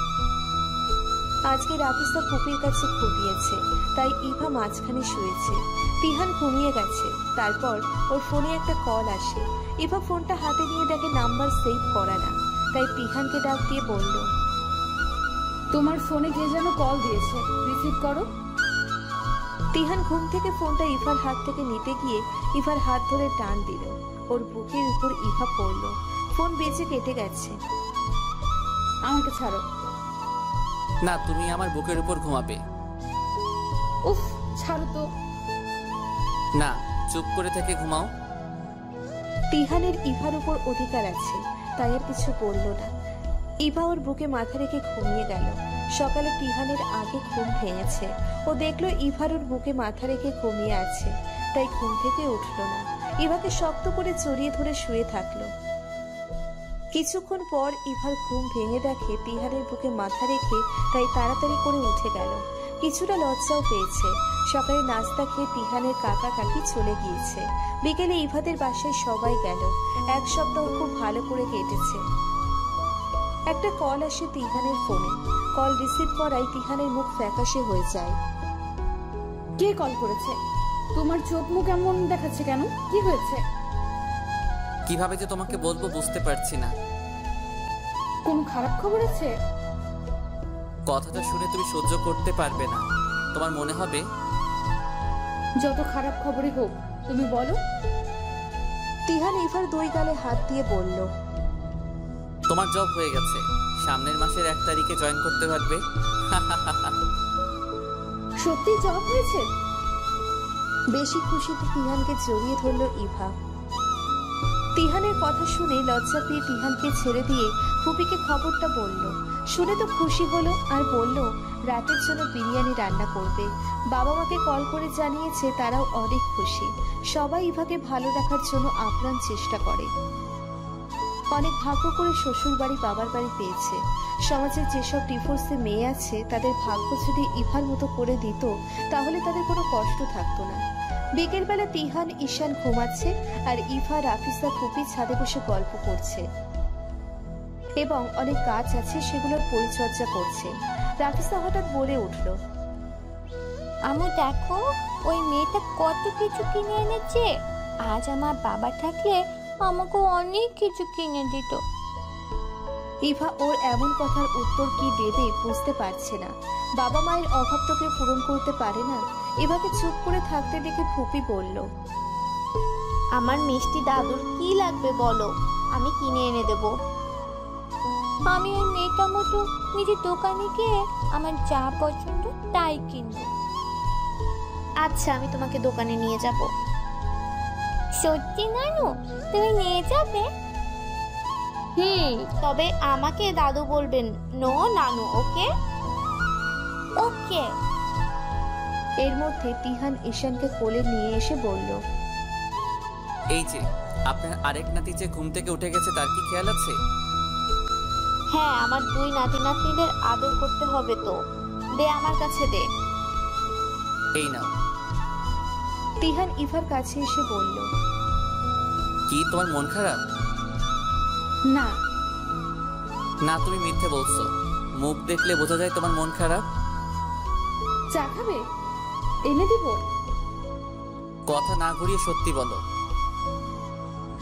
আজকে রাফিসা ফুপির কাছে ঘুমিয়েছে, তাই ইভা মাঝখানে শুয়েছে। তিহান ঘুমিয়ে গেছে। তারপর ওর ফোনে একটা কল আসে। ইভা ফোনটা হাতে নিয়ে দেখে নাম্বার সেভ করা না, তাই তিহানকে ডাক দিয়ে বলল, তোমার ফোনে কে যেন কল দিয়েছে, রিসিভ করো। তিহান ঘুম থেকে ফোনটা ইভার হাত থেকে নিতে গিয়ে ইভার হাত ধরে টান দিল। ওর বুকের উপর ইভা পড়ল। ফোন বেজে কেটে গেছে। আমাকে ছাড়ো। না, তুমি আমার বুকের উপর ঘুমাবে। উফ, ছাড়ো তো। না, চুপ করে থেকে ঘুমাও। তিহানের ইভার উপর অধিকার আছে, তাই আর কিছু বলল না। ইভা ওর বুকে মাথা রেখে ঘুমিয়ে গেল। সকালে তিহানের আগে ঘুম ভেঙেছে। ও দেখলো ইভার ওর বুকে মাথা রেখে ঘুমিয়ে আছে, তাই ঘুম থেকে উঠল না। ইভাকে শক্ত করে জড়িয়ে ধরে শুয়ে থাকলো। কিছুক্ষণ পর ইভার ঘুম ভেঙে দেখে তিহানের বুকে মাথা রেখে, তাই তাড়াতাড়ি করে উঠে গেল। কিছুটা লজ্জাও পেয়েছে। সকালে নাস্তা খেয়ে তিহানের কাকা কাকি চলে গিয়েছে। বিকেলে ইভাদের বাসায় সবাই গেল। এক সপ্তাহ খুব ভালো করে কেটেছে। একটা কল আসে তিহানের ফোনে। কল রিসিভ করায় তিহানের মুখ ফ্যাকাশে হয়ে যায়। কে কল করেছে? তোমার চোখ মুখ এমন দেখাচ্ছে কেন? কি হয়েছে? কিভাবে যে তোমাকে বলবো বুঝতে পারছি না। কোনো খারাপ খবর আছে? কথাটা শুনে তুমি সহ্য করতে পারবে না। তোমার মনে হবে যত খারাপ খবরই হোক, তুমি বলো। তিহান ইভার দুই গালে হাত দিয়ে বলল, তোমার জব হয়ে গেছে। সামনের মাসের 1 তারিখে জয়েন করতে পারবে। সত্যি জব হয়েছে? বেশি খুশিতে তিহানকে জড়িয়ে ধরল ইভা। তিহানের কথা শুনে লজ্জা পেয়ে তিহানকে ছেড়ে দিয়ে ফুপিকে খবরটা বলল। শুনে তো খুশি হলো আর বলল রাতের জন্য বিরিয়ানি রান্না করবে। বাবা মাকে কল করে জানিয়েছে, তারাও অনেক খুশি। সবাই ইভাকে ভালো রাখার জন্য আপ্রাণ চেষ্টা করে। অনেক ভাগ্য করে শ্বশুর বাড়ি বাবার বাড়ি পেয়েছে। সমাজের যেসব ডিভোর্সে মেয়ে আছে তাদের ভাগ্য যদি ইভার মতো করে দিত, তাহলে তাদের কোনো কষ্ট থাকতো না। বিকেলবেলা তিহান ঈশান ঘুমাচ্ছে আর ইভা রাফিসা ফুপি ছাদে বসে গল্প করছে এবং অনেক গাছ আছে সেগুলোর পরিচর্যা করছে। রাফিসা হঠাৎ বলে উঠল, আমু দেখো ওই মেয়েটা কত কিছু কিনে এনেছে। আজ আমার বাবা থাকলে আমাকে অনেক কিছু কিনে দিত। ইভা ওর এমন কথার উত্তর কি দেবে বুঝতে পারছে না। বাবা মায়ের অভাব তোকে পূরণ করতে পারে না। ইভাকে চুপ করে থাকতে দেখে ফুপি বলল, আমার মিষ্টি দাদুর কি লাগবে বলো, আমি কিনে এনে দেব। আমি ওই মেয়েটা মতো নিজের দোকানে গিয়ে আমার যা পছন্দ তাই কিনবো। আচ্ছা, আমি তোমাকে দোকানে নিয়ে যাব। সত্যি নানু, তুমি নিয়ে যাবে? তবে আমাকে দাদু বলবেন, নো নানু। ওকে ওকে। এর মধ্যে তিহান ঈশানকে কোলে নিয়ে এসে বলল, এই যে আপনার আরেক নাতি যে ঘুম থেকে উঠে গেছে তার কি খেয়াল আছে? হ্যাঁ, আমার দুই নাতি নাতনিদের আদর করতে হবে তো। দে আমার কাছে দে। এই নাও। তিহান ইভার কাছে এসে বলল, কি তোমার মন খারাপ? না না, তুমি মিথ্যে বলছো। মুখ দেখলে বোঝা যায় তোমার মন খারাপ। চা খাবে? এনে দিব। কথা না ঘুরিয়ে সত্যি বলো।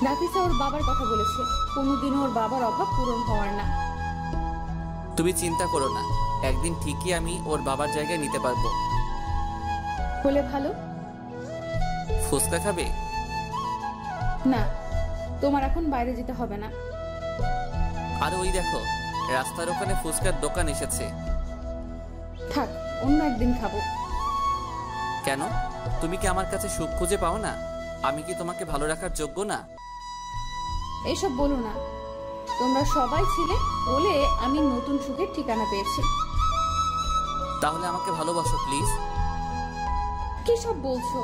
রাফিসা ওর বাবার কথা বলেছে, কোনোদিনও ওর বাবার অভাব পূরণ হওয়ার না। তুমি চিন্তা করো না, একদিন ঠিকই আমি ওর বাবার জায়গায় নিতে পারবো। হলে ভালো। ফুচকা খাবে? না, তোমার এখন বাইরে যেতে হবে না। আর ওই দেখো, রাস্তার ওখানে ফুচকার দোকান এসেছে। থাক, অন্য একদিন খাবো। কেন? তুমি কি আমার কাছে সুখ খুঁজে পাও না? আমি কি তোমাকে ভালো রাখার যোগ্য না? এসব বলো না। তোমরা সবাই ছিলে বলে আমি নতুন সুখের ঠিকানা পেয়েছি। তাহলে আমাকে ভালোবাসো প্লিজ। কি সব বলছো?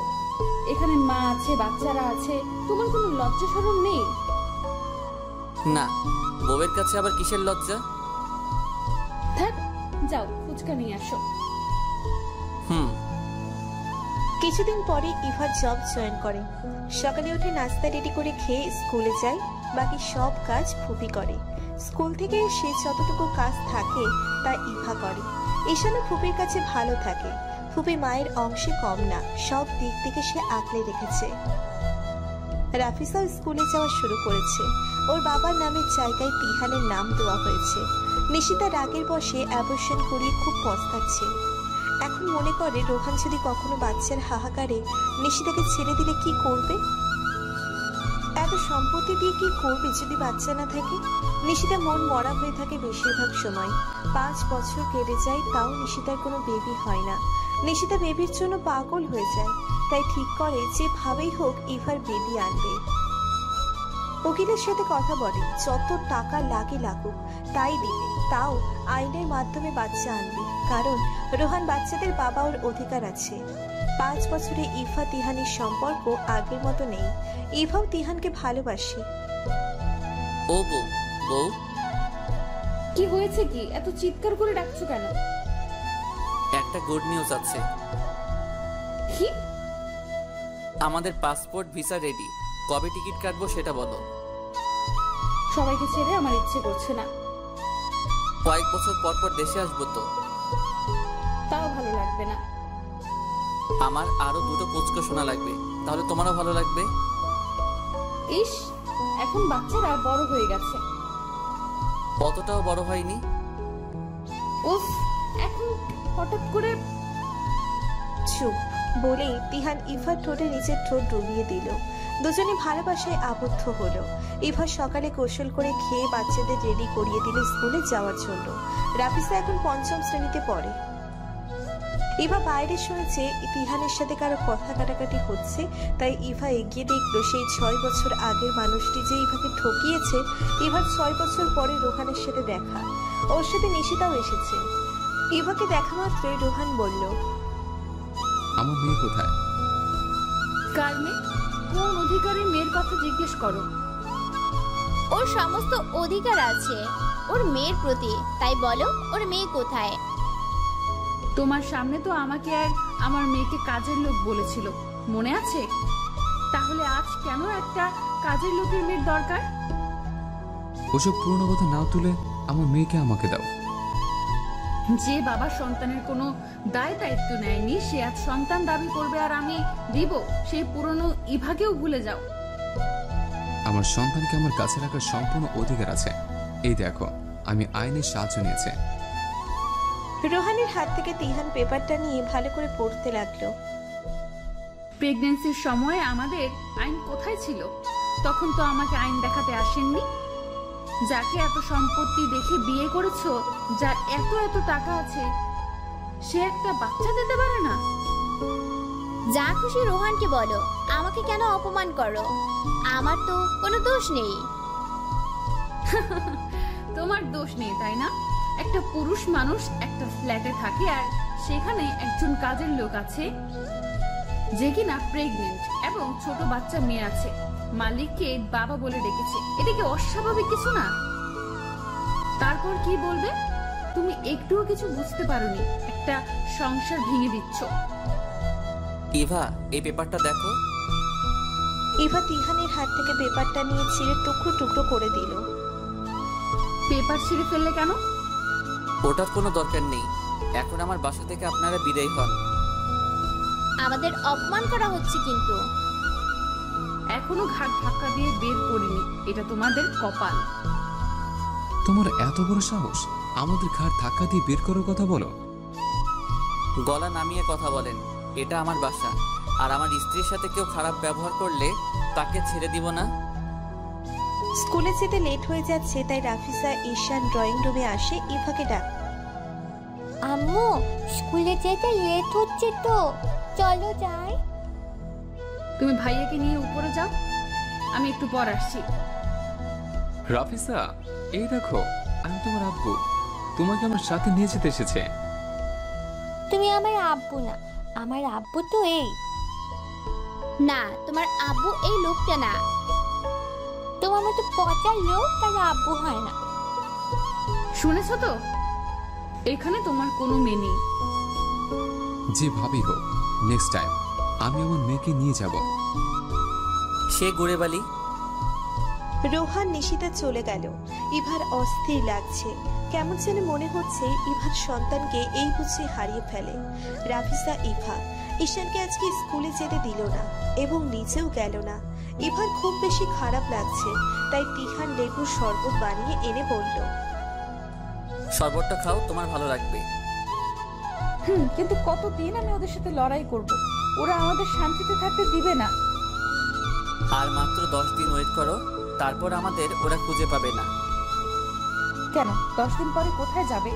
এখানে মা আছে, বাচ্চারা আছে, তোমার কোনো লজ্জা শরম নেই? না, বউয়ের কাছে আবার কিসের লজ্জা? থাক, যাও ফুচকা নিয়ে আসো। কিছুদিন পরে ইভা জব জয়েন করে। সকালে উঠে নাস্তা রেডি করে খেয়ে স্কুলে যায়। বাকি সব কাজ ফুপি করে। স্কুল থেকে এসে যতটুকু কাজ থাকে তা ইভা করে। ঈশানও ফুপির কাছে ভালো থাকে। ফুপি মায়ের অংশে কম না, সব দিক থেকে সে আঁকলে রেখেছে। রাফিসাও স্কুলে যাওয়া শুরু করেছে। ওর বাবার নামের জায়গায় তিহানের নাম দেওয়া হয়েছে। নিশিতা রাগের বশে অ্যাবর্শন করিয়ে খুব পস্তাচ্ছে। এখন মনে করে রোহান যদি কখনো বাচ্চার হাহাকারে নিশিতাকে ছেড়ে দিলে কি করবে। এত সম্পত্তি দিয়ে কি করবে যদি বাচ্চা না থাকে। নিশিতা মন মরা হয়ে থাকে বেশিরভাগ সময়। 5 বছর কেটে যায়, তাও নিশিতার কোনো বেবি হয় না। নিশিতা বেবির জন্য পাগল হয়ে যায়। তাই ঠিক করে যেভাবেই হোক ইভার বেবি আনবে। উকিলের সাথে কথা বলে, যত টাকা লাগে লাগুক তাই দিবে, তাও আইনের মাধ্যমে বাচ্চা আনবে। কারণ রোহান বাচ্চাদের বাবা ওর অধিকার আছে। 5 বছরে ইভা তিহানের সম্পর্ক আগের মতো নেই। ইভাও তিহানকে ভালোবাসে। ও বউ, বউ কি হয়েছে? কি এত চিৎকার করে ডাকছো কেন? একটা গুড নিউজ আছে। কি? আমাদের পাসপোর্ট ভিসা রেডি। কবে টিকিট কাটবো সেটা বলো। সবাইকে ছেড়ে আমার ইচ্ছে করছে না। কয়েক বছর পর পর দেশে আসবো তো। তাও ভালো লাগবে না। আমার আরো 2টো পুচকো শোনা লাগবে, তাহলে তোমারও ভালো লাগবে। ইস, এখন বাচ্চারা বড় হয়ে গেছে। অতটাও বড় হয়নি। উফ, এখন হঠাৎ করে। চুপ বলে তিহান ইভার ঠোঁটে নিচের ঠোঁট ডুবিয়ে দিল। দুজনে ভালোবাসায় আবদ্ধ হলো। ইভা সকালে গোসল করে খেয়ে বাচ্চাদের রেডি করিয়ে দিল স্কুলে যাওয়ার জন্য। রাফিসা এখন 5ম শ্রেণীতে পড়ে। ইভা বাইরে শুনেছে তিহানের সাথে কারো কথা কাটাকাটি হচ্ছে। তাই ইভা এগিয়ে দেখলো সেই 6 বছর আগের মানুষটি যে ইভাকে ঠকিয়েছে। ইভার 6 বছর পরে রোহানের সাথে দেখা। ওর সাথে নিশিতাও এসেছে। ইভাকে দেখা মাত্রই রোহান বলল, আমার মেয়ে কোথায়? কার মেয়ে? কোন অধিকারের মেয়ের কথা জিজ্ঞেস করো? ওর সমস্ত অধিকার আছে ওর মেয়ের প্রতি, তাই বলো ওর মেয়ে কোথায়? তোমার সামনে তো আমাকে আর আমার মেয়েকে কাজের লোক বলেছিল। মনে আছে? তাহলে আজ কেন একটা কাজের লোকের মেয়ের দরকার? ওসব পুরনো কথা না তুলে আমার মেয়েকে আমাকে দাও। যে বাবা সন্তানের কোনো দায় দায়িত্ব নেয়নি সে আজ সন্তান দাবি করবে আর আমি দিব, সেই পুরনো ইভাকেও ভুলে যাও। আমার সন্তানকে আমার কাছে রাখার সম্পূর্ণ অধিকার আছে। এই দেখো, আমি আইনের সাহায্য নিয়েছি। রোহানের হাত থেকে তিহান পেপারটা নিয়ে ভালো করে পড়তে লাগলো। প্রেগন্যান্সির সময় আমাদের আইন কোথায় ছিল? তখন তো আমাকে আইন দেখাতে আসেননি। যাকে এত সম্পত্তি দেখে বিয়ে করেছো, যার এত এত টাকা আছে, সে একটা বাচ্চা দিতে পারে না? যা খুশি রোহানকে বলো, আমাকে কেন অপমান করো? আমার তো কোনো দোষ নেই। তোমার দোষ নেই তাই না? একটা পুরুষ মানুষ একটা ফ্ল্যাটে থাকে আর সেখানে একজন কাজের লোক আছে যে কিনা প্রেগনেন্ট এবং ছোট বাচ্চা মেয়ে আছে, মালিককে বাবা বলে ডেকেছে। এটা কি অস্বাভাবিক কিছু না? তারপর কি বলবে? তুমি একটুও কিছু বুঝতে পারোনি, একটা সংসার ভেঙে দিচ্ছ। ইভা, এই পেপারটা দেখো। ইভা তিহানের হাত থেকে পেপারটা নিয়ে ছিঁড়ে টুকরো টুকরো করে দিল। পেপার ছিঁড়ে ফেললে কেন? ওটার কোনো দরকার নেই। এখন আমার বাসা থেকে আপনারা বিদায় হন। আমাদের অপমান করা হচ্ছে কিন্তু। এখনো ঘাট ধাক্কা দিয়ে বের করিনি, এটা তোমাদের কপাল। তোমার এত বড় সাহস আমাদের ঘাট ধাক্কা দিয়ে বের করার কথা বলো? গলা নামিয়ে কথা বলেন। এটা আমার বাসা, আর আমার স্ত্রীর সাথে কেউ খারাপ ব্যবহার করলে তাকে ছেড়ে দিব না। স্কুলে যেতে লেট হয়ে যাচ্ছে, তাই রাফিসা ঈশান ড্রয়িং রুমে আসে ইভাকে ডাক। আম্মু, স্কুলে যেতে লেট হচ্ছে তো, চলো যাই। তুমি ভাইয়াকে নিয়ে উপরে যাও, আমি একটু পর আসছি। রাফিসা, এই দেখো, আমি তোমার আব্বু। তোমাকে আমার সাথে নিয়ে যেতে এসেছে। তুমি আমার আব্বু না, আমার আব্বু তো এই। না, তোমার আব্বু এই লোকটা না। তোমার মতো পচার লোক তার আব্বু হয় না। শুনেছো তো? এখানে তোমার কোনো মেয়ে নেই। যে ভাবি হোক, নেক্সট টাইম আমি আমার মেয়েকে নিয়ে যাব। সে ঘুরে বালি। রোহান নিশিতা চলে গেল। ইভার অস্থির লাগছে, কেমন যেন মনে হচ্ছে ইভার সন্তানকে এই বুঝে হারিয়ে ফেলে। রাফিসা ইভা ঈশানকে আজকে স্কুলে যেতে দিল না এবং নিজেও গেল না। ইভার খুব বেশি খারাপ লাগছে, তাই তিহান লেবুর শরবত বানিয়ে এনে বলল, শরবতটা খাও, তোমার ভালো লাগবে। কিন্তু কতদিন আমি ওদের সাথে লড়াই করব? ওরা আমাদের শান্তিতে থাকতে দিবে না। আর মাত্র 10 দিন ওয়েট করো, তারপর আমাদের ওরা খুঁজে পাবে না। কেন? 10 দিন পরে কোথায় যাবে?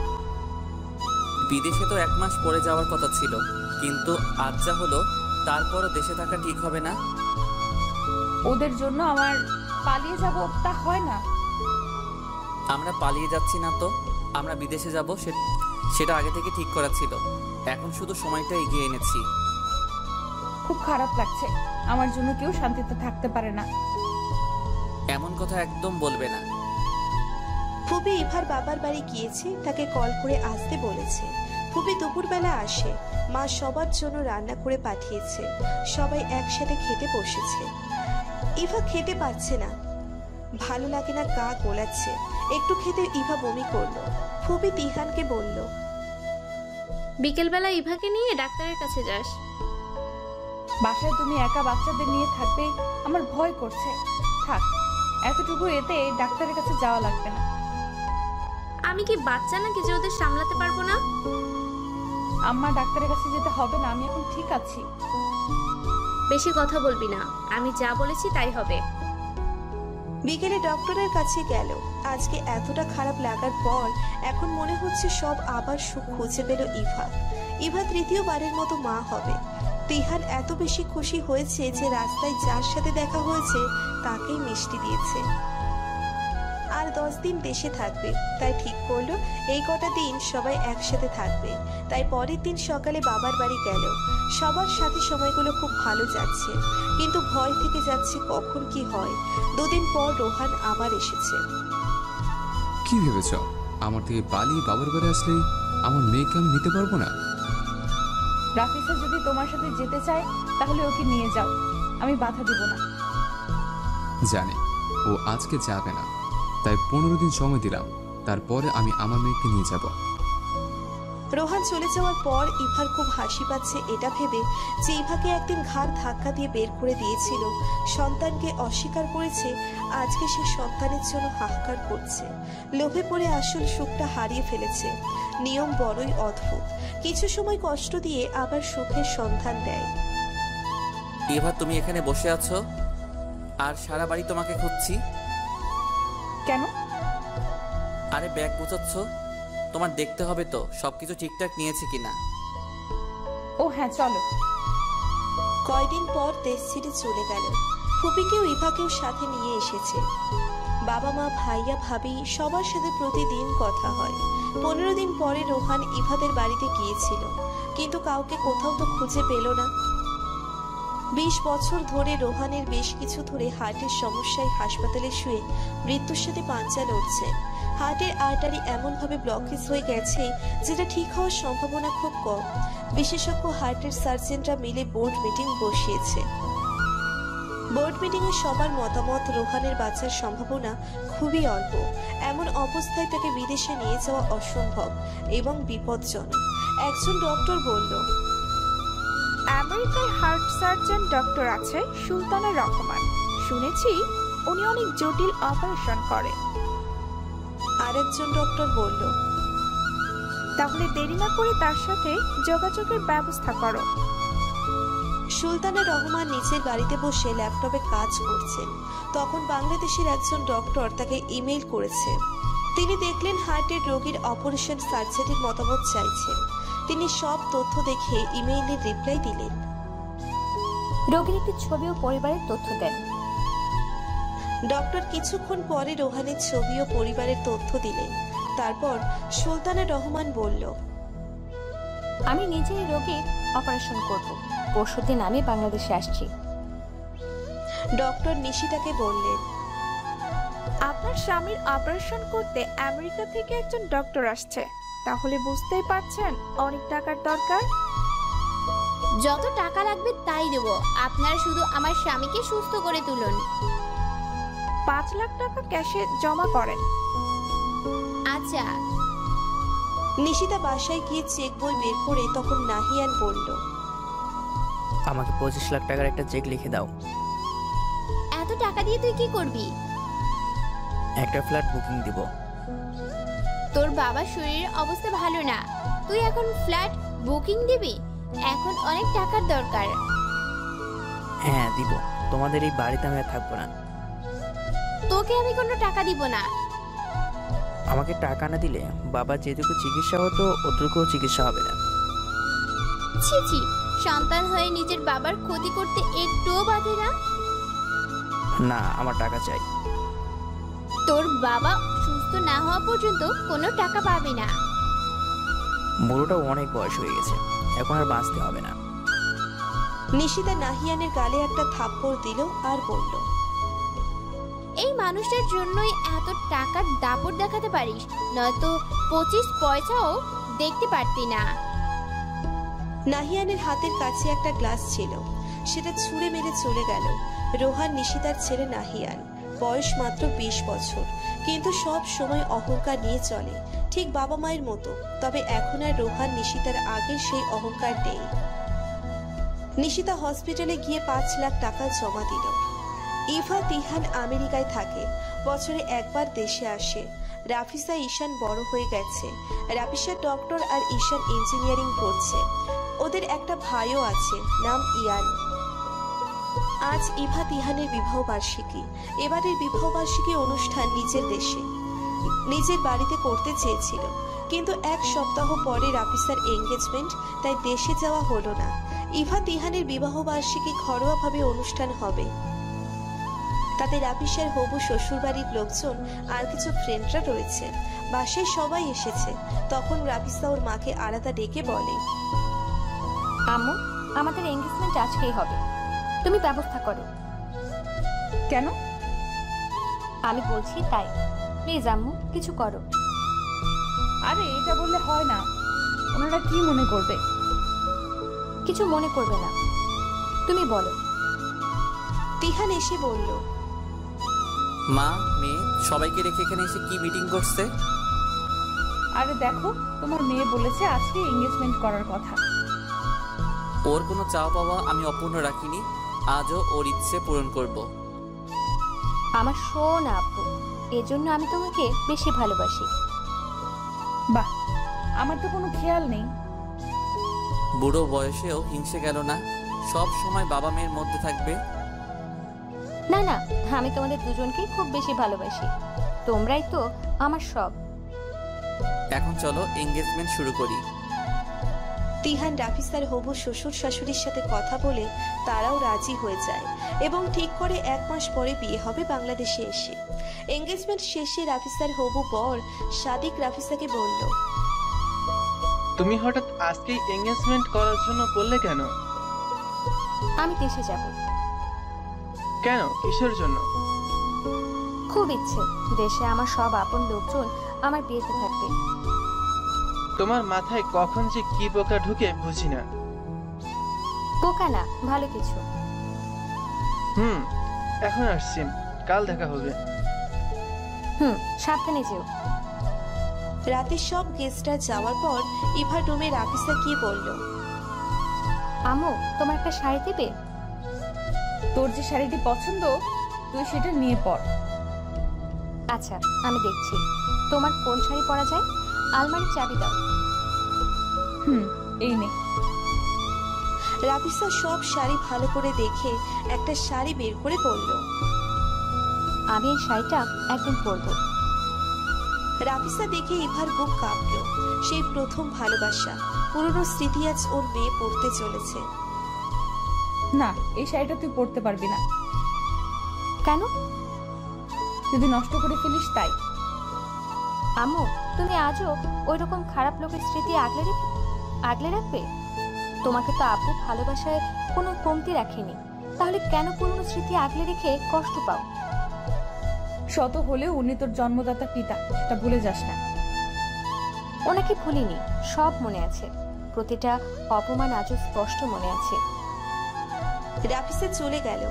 বিদেশে তো 1 মাস পরে যাওয়ার কথা ছিল, কিন্তু আজ যা হলো তারপরও দেশে থাকা ঠিক হবে না। ওদের জন্য আমার পালিয়ে যাব তা হয় না। আমরা পালিয়ে যাচ্ছি না তো, আমরা বিদেশে যাব, সেটা আগে থেকে ঠিক করা ছিল। এখন শুধু সময়টা এগিয়ে এনেছি। খুব খারাপ লাগছে, আমার জন্য কেউ শান্তিতে থাকতে পারে না। এমন কথা একদম বলবে না। ফুবি ইভার বাবার বাড়ি গিয়েছে, তাকে কল করে আসতে বলেছে। ফুবি দুপুরবেলা আসে, মা সবার জন্য রান্না করে পাঠিয়েছে। সবাই একসাথে খেতে বসেছে। ইভা খেতে পারছে না, ভালো লাগে না, গা গোলাচ্ছে। একটু খেতে ইভা বমি করলো। ফুবি তিহানকে বলল, বিকেলবেলা ইভাকে নিয়ে ডাক্তারের কাছে যাস। বাসায় তুমি একা বাচ্চাদের নিয়ে থাকবে, আমার ভয় করছে। থাক, এতটুকু এতে ডাক্তারের কাছে যাওয়া লাগবে না। আমি কি বাচ্চা নাকি যে ওদের সামলাতে পারবো না? আম্মা, ডাক্তারের কাছে যেতে হবে না, আমি এখন ঠিক আছি। বেশি কথা বলবি না, আমি যা বলেছি তাই হবে। বিকেলে ডক্টরের কাছে গেল। আজকে এতটা খারাপ লাগার পর এখন মনে হচ্ছে সব আবার সুখ খুঁজে পেল ইভা। ইভা তৃতীয়বারের মতো মা হবে। তিহান এত বেশি খুশি হয়েছে যে রাস্তায় যার সাথে দেখা হয়েছে তাকেই মিষ্টি দিয়েছে। আর 10 দিন দেশে থাকবে, তাই ঠিক করলো এই কটা দিন সবাই একসাথে থাকবে। তাই পরের দিন সকালে বাবার বাড়ি গেল। সবার সাথে সময়গুলো খুব ভালো যাচ্ছে, কিন্তু ভয় থেকে যাচ্ছে কখন কি হয়। 2 দিন পর রোহান আবার এসেছে। কি ভেবেছ আমার থেকে পালিয়ে বাবার বাড়ি আসলে আমার মেয়েকে আমি নিতে পারবো না? রাফিসা যদি তোমার সাথে যেতে চায় তাহলে ওকে নিয়ে যাও, আমি বাধা দিব না। জানি ও আজকে যাবে না, তাই 15 দিন সময় দিলাম, তারপরে আমি আমার মেয়েকে নিয়ে যাব। রোহান চলে যাওয়ার পর ইভার খুব হাসি পাচ্ছে এটা ভেবে যে ইভাকে একদিন ঘাড় ধাক্কা দিয়ে বের করে দিয়েছিল, সন্তানকে অস্বীকার করেছে, আজকে সে সন্তানের জন্য হাহাকার করছে। লোভে পড়ে আসল সুখটা হারিয়ে ফেলেছে। নিয়ম বড়ই অদ্ভুত, কিছু সময় কষ্ট দিয়ে আবার সুখের সন্ধান দেয়। এবার তুমি এখানে বসে আছো আর সারা বাড়ি তোমাকে খুঁজছি কেন? আরে ব্যাগ গোছাচ্ছ, তোমার দেখতে হবে তো সবকিছু ঠিকঠাক নিয়েছে কিনা। ও হ্যাঁ চলো। কয়দিন পর দেশ ছেড়ে চলে গেল। ফুপিকেও ইভাকেও সাথে নিয়ে এসেছে। বাবা মা ভাইয়া ভাবি সবার সাথে প্রতিদিন কথা হয়। 15 দিন পরে রোহান ইভাদের বাড়িতে গিয়েছিল, কিন্তু কাউকে কোথাও তো খুঁজে পেল না। 20 বছর ধরে রোহানের বেশ কিছু ধরে হার্টের সমস্যায় হাসপাতালে শুয়ে মৃত্যুর সাথে পাঞ্জা লড়ছে। হার্টের আর্টারি এমনভাবে ব্লকেজ হয়ে গেছে যেটা ঠিক হওয়ার সম্ভাবনা খুব কম। বিশেষজ্ঞ হার্টের সার্জনরা মিলে বোর্ড মিটিং বসিয়েছে। বোর্ড মিটিংয়ে সবার মতামত রোহানের বাঁচার সম্ভাবনা খুবই অল্প। এমন অবস্থায় তাকে বিদেশে নিয়ে যাওয়া অসম্ভব এবং বিপজ্জনক। একজন ডক্টর বলল, আমেরিকায় হার্ট সার্জন ডক্টর আছে সুলতানা রহমান, শুনেছি উনি অনেক জটিল অপারেশন করেন। আরেকজন ডক্টর বলল, তাহলে দেরি না করে তার সাথে যোগাযোগের ব্যবস্থা করো। সুলতানা রহমান নিজের বাড়িতে বসে ল্যাপটপে কাজ করছেন। তখন বাংলাদেশের একজন ডক্টর তাকে ইমেল করেছে। তিনি দেখলেন হার্টের রোগীর অপারেশন সার্জারির মতামত চাইছেন। তিনি সব তথ্য দেখে ইমেইলের রিপ্লাই দিলেন। রোগীর একটি ছবি ও পরিবারের তথ্য দেন। ডক্টর কিছুক্ষণ পরে রোহানের ছবি ও পরিবারের তথ্য দিলেন। তারপর সুলতানা রহমান বলল, আমি নিজেই রোগীর অপারেশন করব, পরশুদিন আমি বাংলাদেশে আসছি। ডক্টর নিশিতাকে বললেন, আপনার স্বামীর অপারেশন করতে আমেরিকা থেকে একজন ডক্টর আসছে, তাহলে বুঝতেই পারছেন অনেক টাকার দরকার। যত টাকা লাগবে তাই দেব, আপনারা শুধু আমার স্বামীকে সুস্থ করে তুলুন। 5 লাখ টাকা ক্যাশে জমা করেন। আচ্ছা। নিশিতা বাসায় গিয়ে চেক বই বের করে তখন নাহিয়ান বলল, আমাকে 25 লাখ টাকার একটা চেক লিখে দাও। এত টাকা দিয়ে তুই কি করবি? একটা ফ্ল্যাট বুকিং দিব। তোর বাবার শরীরের অবস্থা ভালো না, তুই এখন ফ্ল্যাট বুকিং দিবি? এখন অনেক টাকার দরকার। হ্যাঁ দিব, তোমাদের এই বাড়িতে আমি আর থাকবো না। তোকে আমি কোনো টাকা দিব না। আমাকে টাকা না দিলে বাবার যেটুকু চিকিৎসা হতো অতটুকুও চিকিৎসা হবে না। ছি ছি, সন্তান হয়ে নিজের বাবার ক্ষতি করতে একটুও বাধে না। না, আমার টাকা চাই। তোর বাবা সুস্থ না হওয়া পর্যন্ত কোনো টাকা পাবে না। বুড়োটা অনেক বয়স হয়ে গেছে, এখন আর বাঁচতে হবে না। নিশিতা নাহিয়ানের গালে একটা থাপ্পড় দিল আর বলল, এই মানুষটার জন্যই এত টাকার দাপট দেখাতে পারিস, নয়তো 25 পয়সাও দেখতে পারতি না। নাহিয়ানের হাতের কাছে একটা গ্লাস ছিল, সেটা ছুঁড়ে মেরে চলে গেল। রোহান নিশিতার ছেলে নাহিয়ান, বয়স মাত্র 20 বছর, কিন্তু সব সময় অহংকার নিয়ে চলে, ঠিক বাবা মায়ের মতো। তবে এখন আর রোহান নিশিতার আগের সেই অহংকার নেই। নিশিতা হসপিটালে গিয়ে 5 লাখ টাকা জমা দিল। ইভা তিহান আমেরিকায় থাকে, বছরে একবার দেশে আসে। রাফিসা ঈশান বড় হয়ে গেছে। রাফিসা ডক্টর আর ঈশান ইঞ্জিনিয়ারিং পড়ছে। ওদের একটা ভাইও আছে, নাম ইয়ান। আজ ইভা তিহানের বিবাহ বার্ষিকী। এবারের বিবাহ বার্ষিকী অনুষ্ঠান নিজের দেশে, নিজের বাড়িতে করতে চেয়েছিল, কিন্তু 1 সপ্তাহ পরে রাফিসার এঙ্গেজমেন্ট, তাই দেশে যাওয়া হলো না। ইভা তিহানের বিবাহ বার্ষিকী ঘরোয়াভাবে অনুষ্ঠান হবে। তাতে রাফিসার হবু শ্বশুরবাড়ির লোকজন আর কিছু ফ্রেন্ডরা রয়েছে। বাসায় সবাই এসেছে। তখন রাফিসা ওর মাকে আলাদা ডেকে বলে, আম্মু, আমাদের এনগেজমেন্ট আজকেই হবে, তুমি ব্যবস্থা করো। কেন? আমি বলছি তাই, প্লিজ আম্মু কিছু করো। আরে এটা বললে হয় না, ওনারা কি মনে করবে? কিছু মনে করবে না, তুমি বলো। তিহান এসে বলল, মা মেয়ে সবাইকে রেখে এখানে এসে কি মিটিং করছে? আরে দেখো, তোমার মেয়ে বলেছে আজকে এঙ্গেজমেন্ট করার কথা। ওর কোনো চাওয়া পাওয়া আমি অপূর্ণ রাখিনি, আজও ওর ইচ্ছে পূরণ করব। আমার সোনা আপু, এজন্য আমি তোমাকে বেশি ভালোবাসি। বাহ, আমার তো কোনো খেয়াল নেই। বুড়ো বয়সেও হিংসে গেল না, সব সময় বাবা মেয়ের মধ্যে থাকবে। না না, আমি তোমাদের দুজনকেই খুব বেশি ভালোবাসি, তোমরাই তো আমার সব। এখন চলো এঙ্গেজমেন্ট শুরু করি। তিহান রাফিসার হবু শ্বশুর শাশুড়ির সাথে কথা বলে তারাও রাজি হয়ে যায় এবং ঠিক করে 1 মাস পরে বিয়ে হবে বাংলাদেশে এসে। এঙ্গেজমেন্ট শেষে রাফিসার হবু বর সাদিক রাফিসাকে বলল, তুমি হঠাৎ আজকেই এঙ্গেজমেন্ট করার জন্য বললে কেন? আমি দেশে যাব। কেন, কিসের জন্য? খুব ইচ্ছে, দেশে আমার সব আপন লোকজন আমার বিয়েতে থাকবে। তোমার মাথায় কখন যে কি বোকা ঢুকে বুঝি না। বোকা না, ভালো কিছু। এখন আসছি, কাল দেখা হবে। সাবধানে যেও। রাতে সব গেস্টরা যাওয়ার পর ইভার রুমে রাফিসা গিয়ে বলল, আমু তোমার একটা শাড়ি দেবে? তোর যে শাড়িটি পছন্দ তুই সেটা নিয়ে পর। আচ্ছা আমি দেখছি তোমার কোন শাড়ি পরা যায়। আলমারির চাবি দাও। এই নে। রাফিসা সব শাড়ি ভালো করে দেখে একটা শাড়ি বের করে বলল, আমি এই শাড়িটা একদিন পরবো। রাফিসা দেখে ইভার বুক কাঁপল। সেই প্রথম ভালোবাসা, পুরনো স্মৃতি আজ ওর মেয়ে পড়তে চলেছে। না, এই শাড়িটা তুই পরতে পারবি না। কেন? যদি নষ্ট করে ফেলিস তাই। আম্মু তুমি আজও ওই রকম খারাপ লোকের স্মৃতি আগলে রাখবে? তোমাকে তো আব্বু ভালোবাসায় কোনো কমতি রাখেনি, তাহলে কেন পুরনো স্মৃতি আগলে রেখে কষ্ট পাও? শত হলেও উনি তোর জন্মদাতা পিতা, সেটা ভুলে যাস না। ওনাকে ভুলিনি, সব মনে আছে, প্রতিটা অপমান আজও স্পষ্ট মনে আছে। রাফিসা চলে গেল।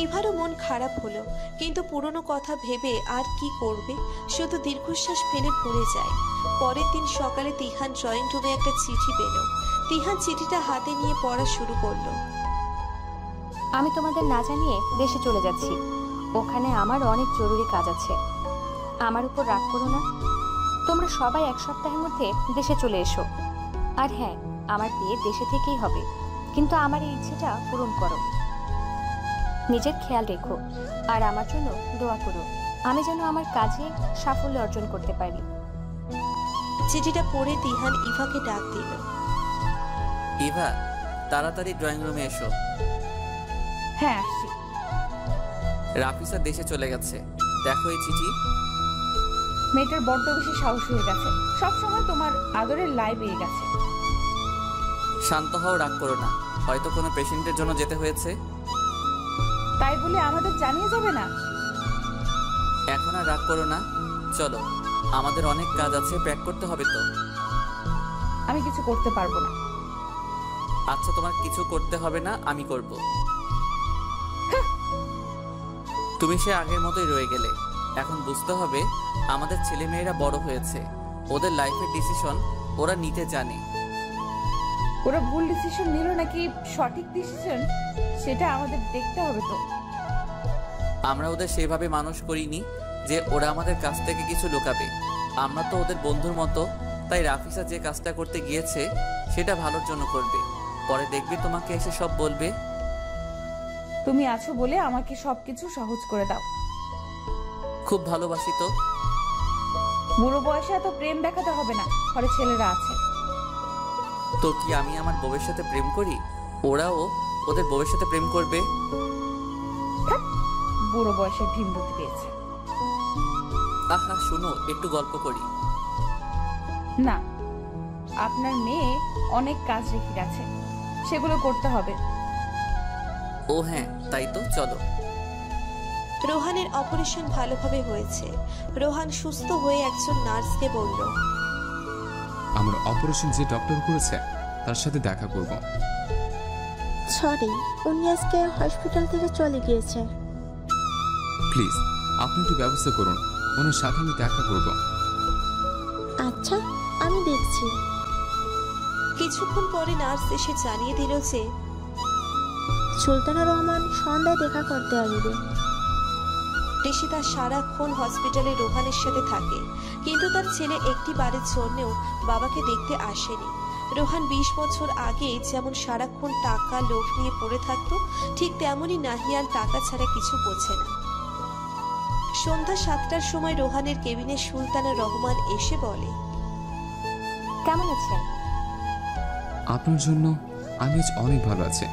ইভারও মন খারাপ হলো, কিন্তু পুরনো কথা ভেবে আর কি করবে, শুধু দীর্ঘশ্বাস ফেলে ভুলে যায়। পরের দিন সকালে তিহান ড্রয়িং রুমে একটা চিঠি পেল। তিহান চিঠিটা হাতে নিয়ে পড়া শুরু করলো। আমি তোমাদের না জানিয়ে দেশে চলে যাচ্ছি, ওখানে আমার অনেক জরুরি কাজ আছে। আমার উপর রাগ করো না, তোমরা সবাই 1 সপ্তাহের মধ্যে দেশে চলে এসো। আর হ্যাঁ, আমার বিয়ে দেশে থেকেই হবে, কিন্তু আমার এই ইচ্ছেটা পূরণ করো। নিজের খেয়াল রেখো আর আমার জন্য দোয়া করো, আমি যেন আমার কাজে সাফল্য অর্জন করতে পারি। চিঠিটা পড়ে তিহান ইভাকে ডাক দিল। ইভা, তাড়াতাড়ি ড্রয়িং রুমে এসো। হ্যাঁ আসছি। রাফিসা দেশে চলে গেছে, দেখো এই চিঠি। মেয়েটার বড্ড বেশি সাহস হয়ে গেছে, সবসময় তোমার আদরের লাই পেয়ে গেছে। শান্ত হও, রাগ করো না, হয়তো কোনো পেশেন্টের জন্য যেতে হয়েছে। তাই বলে আমাদের জানিয়ে যাবে না? এখন আর রাগ করো না, চলো, আমাদের অনেক কাজ আছে, প্যাক করতে হবে তো। আমি কিছু করতে পারবো না। আচ্ছা, তোমার কিছু করতে হবে না, আমি করব। তুমি সে আগের মতোই রয়ে গেলে। এখন বুঝতে হবে আমাদের ছেলে মেয়েরা বড় হয়েছে, ওদের লাইফের ডিসিশন ওরা নিতে জানে। ওরা ভুল ডিসিশন নিল নাকি সঠিক ডিসিশন, সেটা আমাদের দেখতে হবে তো। আমরা ওদের সেভাবে মানুষ করিনি যে ওরা আমাদের কাছ থেকে কিছু লুকাবে। আমরা তো ওদের বন্ধুর মতো, তাই রাফিসা যে কাজটা করতে গিয়েছে সেটা ভালোর জন্য করবে, পরে দেখবে তোমাকে এসে সব বলবে। তুমি আছো বলে আমাকে সবকিছু সহজ করে দাও। খুব ভালোবাসি তো। বুড়ো বয়সে এত প্রেম দেখাতে হবে না, ঘরে ছেলেরা আছে। তো কি আমি আমার বউয়ের সাথে প্রেম করি, ওরাও ওদের বউয়ের সাথে প্রেম করবে? বুড়ো বয়সে ভীমরতি পেয়েছে। আহা শুনো, একটু গল্প করি। না, আপনার মেয়ে অনেক কাজ রেখে গেছে, সেগুলো করতে হবে। ও হ্যাঁ, তাই তো, চলো। রোহানের অপারেশন ভালোভাবে হয়েছে। রোহান সুস্থ হয়ে একজন নার্সকে বলল, আমার অপারেশন যে ডক্টর করেছে তার সাথে দেখা করব। সরি, উনি আজকে হসপিটাল থেকে চলে গিয়েছে। প্লিজ আপনি একটু ব্যবস্থা করুন, ওনার সাথে আমি দেখা করব। আচ্ছা, আমি দেখছি। কিছুক্ষণ পরে নার্স এসে জানিয়ে দিল যে সুলতানা রহমান সন্ধ্যায় দেখা করতে আসবে। ঋষিতা সারাক্ষণ হসপিটালে রোহানের সাথে থাকে, কিন্তু তার ছেলে একটি বারের জন্যও বাবাকে দেখতে আসেনি। রোহান 20 বছর আগে যেমন সারাক্ষণ টাকা লোভ নিয়ে পড়ে থাকতো, ঠিক তেমনই নাহিয়ান টাকা ছাড়া কিছু বোঝে না। সন্ধ্যা 7টার সময় রোহানের কেবিনে সুলতানা রহমান এসে বলে, কেমন আছেন? আপনার জন্য আমি আজ অনেক ভালো আছি।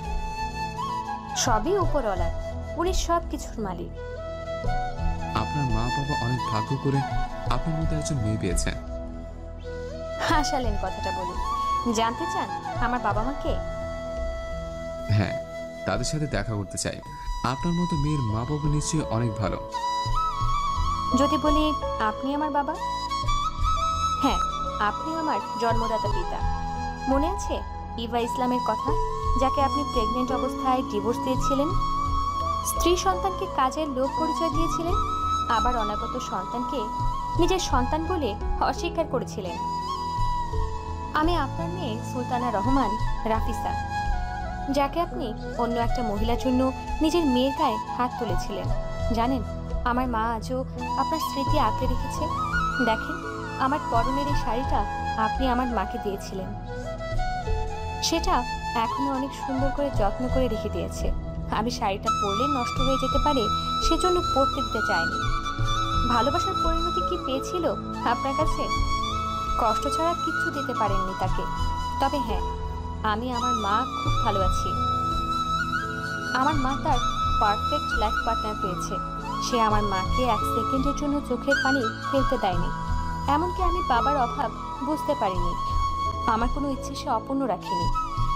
সবই উপরওয়ালা, উনি সব কিছুর মালিক। আপনার মা বাবা অনেক ভাগ্য করে আপনার মতো একজন মেয়ে পেয়েছেন। হাসালেন কথাটা বলি। জানতে চান আমার বাবা মা কে? হ্যাঁ, তাদের সাথে দেখা করতে চাই। আপনার মতো মেয়ের মা বাবা নিশ্চয়ই অনেক ভালো। যদি বলি আপনি আমার বাবা? হ্যাঁ, আপনি আমার জন্মদাতা পিতা। মনে আছে ইভা ইসলামের কথা, যাকে আপনি প্রেগনেন্ট অবস্থায় ডিভোর্স দিয়েছিলেন? স্ত্রী সন্তানকে কাজের লোক পরিচয় দিয়েছিলেন, আবার অনাগত সন্তানকে নিজের সন্তান বলে অস্বীকার করেছিলেন। আমি আপনার মেয়ে সুলতানা রহমান রাফিসা, যাকে আপনি অন্য একটা মহিলার জন্য নিজের মেয়ের গায়ে হাত তুলেছিলেন। জানেন, আমার মা আজও আপনার স্মৃতি আঁকড়ে রেখেছে। দেখেন, আমার পরনের এই শাড়িটা আপনি আমার মাকে দিয়েছিলেন, সেটা এখনো অনেক সুন্দর করে যত্ন করে রেখে দিয়েছে। আমি শাড়িটা পরলে নষ্ট হয়ে যেতে পারে, সেজন্য পরতে দিতে চাইনি। ভালোবাসার পরিণতি কি পেয়েছিল আপনার কাছে? কষ্ট ছাড়া কিচ্ছু দিতে পারেননি তাকে। তবে হ্যাঁ, আমি আমার মা খুব ভালো আছি। আমার মা তার পারফেক্ট লাইফ পার্টনার পেয়েছে। সে আমার মাকে 1 সেকেন্ডের জন্য চোখের পানি ফেলতে দেয়নি। এমনকি আমি বাবার অভাব বুঝতে পারিনি। আমার কোনো ইচ্ছে সে অপূর্ণ রাখিনি।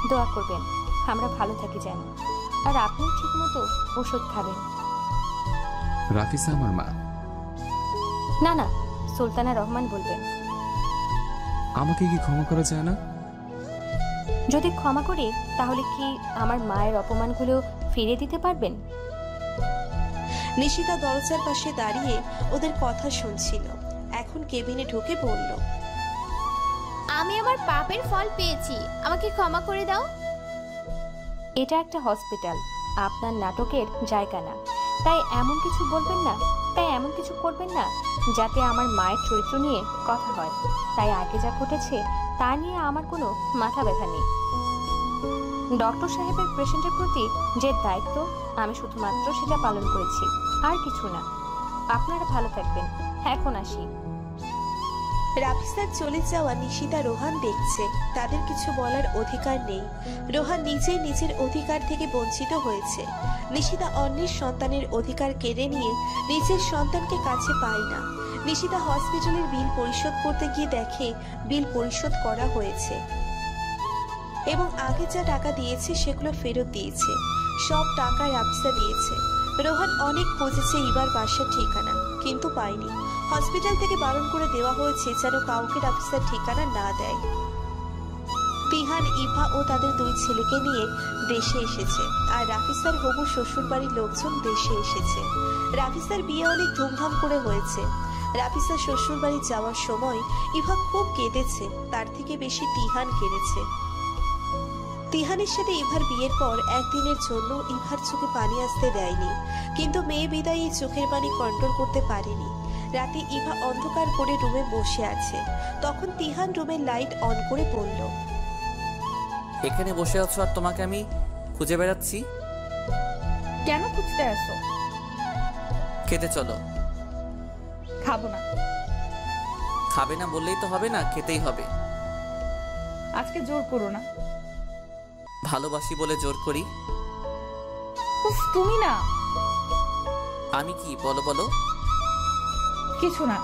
দোয়া করবেন আমরা ভালো থাকি যেন, আর আপনি ঠিকমতো ওষুধ খাবেন। রাফিসা আমার মা? না না, সুলতানা রহমান বলবেন। আমাকে কি ক্ষমা করা যায় না? যদি ক্ষমা করি তাহলে কি আমার মায়ের অপমানগুলো ফিরিয়ে দিতে পারবেন? নিশিতা দরজার পাশে দাঁড়িয়ে ওদের কথা শুনছিল। এখন কেবিনে ঢুকে বলল, আমি আমার পাপের ফল পেয়েছি, আমাকে ক্ষমা করে দাও। এটা একটা হসপিটাল, আপনার নাটকের জায়গা না। তাই এমন কিছু বলবেন না, তাই এমন কিছু করবেন না যাতে আমার মায়ের চরিত্র নিয়ে কথা হয়। তাই আগে যা ঘটেছে তা নিয়ে আমার কোনো মাথা ব্যথা নেই। ডক্টর সাহেবের পেশেন্টের প্রতি যে দায়িত্ব, আমি শুধুমাত্র সেটা পালন করেছি, আর কিছু না। আপনারা ভালো থাকবেন, এখন আসি। রাফিসার চলে যাওয়া নিশিতা রোহান দেখছে। তাদের কিছু বলার অধিকার নেই। রোহান নিজেই নিজের অধিকার থেকে বঞ্চিত হয়েছে। নিশিতা অন্যের সন্তানের অধিকার কেড়ে নিয়ে নিজের সন্তানকে কাছে পায় না। নিশিতা হসপিটালের বিল পরিশোধ করতে গিয়ে দেখে বিল পরিশোধ করা হয়েছে এবং আগে যা টাকা দিয়েছে সেগুলো ফেরত দিয়েছে। সব টাকা রাফিসা দিয়েছে। রোহান অনেক খুঁজেছে ইবার বাসার ঠিকানা, কিন্তু পায়নি। হসপিটাল থেকে বারণ করে দেওয়া হয়েছে যেন কাউকে রাফিসার ঠিকানা না দেয়। তিহান, ইভা ও তাদের 2 ছেলেকে নিয়ে দেশে এসেছে, আর রাফিসার হবু শ্বশুর বাড়ির লোকজন দেশে এসেছে। রাফিসার বিয়ে অনেক ধুমধাম করে হয়েছে। রাফিসার শ্বশুর বাড়ি যাওয়ার সময় ইভা খুব কেঁদেছে, তার থেকে বেশি তিহান কেঁদেছে। তিহানের সাথে ইভার বিয়ের পর একদিনের জন্য ইভার চোখে পানি আসতে দেয়নি, কিন্তু মেয়ে বিদায় এই চোখের পানি কন্ট্রোল করতে পারেনি। রাতে ইভা অন্ধকার করে রুমে বসে আছে, তখন তিহান রুমের লাইট অন করে বলল, এখানে বসে আছো আর তোমাকে আমি খুঁজে বেড়াচ্ছি। কেন খুঁজতে আসো? খেতে চলো। খাবো না। খাবে না বললেই তো হবে না, খেতেই হবে। আজকে জোর করো না। ভালোবাসি বলে জোর করি? উফ, তুমি না। আমি কি? বলো বলো। কিছু না।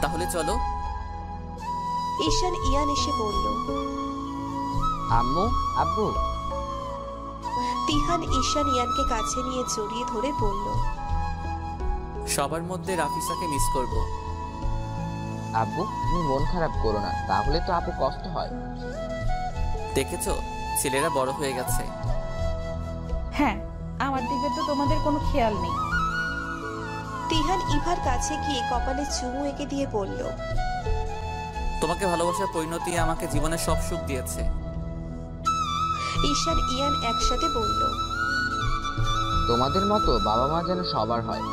তাহলে চলো। ঈশান ইয়ান এসে বলল, আম্মু, আব্বু। তিহান ঈশান ইয়ানকে কাছে নিয়ে জড়িয়ে ধরে বলল, সবার মধ্যে রাফিসাকে মিস করব। আব্বু, তুমি মন খারাপ করো না, তাহলে তো আপু কষ্ট হয়। দেখেছো, ছেলেরা বড় হয়ে গেছে। হ্যাঁ, আমার দিকে তো তোমাদের কোনো খেয়াল নেই। তিহান ইভার কাছে গিয়ে কপালে চুমু এঁকে দিয়ে বলল, তোমাকে ভালোবাসার পরিণতি আমাকে জীবনের সব সুখ দিয়েছে। ঈশান ইয়ান একসাথে বলল, তোমাদের মতো বাবা মা যেন সবার হয়।